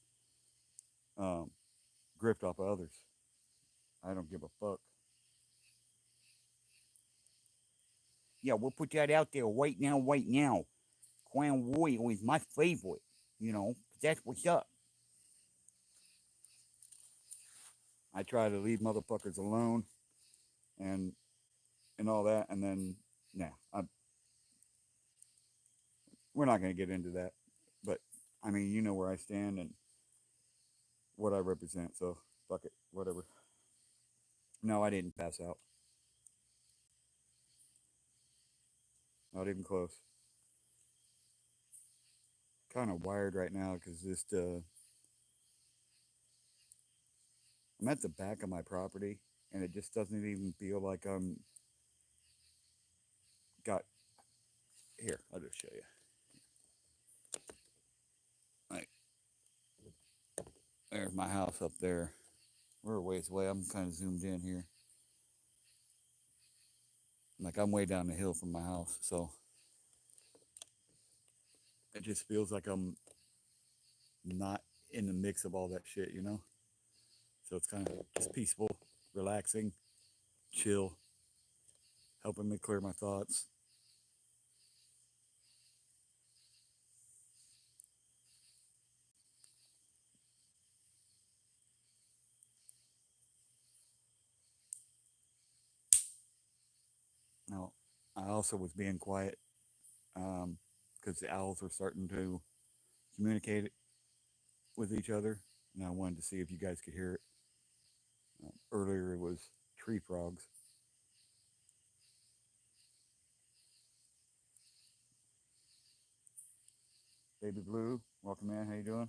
Speaker 1: um, grift off of others. I don't give a fuck. Yeah, we'll put that out there right now, right now. Crown Royal is my favorite, 'cause that's what's up. I try to leave motherfuckers alone and all that, and then, nah, we're not going to get into that. But, I mean, you know where I stand and what I represent, so fuck it, whatever. No, I didn't pass out. Not even close. Kind of wired right now because just I'm at the back of my property, and it just doesn't even feel like I'm got. Here, I'll just show you. Like, there's my house up there. We're a ways away. I'm kind of zoomed in here. Like I'm way down the hill from my house, so it just feels like I'm not in the mix of all that shit. So it's kind of just peaceful, relaxing, chill, helping me clear my thoughts. Now, I also was being quiet because the owls are starting to communicate with each other, and I wanted to see if you guys could hear it. Earlier, it was tree frogs. Baby Blue, welcome in. How you doing?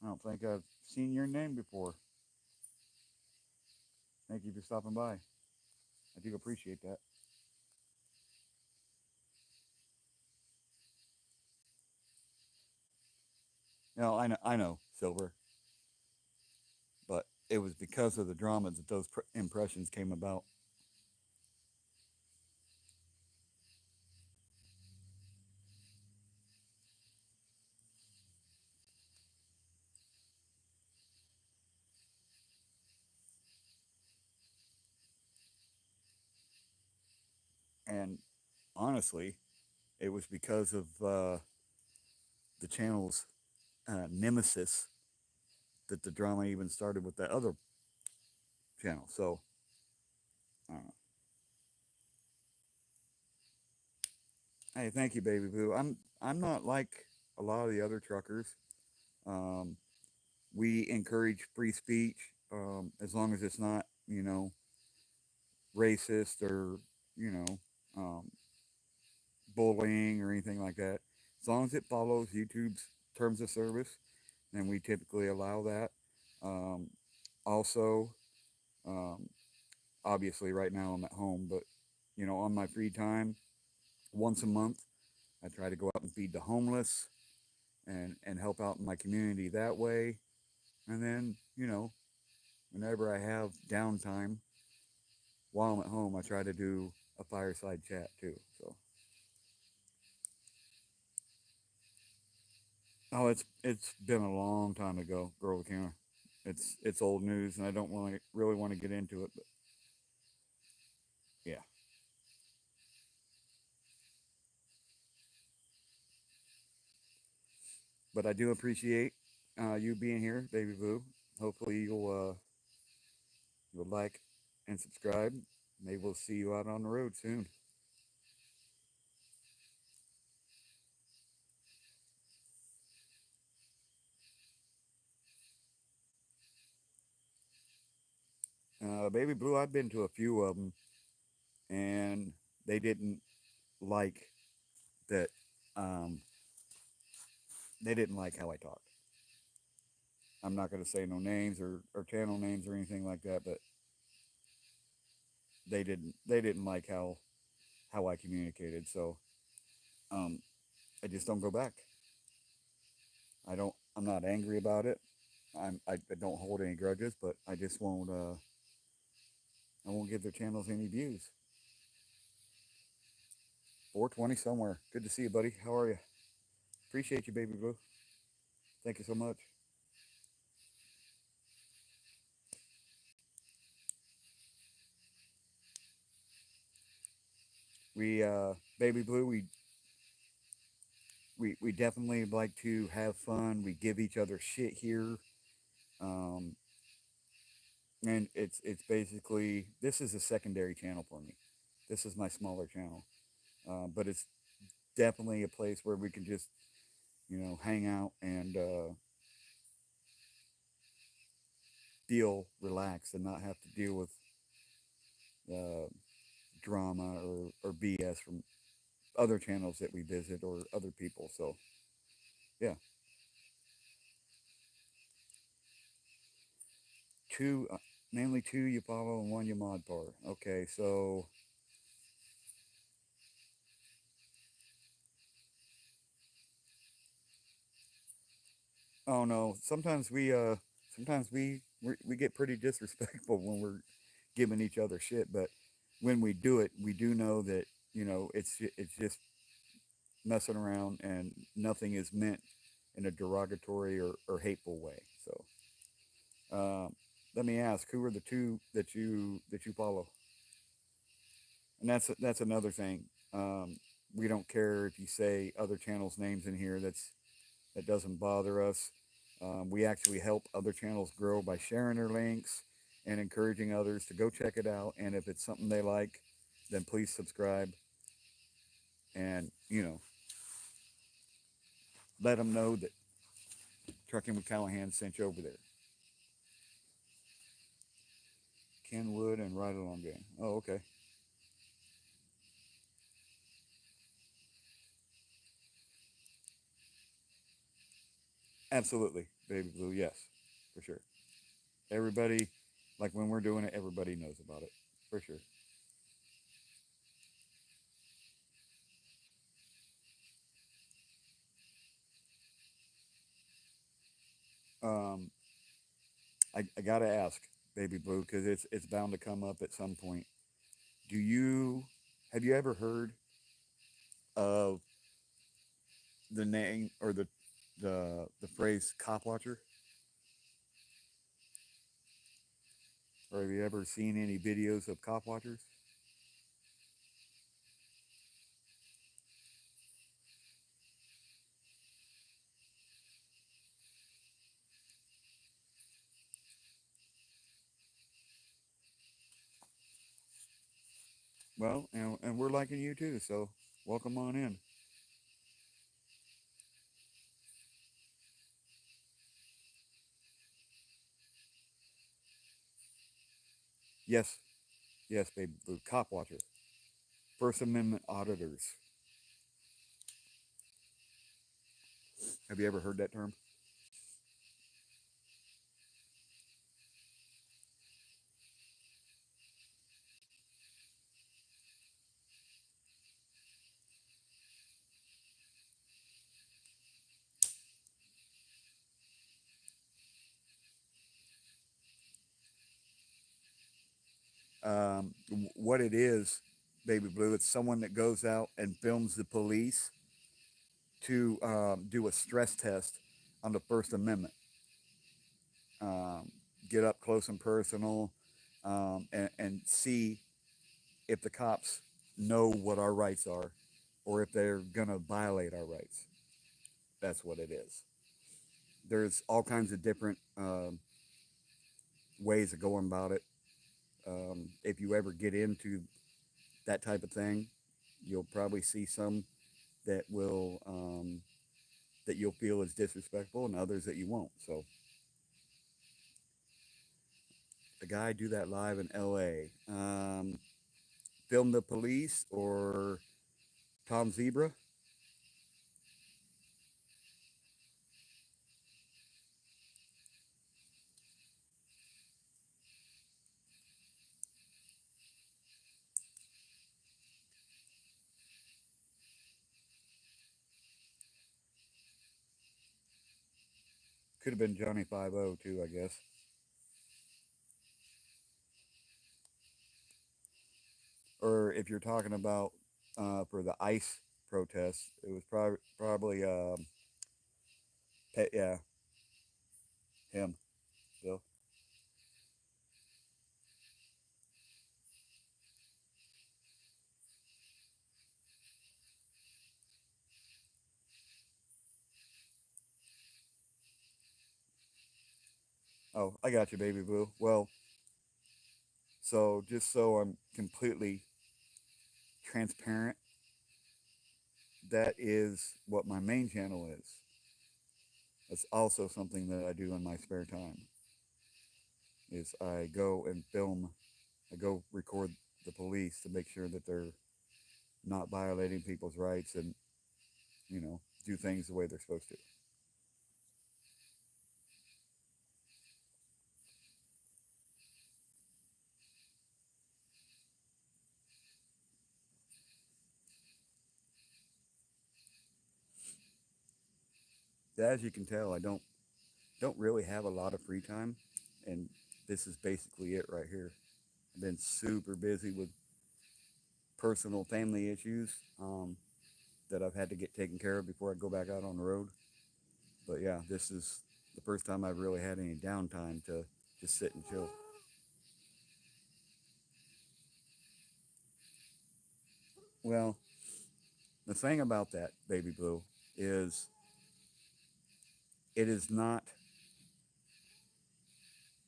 Speaker 1: I don't think I've seen your name before. Thank you for stopping by. I do appreciate that. No, I know, Silver, but it was because of the drama that those impressions came about. And honestly, it was because of the channel's nemesis that the drama even started with that other channel. So, uh, hey, thank you, Baby Blue. I'm not like a lot of the other truckers. Um, we encourage free speech as long as it's not, racist or you know um, bullying or anything like that. As long as it follows YouTube's terms of service, then we typically allow that. Um, also, um, obviously, right now I'm at home, but on my free time, once a month, I try to go out and feed the homeless and help out in my community that way. And then, whenever I have downtime while I'm at home, I try to do a fireside chat too. So, oh, it's been a long time ago, girl with camera. It's old news, and I don't really want to get into it, but yeah. But I do appreciate you being here, baby boo. Hopefully you'll like and subscribe. Maybe we'll see you out on the road soon. Baby Blue, I've been to a few of them, and they didn't like that. Um, they didn't like how I talked. I'm not going to say no names or channel names or anything like that, but they didn't like how I communicated. So um, I just don't go back. I'm not angry about it. I don't hold any grudges, but I just won't. I won't give their channels any views. 420 somewhere. Good to see you, buddy. How are you? Appreciate you, baby blue. Thank you so much. Baby blue, we definitely like to have fun. We give each other shit here. Um, and it's basically, this is a secondary channel for me. This is my smaller channel. But it's definitely a place where we can just, hang out and feel relaxed and not have to deal with uh, drama or BS from other channels that we visit or other people. So, yeah. Two, mainly two you follow and one you mod for. Okay, so, oh no, sometimes we get pretty disrespectful when we're giving each other shit, but when we do it, we do know that, it's just messing around and nothing is meant in a derogatory or hateful way. So, let me ask, who are the two that you follow? And that's another thing. We don't care if you say other channels' names in here. That doesn't bother us. We actually help other channels grow by sharing their links and encouraging others to go check it out. And if it's something they like, then please subscribe and let them know that Trucking with Callahan sent you over there. Kenwood and Ride Along Gang. Oh, okay. Absolutely, Baby Blue. Yes, for sure. Everybody, like when we're doing it, everybody knows about it for sure. Um, I gotta ask, Baby Blue, because it's bound to come up at some point. Do you have you ever heard of the name or the phrase cop watcher? Or have you ever seen any videos of cop watchers? Well, and we're liking you too, so welcome on in. Yes, yes, Baby Blue, cop watcher, First Amendment auditors. Have you ever heard that term? What it is, Baby Blue, it's someone that goes out and films the police to do a stress test on the First Amendment. Um, get up close and personal, and see if the cops know what our rights are or if they're going to violate our rights. That's what it is. There's all kinds of different ways of going about it. If you ever get into that type of thing, you'll probably see some that will that you'll feel is disrespectful, and others that you won't. So the guy do that live in L.A. Film the police or Tom Zebra. Could have been Johnny 50 too, I guess. Or if you're talking about for the ICE protests, it was probably yeah, him, Bill. Oh, I got you, baby boo. Well, so just so I'm completely transparent, that is what my main channel is. It's also something that I do in my spare time. Is I go and film, I go record the police to make sure that they're not violating people's rights and do things the way they're supposed to. As you can tell, I don't really have a lot of free time, and this is basically it right here. I've been super busy with personal family issues that I've had to get taken care of before I go back out on the road. But yeah, this is the first time I've really had any downtime to just sit and chill. Well, the thing about that, baby blue, is it is not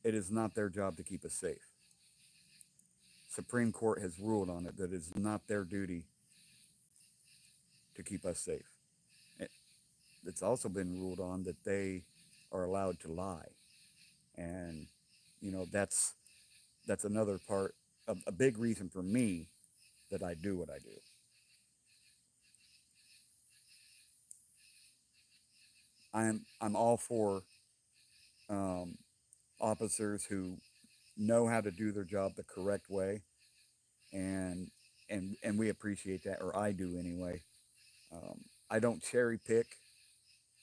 Speaker 1: it is not their job to keep us safe. Supreme Court has ruled on it that it is not their duty to keep us safe. It's also been ruled on that they are allowed to lie, and that's another part, a big reason for me that I do what I do. I'm all for um, officers who know how to do their job the correct way, and and we appreciate that, or I do anyway. I don't cherry pick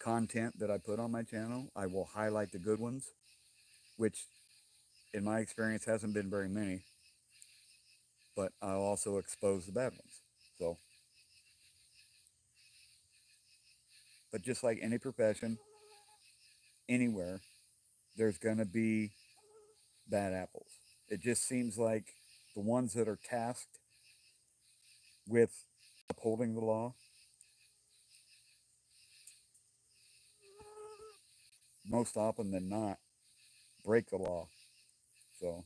Speaker 1: content that I put on my channel. I will highlight the good ones, which in my experience hasn't been very many, but I'll also expose the bad ones. So, but just like any profession, anywhere, there's going to be bad apples. It just seems like the ones that are tasked with upholding the law, most often than not, break the law. So,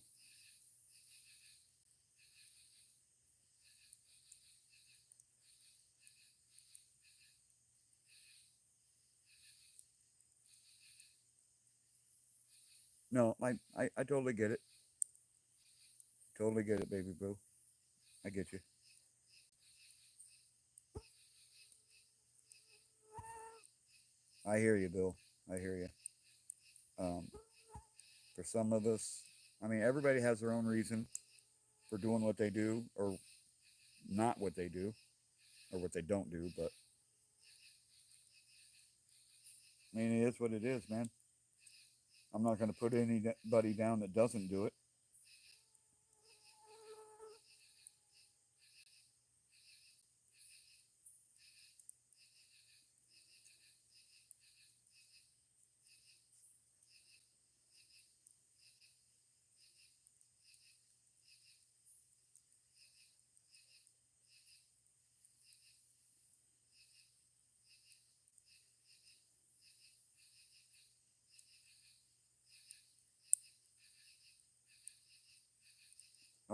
Speaker 1: no, I totally get it. Totally get it, baby boo. I get you. I hear you, Bill. I hear you. Um, for some of us, I mean, everybody has their own reason for doing what they do or not what they do or what they don't do. But I mean, it is what it is, man. I'm not going to put anybody down that doesn't do it.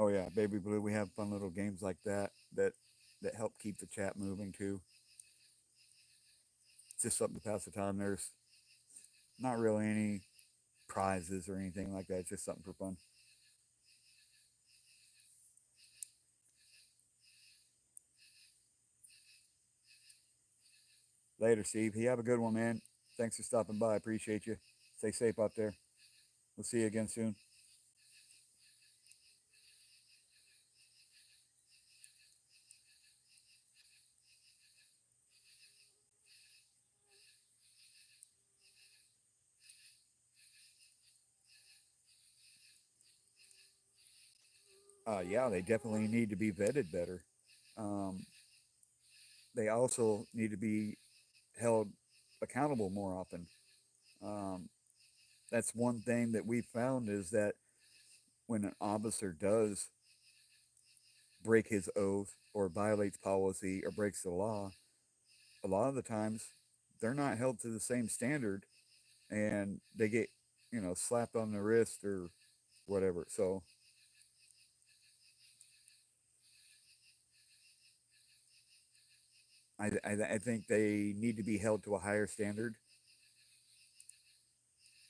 Speaker 1: Oh yeah, Baby Blue. We have fun little games like that help keep the chat moving too. It's just something to pass the time. There's not really any prizes or anything like that. It's just something for fun. Later, Steve. You have a good one, man. Thanks for stopping by. I appreciate you. Stay safe out there. We'll see you again soon. Yeah, they definitely need to be vetted better. Um, they also need to be held accountable more often. Um, that's one thing that we found is that when an officer does break his oath or violates policy or breaks the law, a lot of the times they're not held to the same standard and they get, slapped on the wrist or whatever. So I think they need to be held to a higher standard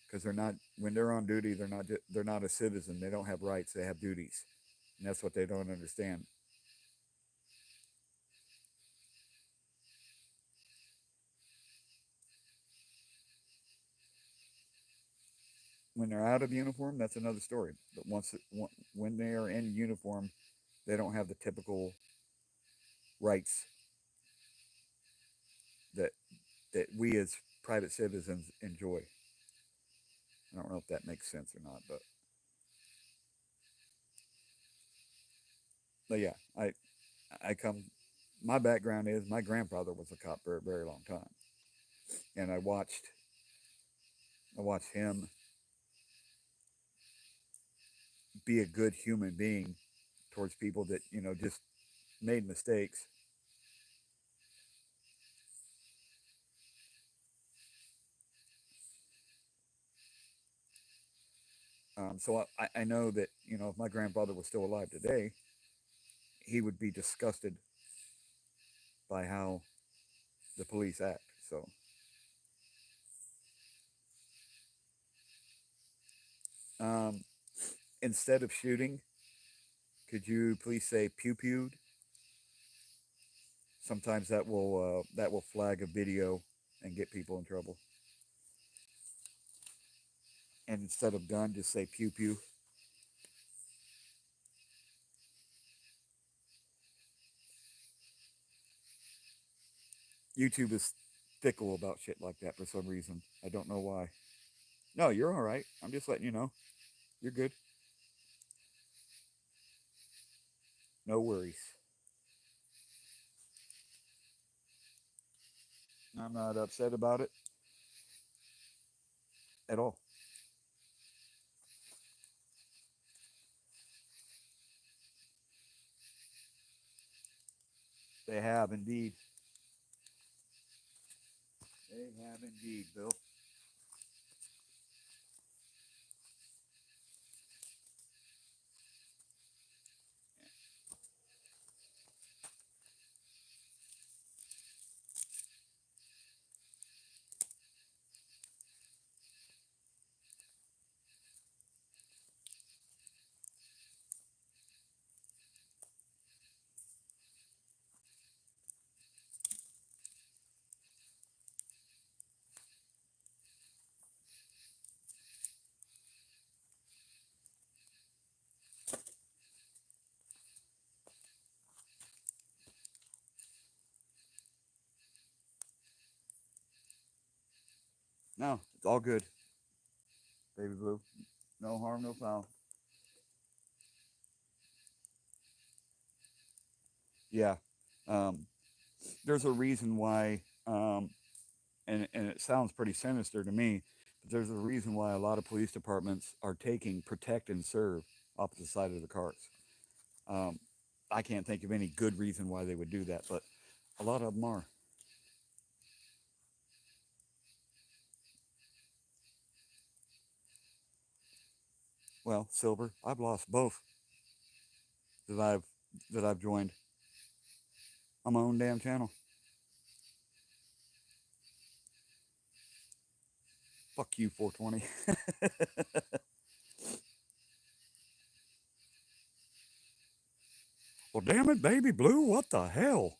Speaker 1: because they're not when they're on duty they're not a citizen. They don't have rights. They have duties, and that's what they don't understand. When they're out of uniform, that's another story. But when they are in uniform, they don't have the typical rights that we as private citizens enjoy. I don't know if that makes sense or not, but yeah, I come. My background is my grandfather was a cop for a very long time, and I watched him be a good human being towards people that just made mistakes. So I know that if my grandfather was still alive today, he would be disgusted by how the police act. So um, instead of shooting, could you please say pew pewed? Sometimes that will flag a video and get people in trouble. And instead of gun, just say pew pew. YouTube is fickle about shit like that for some reason. I don't know why. No, you're all right. I'm just letting you know. You're good. No worries. I'm not upset about it at all. They have indeed. They have indeed, Bill. No, it's all good, baby blue. No harm, no foul. Yeah. Um, there's a reason why, and it sounds pretty sinister to me, but there's a reason why a lot of police departments are taking protect and serve off the side of the cars. Um, I can't think of any good reason why they would do that, but a lot of them are. Well, Silver, I've lost both. that I've joined on my own damn channel. Fuck you, 420. Well, damn it, baby blue, what the hell?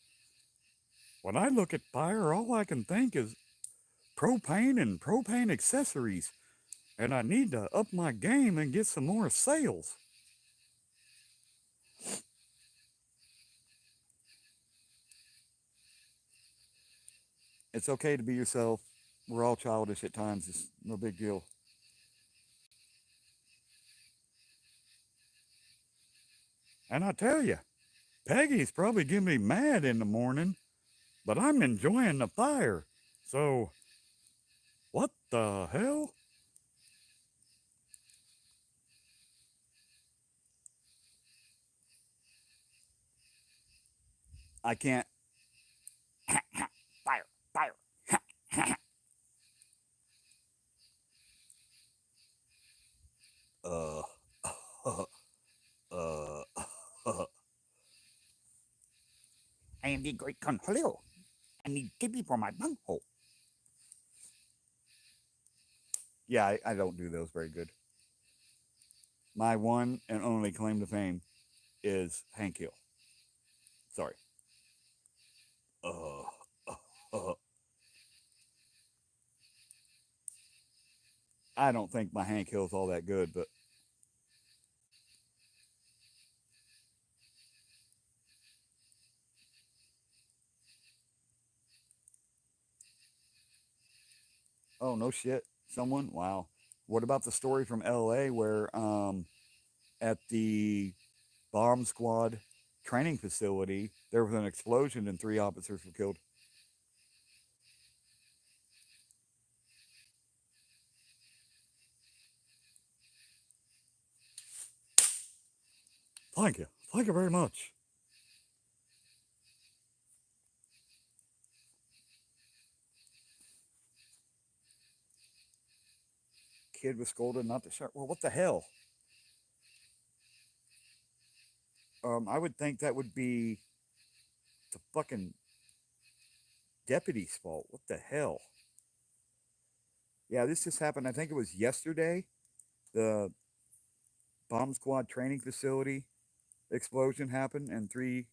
Speaker 1: When I look at fire, all I can think is propane and propane accessories, and I need to up my game and get some more sales. It's okay to be yourself. We're all childish at times. It's no big deal. And I tell you, Peggy's probably getting me mad in the morning, but I'm enjoying the fire. So, what the hell? I can't. Fire, fire. uh, uh, I am the great Conholio. I need Tippy for my bunghole. Yeah, I don't do those very good. My one and only claim to fame is Hank Hill. Sorry. Uh, uh, I don't think my Hank Hill's all that good, but oh no shit. Someone? Wow. What about the story from LA where at the bomb squad training facility there was an explosion and 3 officers were killed? Thank you. Thank you very much. Kid was scolded not to shut. Well, what the hell? I would think that would be the fucking deputy's fault. What the hell? Yeah, this just happened. I think it was yesterday. The bomb squad training facility explosion happened, and three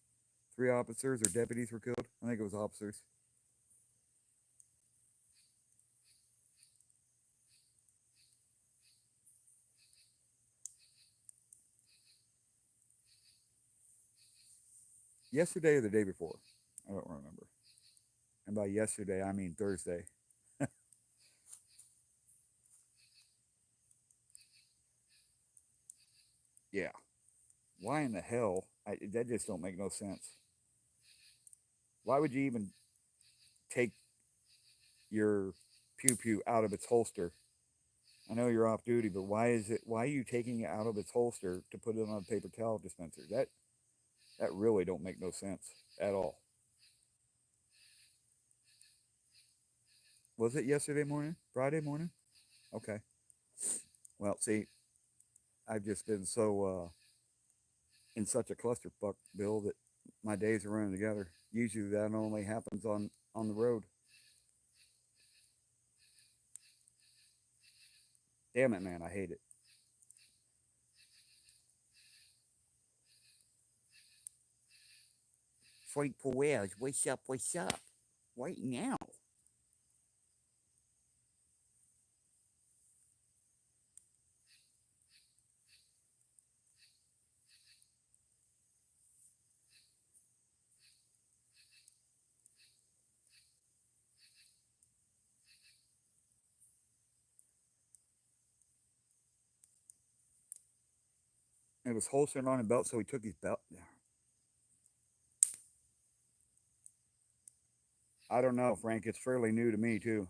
Speaker 1: officers or deputies were killed. I think it was officers. Yesterday or the day before. I don't remember. And by yesterday, I mean Thursday. Yeah. Why in the hell? That just don't make no sense. Why would you even take your pew pew out of its holster? I know you're off duty, but why is it? Why are you taking it out of its holster to put it on a paper towel dispenser? That really don't make no sense at all. Was it yesterday morning? Friday morning? Okay. Well, see, I've just been so in such a clusterfuck, Bill, that my days are running together. Usually that only happens on the road. Damn it, man, I hate it. Frank Perez, what's up? What's up? Right now. It was holstered on a belt, so he took his belt. I don't know, Frank. It's fairly new to me too.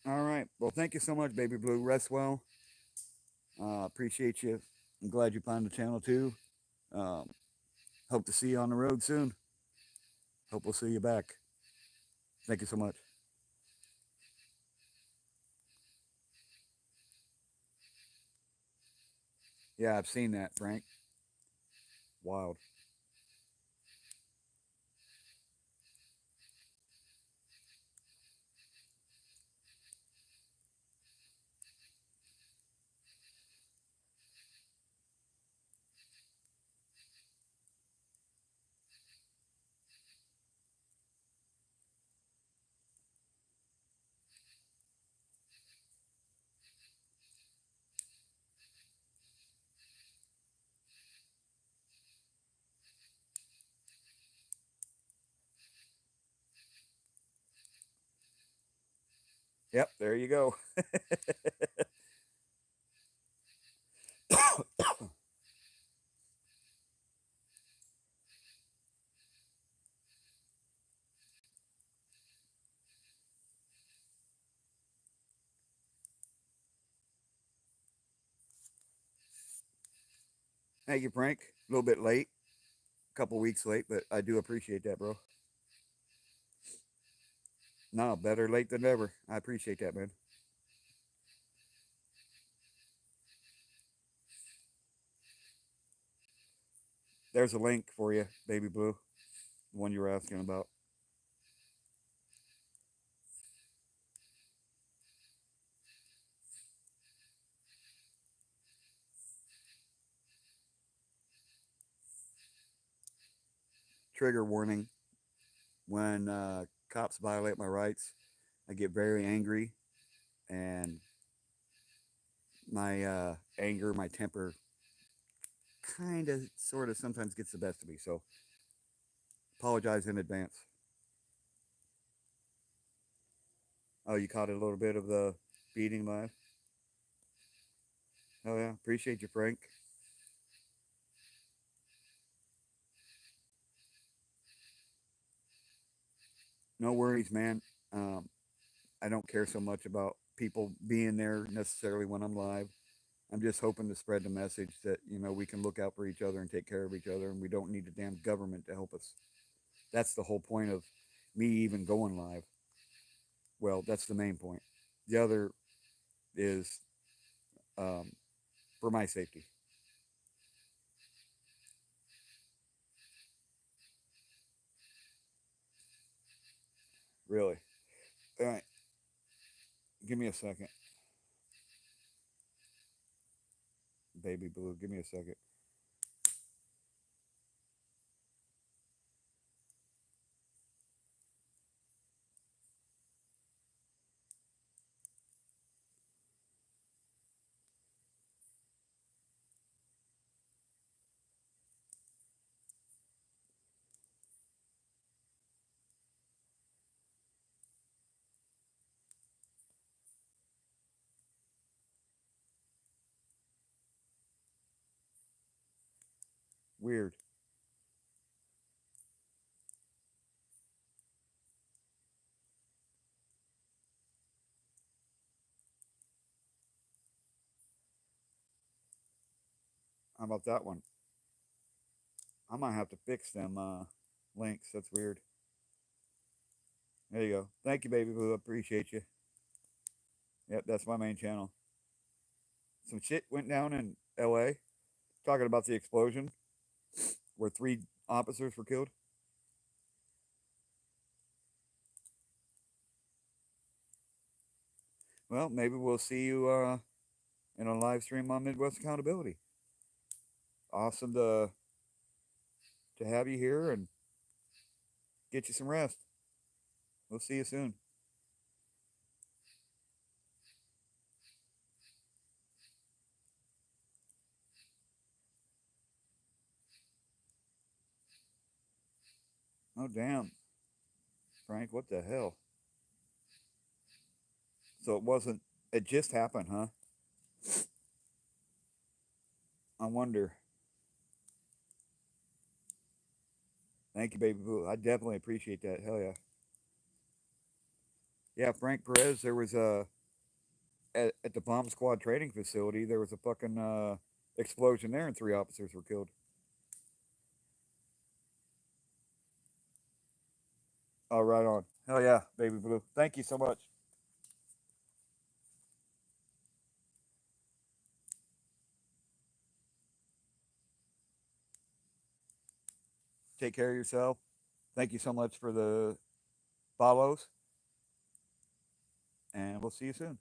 Speaker 1: All right. Well, thank you so much, Baby Blue. Rest well. Appreciate you. I'm glad you found the channel too. Um, hope to see you on the road soon. Hope we'll see you back. Thank you so much. Yeah, I've seen that, Frank. Wild. Yep, there you go. Thank you, Frank. A little bit late, a couple weeks late, but I do appreciate that, bro. No, better late than never. I appreciate that, man. There's a link for you, Baby Blue, the one you were asking about. Trigger warning: when cops violate my rights, I get very angry, and my anger, my temper, kind of, sort of, sometimes gets the best of me. So, apologize in advance. Oh, you caught a little bit of the beating live? Oh, yeah. Appreciate you, Frank. No worries, man. I don't care so much about people being there necessarily when I'm live. I'm just hoping to spread the message that, we can look out for each other and take care of each other, and we don't need the damn government to help us. That's the whole point of me even going live. Well, that's the main point. The other is um, for my safety, really. All right, give me a second, Baby Blue. Give me a second. Weird. How about that one? I might have to fix them links. That's weird. There you go. Thank you, Baby Blue. Appreciate you. Yep, that's my main channel. Some shit went down in L.A. Talking about the explosion where 3 officers were killed. Well, maybe we'll see you in a live stream on Midwest Accountability. Awesome to have you here and get you some rest. We'll see you soon. Oh damn, Frank, what the hell? So it wasn't. It just happened, huh? I wonder. Thank you, Baby Blue. I definitely appreciate that. Hell yeah. Yeah, Frank Perez. There was a at the bomb squad training facility, there was a fucking explosion there, and 3 officers were killed. Oh, right on. Hell yeah, baby blue. Thank you so much. Take care of yourself. Thank you so much for the follows, and we'll see you soon.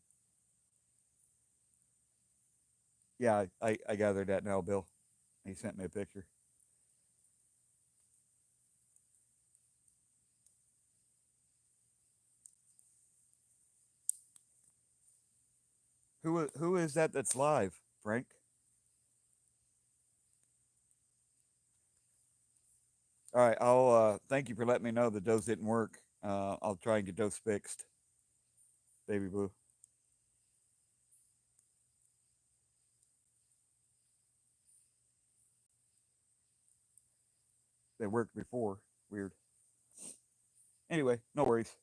Speaker 1: Yeah, I gathered that now, Bill. He sent me a picture. Who is that that's live, Frank? All right, I'll thank you for letting me know that those didn't work. I'll try and get those fixed, baby blue. They worked before. Weird. Anyway, no worries.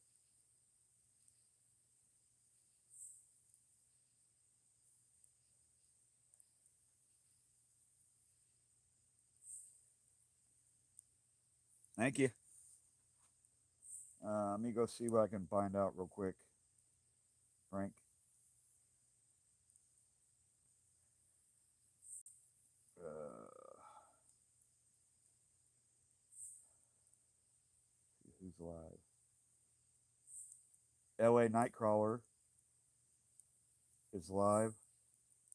Speaker 1: Thank you. Let me go see what I can find out real quick, Frank. Uh, who's live? L.A. Nightcrawler is live.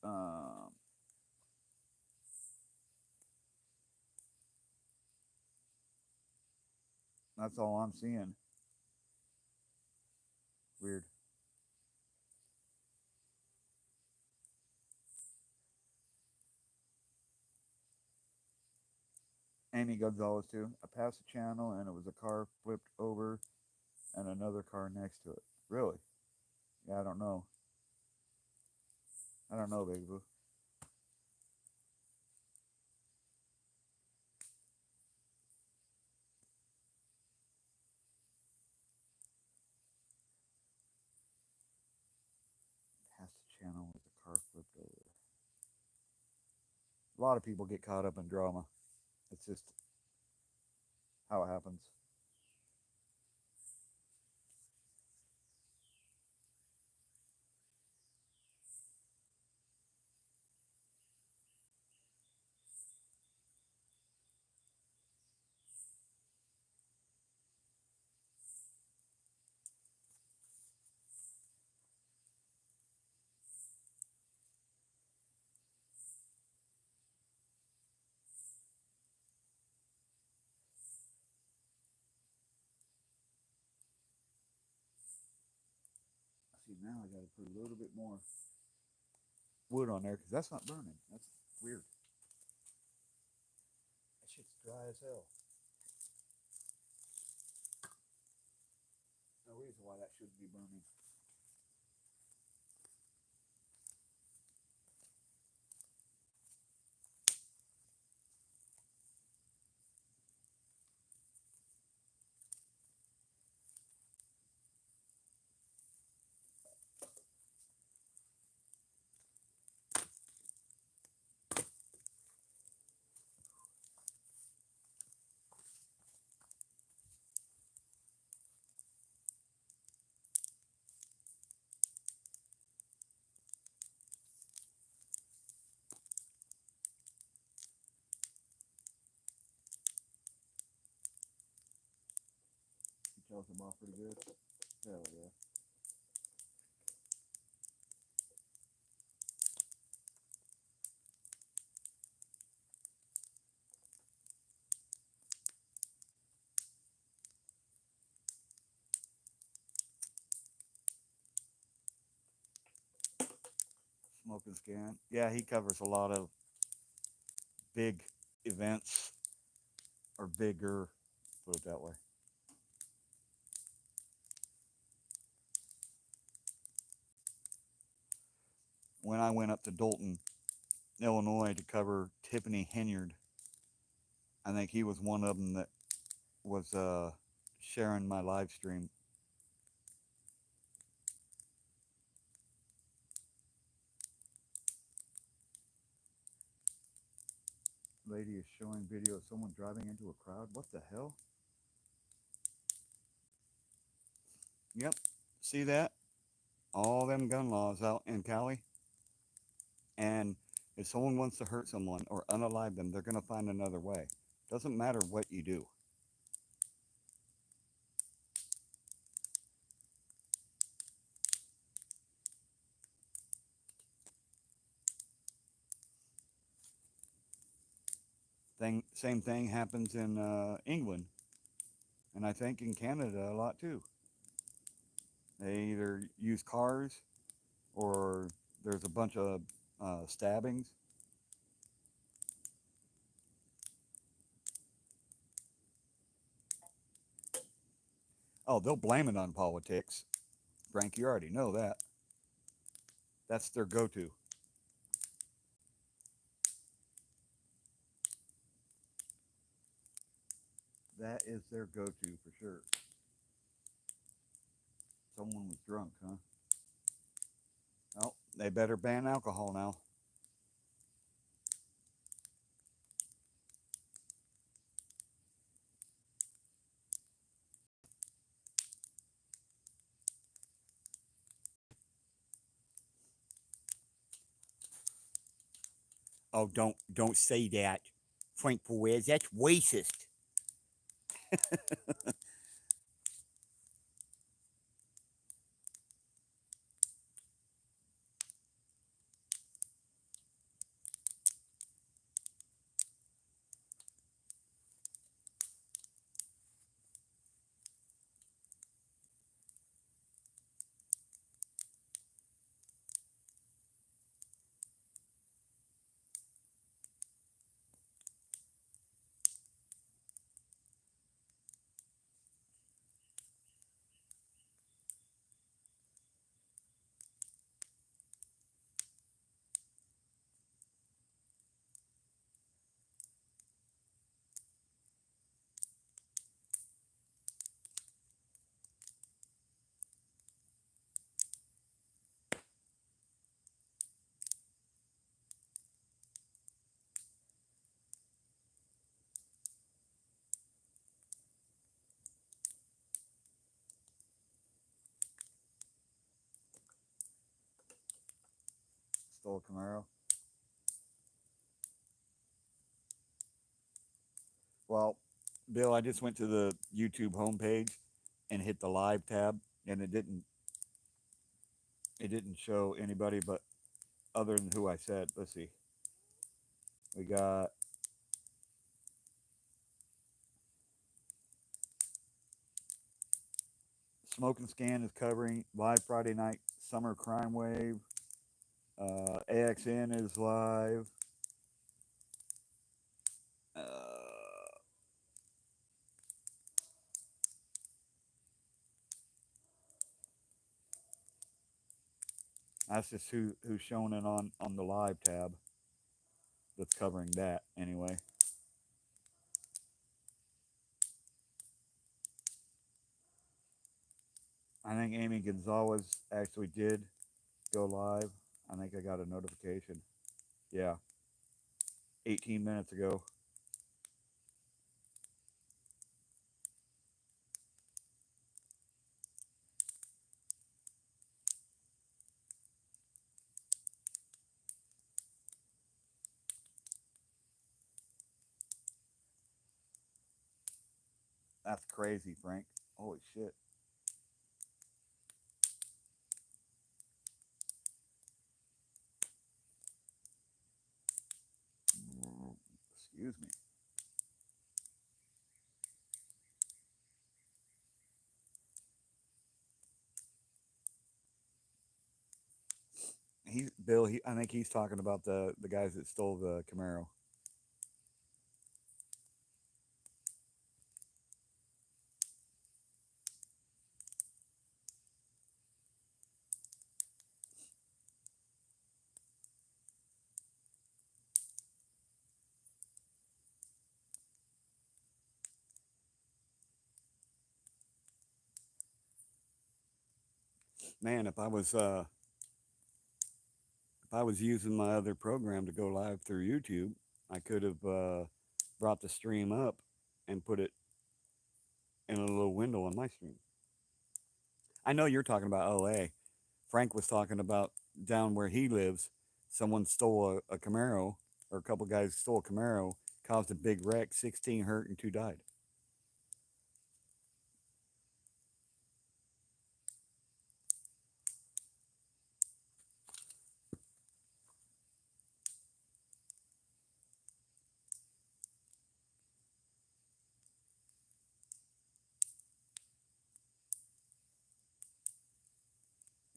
Speaker 1: Um, that's all I'm seeing. Weird. Amy Gonzalez too. I passed the channel and it was a car flipped over and another car next to it. Really? Yeah, I don't know. I don't know, baby boo. Passed the channel with a car flipped over. A lot of people get caught up in drama. It's just how it happens. See, now I gotta put a little bit more wood on there because that's not burning. That's weird. That shit's dry as hell. No reason why that shouldn't be burning. You chose them off pretty good. Hell yeah. Smoking Scan. Yeah, he covers a lot of big events or bigger, put it that way. When I went up to Dalton, Illinois to cover Tiffany Henyard, I think he was one of them that was sharing my live stream. Lady is showing video of someone driving into a crowd. What the hell? Yep. See that? All them gun laws out in Cali. And if someone wants to hurt someone or unalive them, they're going to find another way. Doesn't matter what you do. Same thing happens in England, and I think in Canada a lot too. They either use cars or there's a bunch of stabbings. Oh, they'll blame it on politics. Frank, you already know that. That's their go-to. That is their go-to for sure. Someone was drunk, huh? Oh, they better ban alcohol now. Oh, don't say that, Frank Perez. That's racist. Stole a Camaro. Well, Bill, I just went to the YouTube homepage and hit the live tab, and it didn't show anybody but other than who I said. Let's see. We got Smoke and Scan is covering live Friday night summer crime wave. AXN is live. That's just who's showing it on the live tab. That's covering that anyway. I think Amy Gonzalez actually did go live. I think I got a notification. Yeah, 18 minutes ago. That's crazy, Frank. Holy shit. Excuse me. Bill. I think he's talking about the guys that stole the Camaro. Man, if I was using my other program to go live through YouTube, I could have brought the stream up and put it in a little window on my stream. I know you're talking about LA. Frank was talking about down where he lives. Someone stole a Camaro, or a couple guys stole a Camaro, caused a big wreck, 16 hurt and 2 died.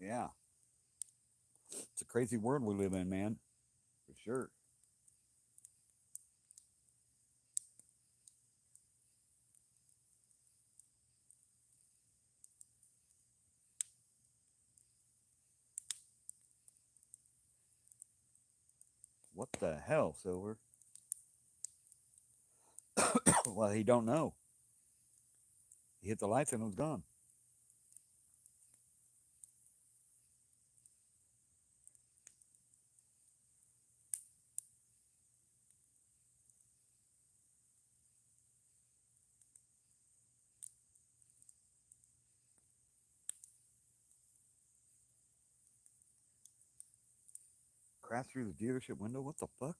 Speaker 1: Yeah, it's a crazy world we live in, man, for sure. What the hell, Silver? Well, he don't know. He hit the lights and it was gone. Crashed through the dealership window. What the fuck?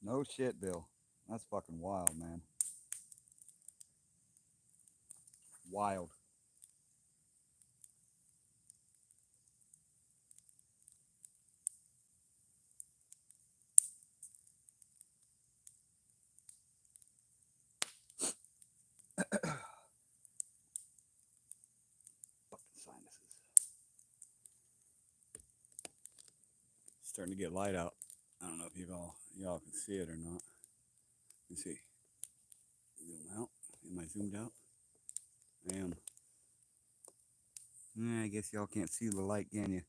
Speaker 1: No shit, Bill. That's fucking wild, man. Wild. Fucking sinuses. Starting to get light out. I don't know if y'all can see it or not. Let me see. Zoom out. Am I zoomed out? I am. I guess y'all can't see the light, can you?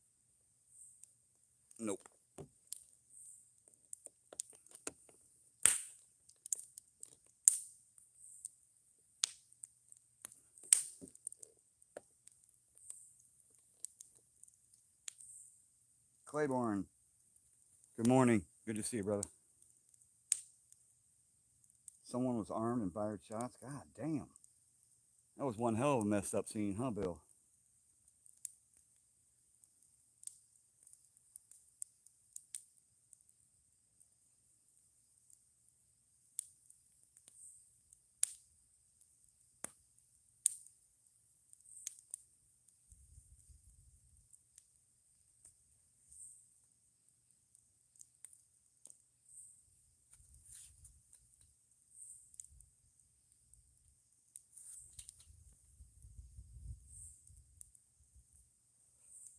Speaker 1: Nope. Claiborne. Good morning. Good to see you, brother. Someone was armed and fired shots. God damn. That was one hell of a messed up scene, huh, Bill?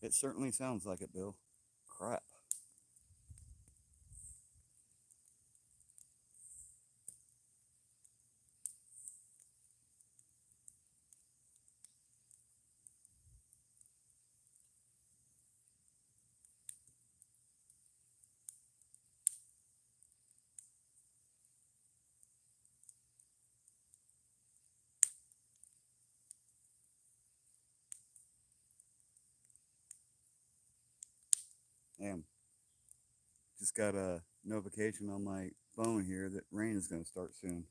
Speaker 1: It certainly sounds like it, Bill. Crap. Damn. Just got a notification on my phone here that rain is going to start soon.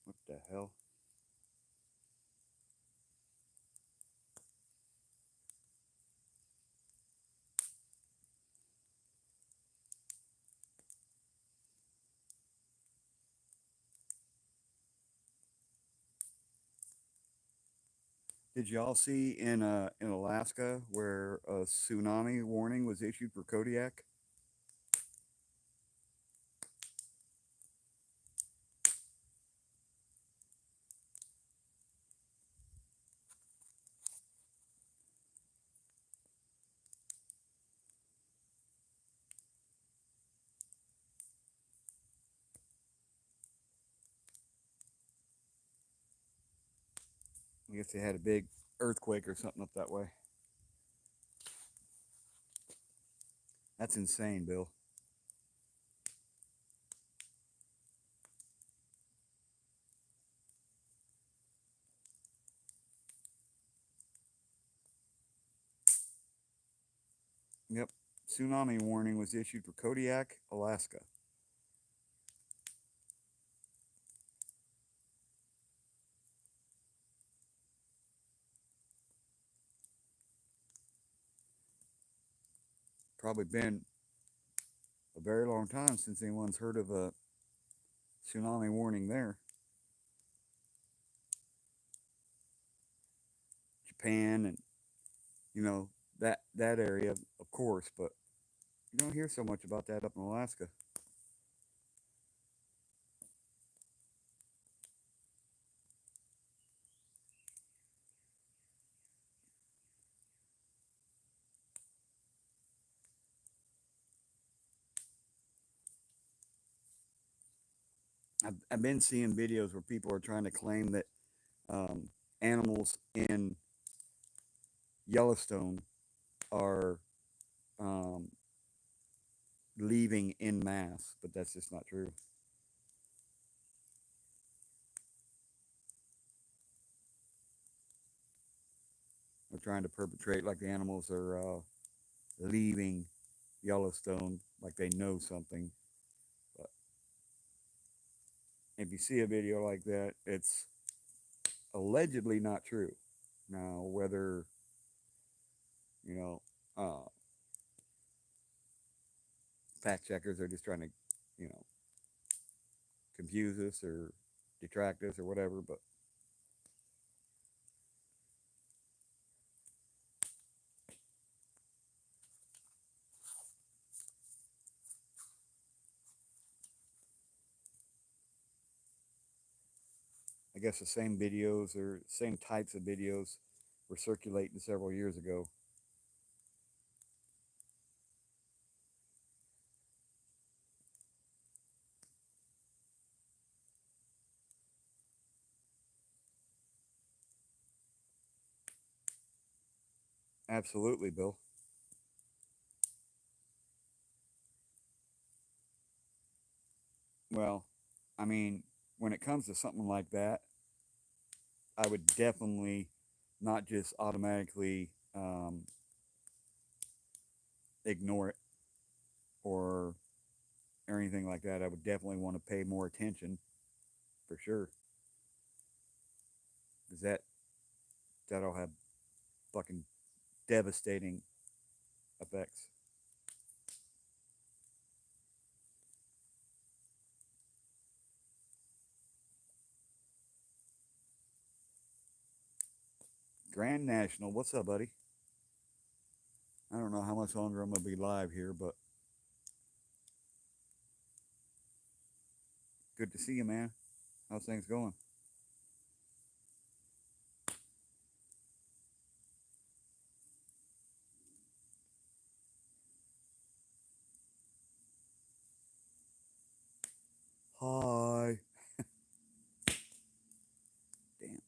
Speaker 1: What the hell? Did y'all see in Alaska where a tsunami warning was issued for Kodiak? I guess they had a big earthquake or something up that way. That's insane, Bill. Yep. Tsunami warning was issued for Kodiak, Alaska. Probably been a very long time since anyone's heard of a tsunami warning there. Japan and that area, of course, but you don't hear so much about that up in Alaska. I've been seeing videos where people are trying to claim that animals in Yellowstone are um, leaving in mass, but that's just not true. They're trying to perpetrate like the animals are leaving Yellowstone, like they know something. But if you see a video like that, it's allegedly not true. Now, whether you know, fact checkers are just trying to, you know, confuse us or detract us or whatever. But I guess the same videos or same types of videos were circulating several years ago. Absolutely, Bill. Well, I mean, when it comes to something like that, I would definitely not just automatically ignore it or anything like that. I would definitely want to pay more attention for sure, because that'll have fucking devastating effects. Grand National, what's up, buddy? I don't know how much longer I'm gonna be live here, but good to see you, man. How's things going? Hi. Damn.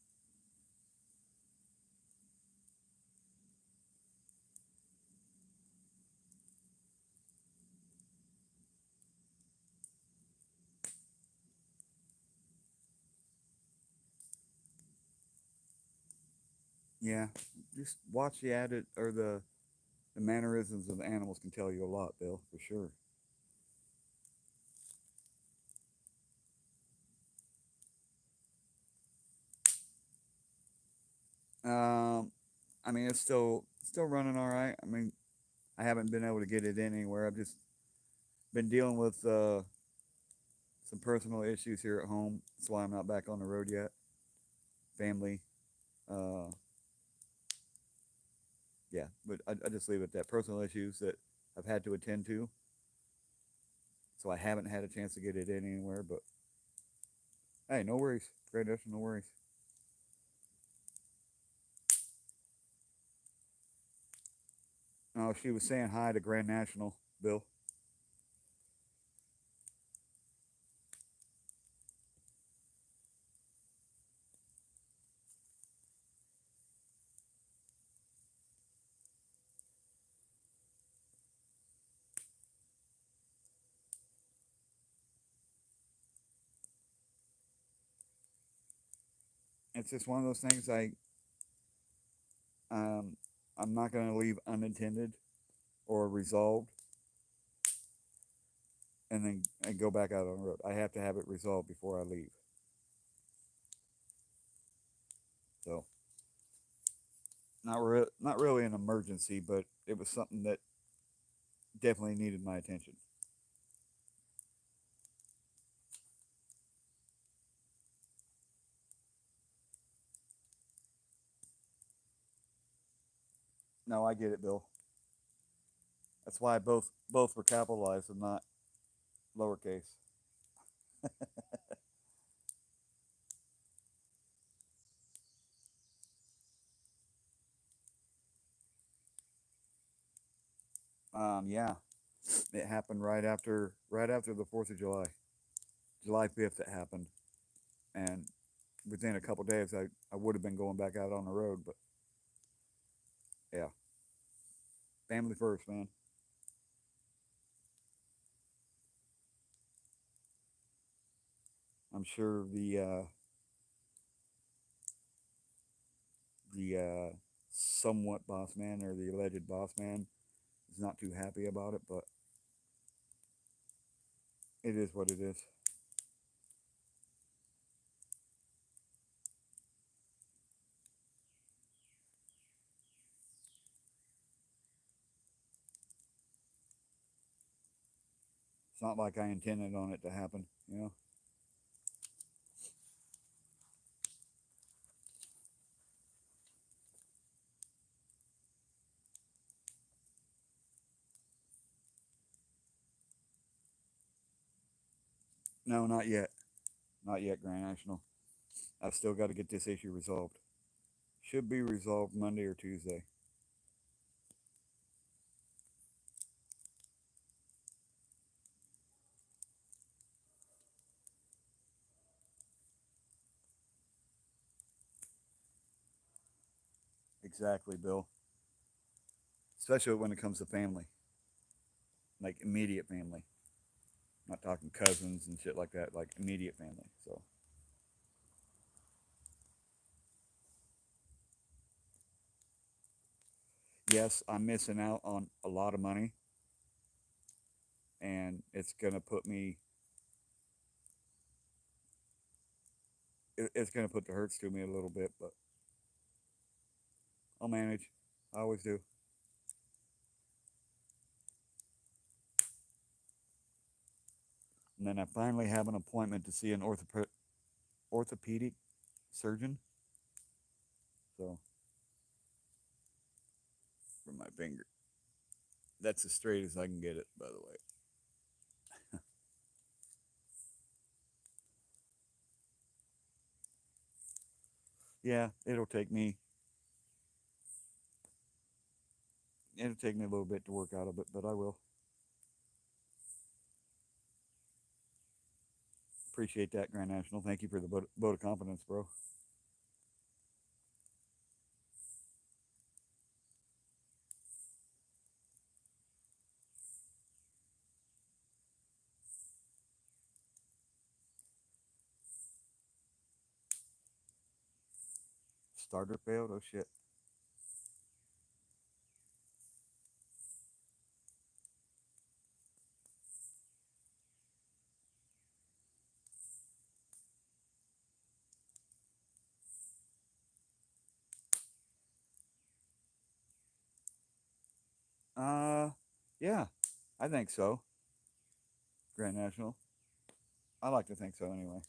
Speaker 1: Yeah, just watch the added or the mannerisms of the animals can tell you a lot, Bill, for sure. Um, I mean, it's still running all right. I mean, I haven't been able to get it in anywhere. I've just been dealing with some personal issues here at home. That's why I'm not back on the road yet. Family, uh, yeah. But I just leave it at that. Personal issues that I've had to attend to, so I haven't had a chance to get it in anywhere. But hey, no worries, Great Ocean, no worries. Oh, she was saying hi to Grand National, Bill. It's just one of those things. Um, I'm not going to leave unattended or resolved, and then and go back out on the road. I have to have it resolved before I leave. So not really an emergency, but it was something that definitely needed my attention. No, I get it, Bill. That's why both were capitalized and not lowercase. Yeah, it happened right after the Fourth of July, July 5th. It happened, and within a couple days, I would have been going back out on the road, but yeah, family first, man. I'm sure the somewhat boss man or the alleged boss man is not too happy about it, but it is what it is. It's not like I intended on it to happen, you know. No, not yet. Not yet, Grand National. I've still got to get this issue resolved. Should be resolved Monday or Tuesday. Exactly, Bill. Especially when it comes to family, like immediate family. I'm not talking cousins and shit like that, like immediate family. So, yes, I'm missing out on a lot of money, and it's gonna put me. It's gonna put the hurts to me a little bit, but I'll manage. I always do. And then I finally have an appointment to see an orthopedic surgeon. So, for my finger, that's as straight as I can get it. By the way. Yeah, it'll take me a little bit to work out of it, but I will. Appreciate that, Grand National. Thank you for the vote of confidence, bro. Starter failed. Oh shit. Uh, yeah, I think so. Grand National. I like to think so anyway.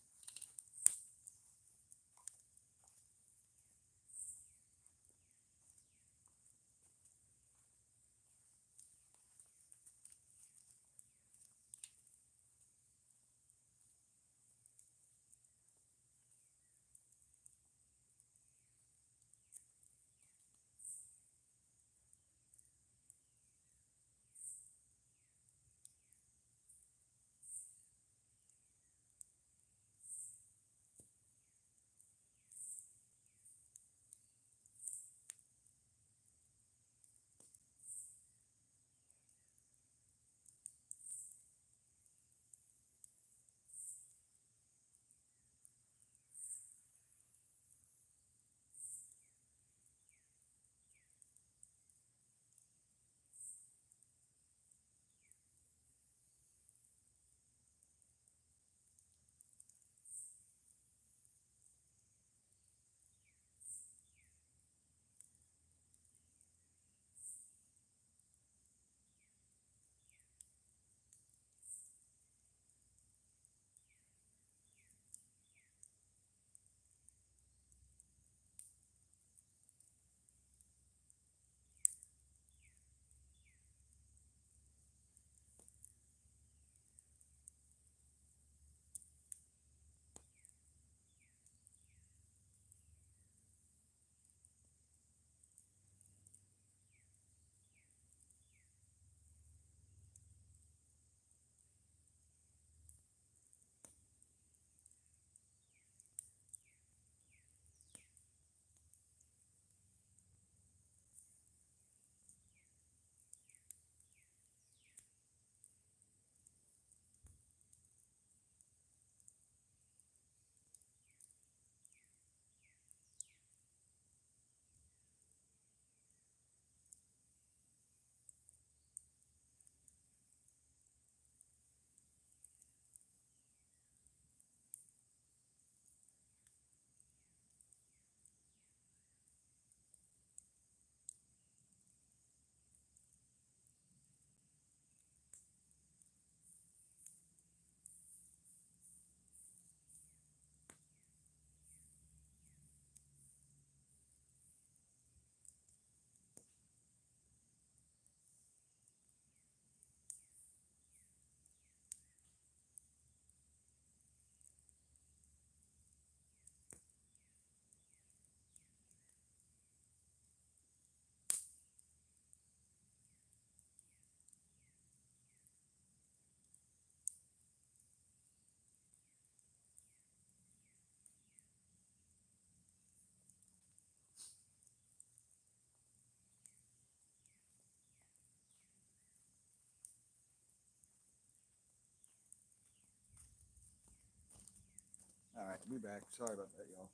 Speaker 1: right, we back. Sorry about that, y'all.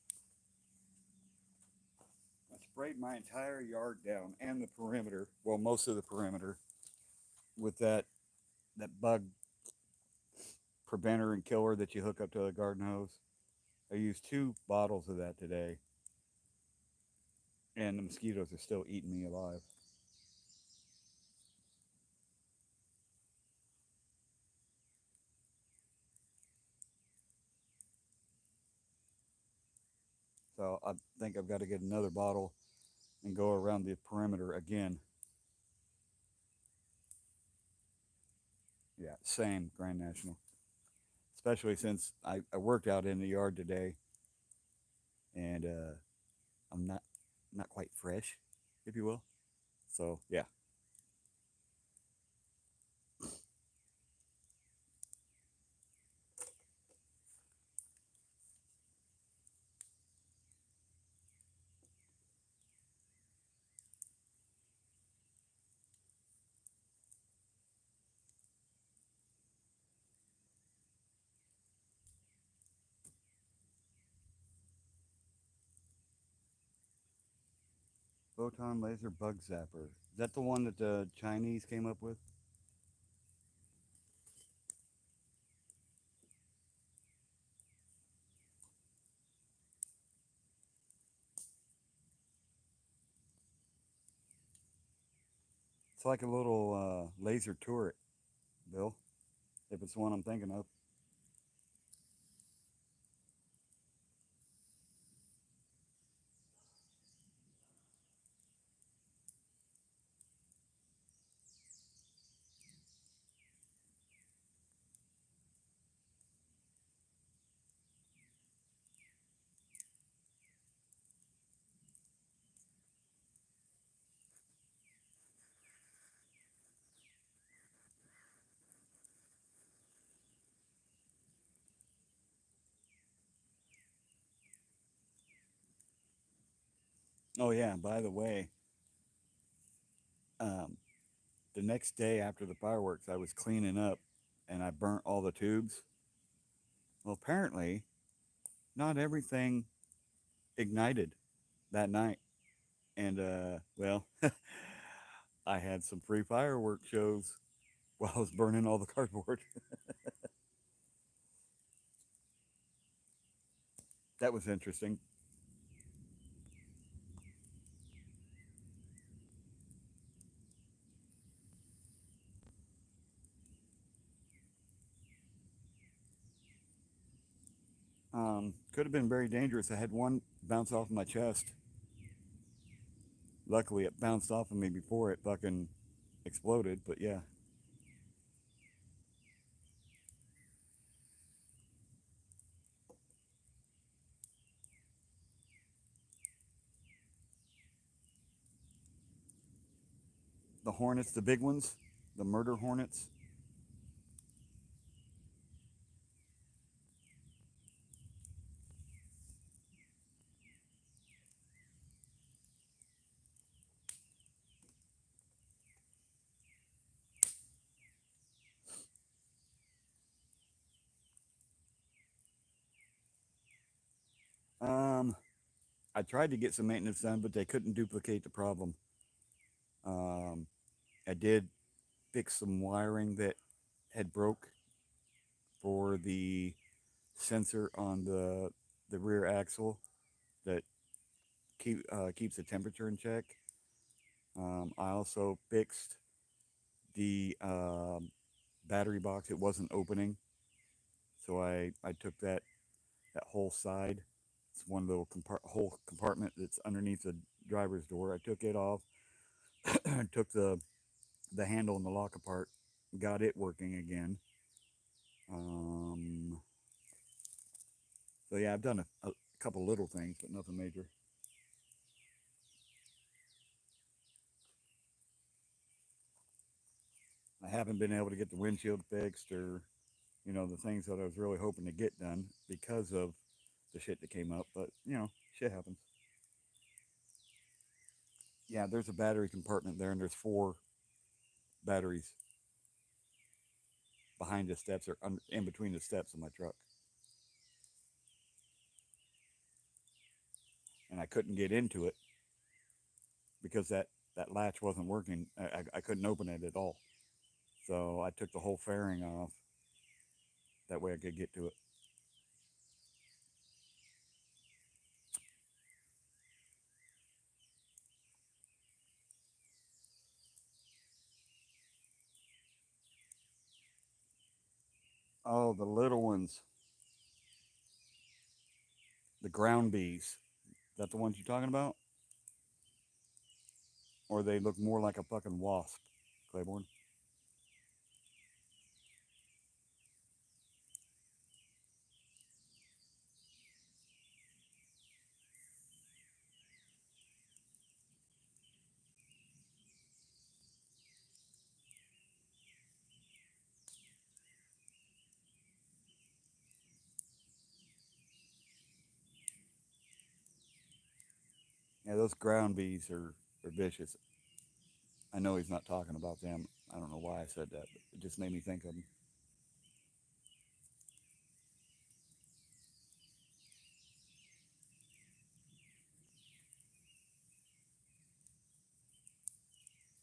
Speaker 1: I sprayed my entire yard down and the perimeter, well, most of the perimeter, with that bug preventer and killer that you hook up to a garden hose. I used 2 bottles of that today, and the mosquitoes are still eating me alive. So I think I've got to get another bottle and go around the perimeter again. Yeah, same Grand National. Especially since I worked out in the yard today, and I'm not quite fresh, if you will. So yeah. Photon laser bug zapper. Is that the one that the Chinese came up with? It's like a little laser turret, Bill. If it's the one I'm thinking of. Oh yeah. By the way, um, the next day after the fireworks, I was cleaning up, and I burnt all the tubes. Well, apparently, not everything ignited that night, and well, I had some free firework shows while I was burning all the cardboard. That was interesting. Could have been very dangerous. I had one bounce off my chest. Luckily, it bounced off of me before it fucking exploded. But yeah, the hornets, the big ones, the murder hornets. Um, I tried to get some maintenance done, but they couldn't duplicate the problem. Um, I did fix some wiring that had broke for the sensor on the rear axle that keeps the temperature in check. I also fixed the battery box. It wasn't opening, so I took that whole side. It's one little whole compartment that's underneath the driver's door. I took it off, took the handle and the lock apart, got it working again. Um, so yeah, I've done a couple little things, but nothing major. I haven't been able to get the windshield fixed or the things that I was really hoping to get done because of the shit that came up. But shit happens. Yeah, there's a battery compartment there, and there's 4 batteries behind the steps or in between the steps of my truck. and I couldn't get into it because that latch wasn't working. I couldn't open it at all. So I took the whole fairing off. That way I could get to it. Oh, the little ones, the ground bees. Is that the ones you're talking about? Or they look more like a fucking wasp, Claiborne? Yeah, those ground bees are vicious. I know he's not talking about them. I don't know why I said that, but it just made me think of them.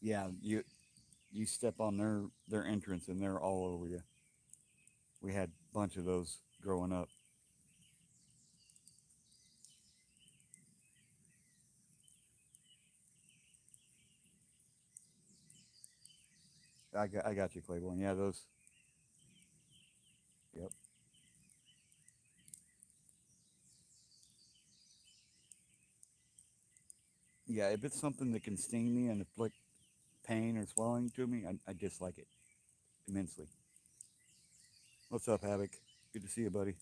Speaker 1: Yeah, you step on their entrance and they're all over you. We had a bunch of those growing up. I got you, Claiborne. Yeah, those. Yep. Yeah, if it's something that can sting me and inflict pain or swelling to me, I dislike it immensely. What's up, Havoc? Good to see you, buddy.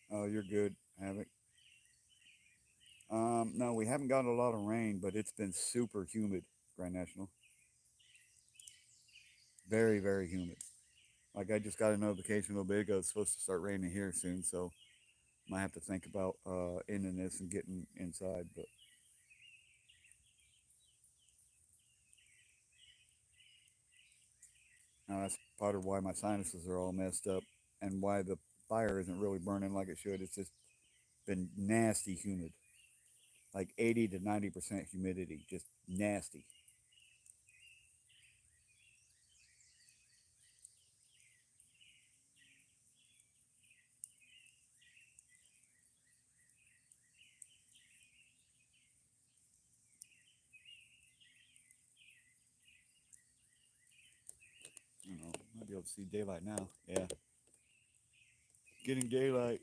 Speaker 1: Oh, you're good, Havoc. No, we haven't gotten a lot of rain, but it's been super humid, Grand National. Very, very humid. Like I just got a notification a little bit ago. It's supposed to start raining here soon, so might have to think about ending this and getting inside. But that's part of why my sinuses are all messed up and why the fire isn't really burning like it should. It's just been nasty humid, like 80 to 90% humidity, just nasty. You know, might be able to see daylight now. Yeah, getting daylight.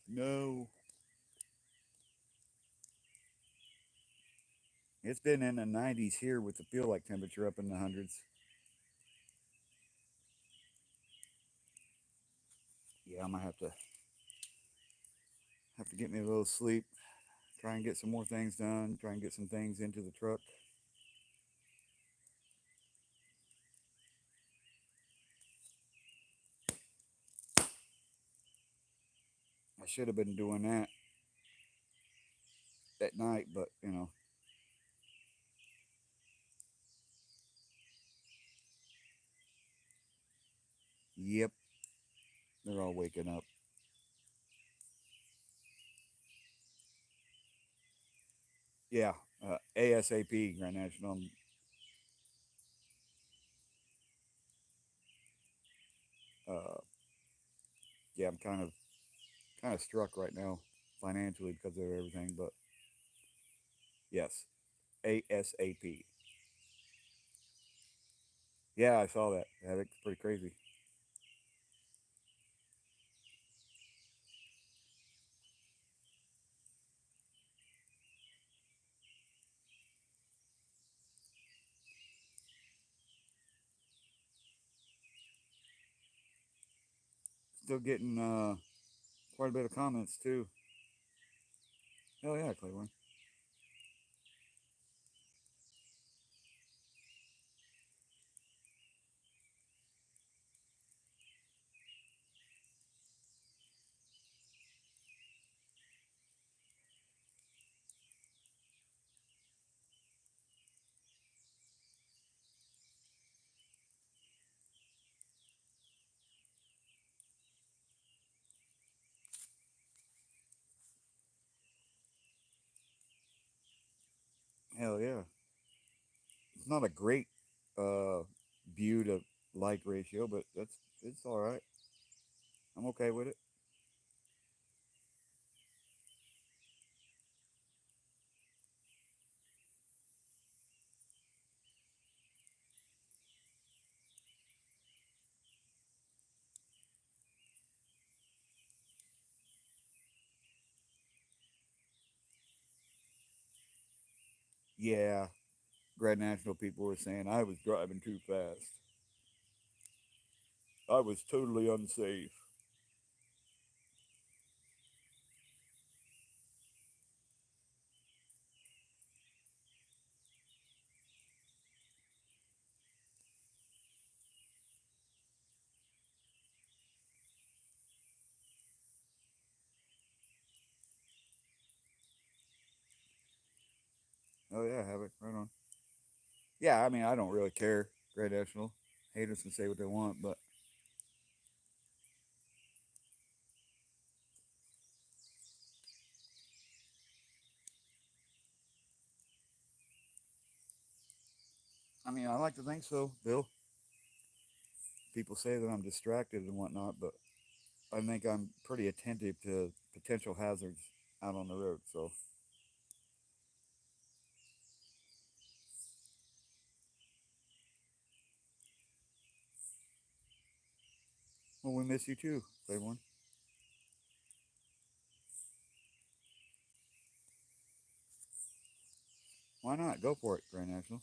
Speaker 1: No, it's been in the 90s here with the feel like temperature up in the hundreds. Yeah, I might have to get me a little sleep. Try and get some more things done. Try and get some things into the truck. I should have been doing that at night, but yep, they're all waking up. Yeah, ASAP, Grand National. Uh, yeah, I'm kind of struck right now financially because of everything, but yes, ASAP. Yeah, I saw that. Yeah, that's pretty crazy. Still getting quite a bit of comments too. Hell yeah, Claiborne. Hell yeah. It's not a great uh, view to like ratio, but it's all right. I'm okay with it. Yeah, Grand National people were saying I was driving too fast. I was totally unsafe. Oh yeah, have it right on. Yeah, I mean I don't really care. Grand National haters can say what they want, but I mean I like to think so, Bill. People say that I'm distracted and whatnot, but I think I'm pretty attentive to potential hazards out on the road. So, well, we miss you too, Claiborne. Why not? Go for it, Grand National.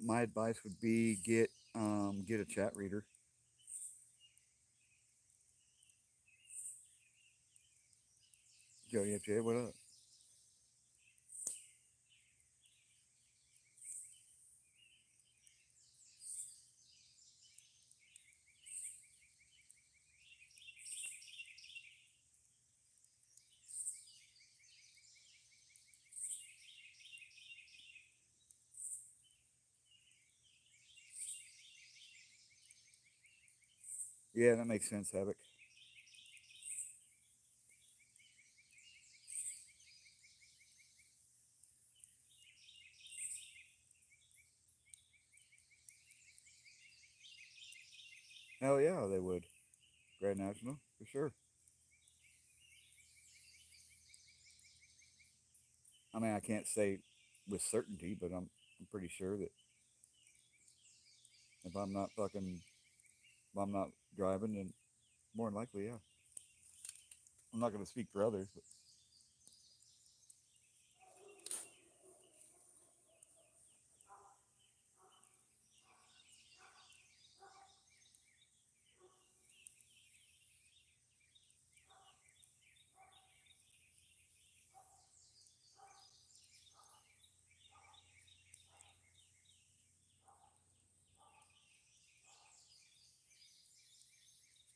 Speaker 1: My advice would be get a chat reader. Jody FJ, what up? Yeah, that makes sense, Havoc. Hell yeah, they would. Grand National, for sure. I mean, I can't say with certainty, but I'm pretty sure that if I'm not fucking, if I'm not driving, then more than likely, yeah. I'm not going to speak for others, but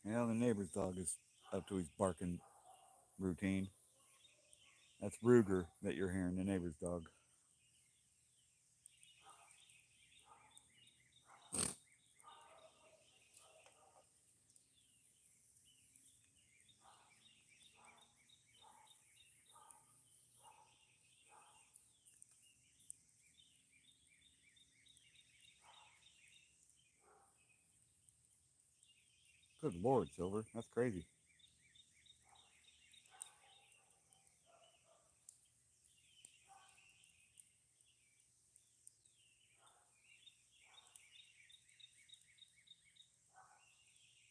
Speaker 1: yeah, the neighbor's dog is up to his barking routine. That's Ruger that you're hearing, the neighbor's dog. Good Lord, Silver. That's crazy.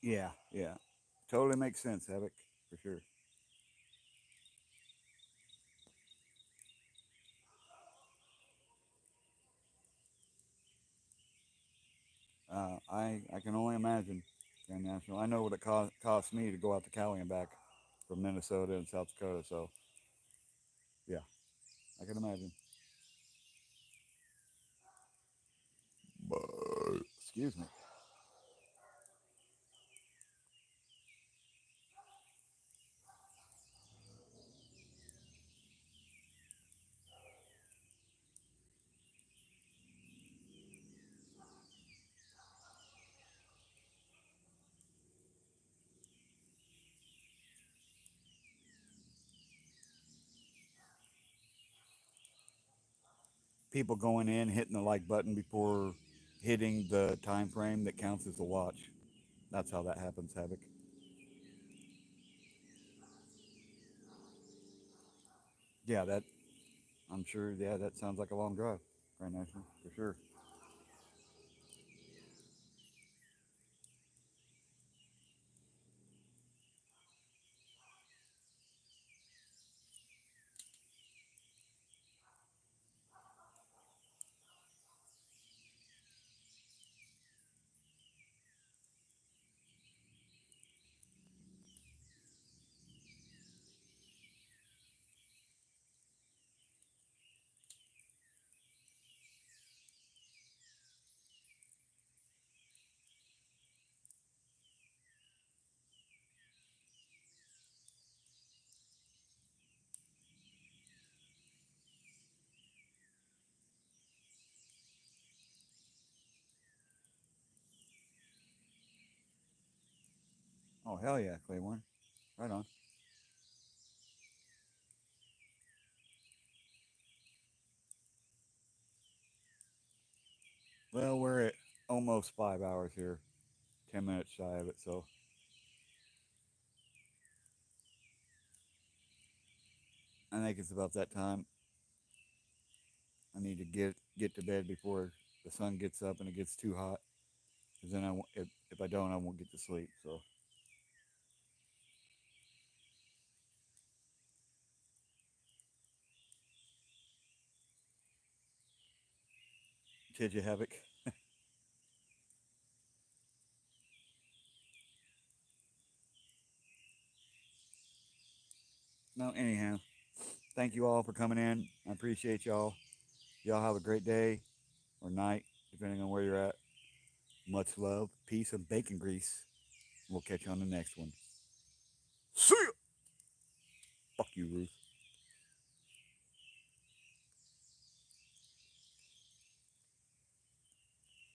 Speaker 1: Yeah, yeah. Totally makes sense, Havoc, for sure. I can only imagine. Grand National. I know what it cost me to go out to Cali and back from Minnesota and South Dakota. So yeah, I can imagine. But, excuse me. People going in hitting the like button before hitting the time frame that counts as the watch. That's how that happens, Havoc. Yeah, that I'm sure. Yeah, that sounds like a long drive, Grand National for sure. Oh hell yeah, Claiborne. Right on. Well, we're at almost 5 hours here. 10 minutes shy of it, so I think it's about that time. I need to get to bed before the sun gets up and it gets too hot. Because then if I don't, I won't get to sleep. So, did you havoc? No, anyhow, thank you all for coming in. I appreciate y'all. Y'all have a great day or night, depending on where you're at. Much love, peace, and bacon grease. We'll catch you on the next one. See ya! Fuck you, Ruth.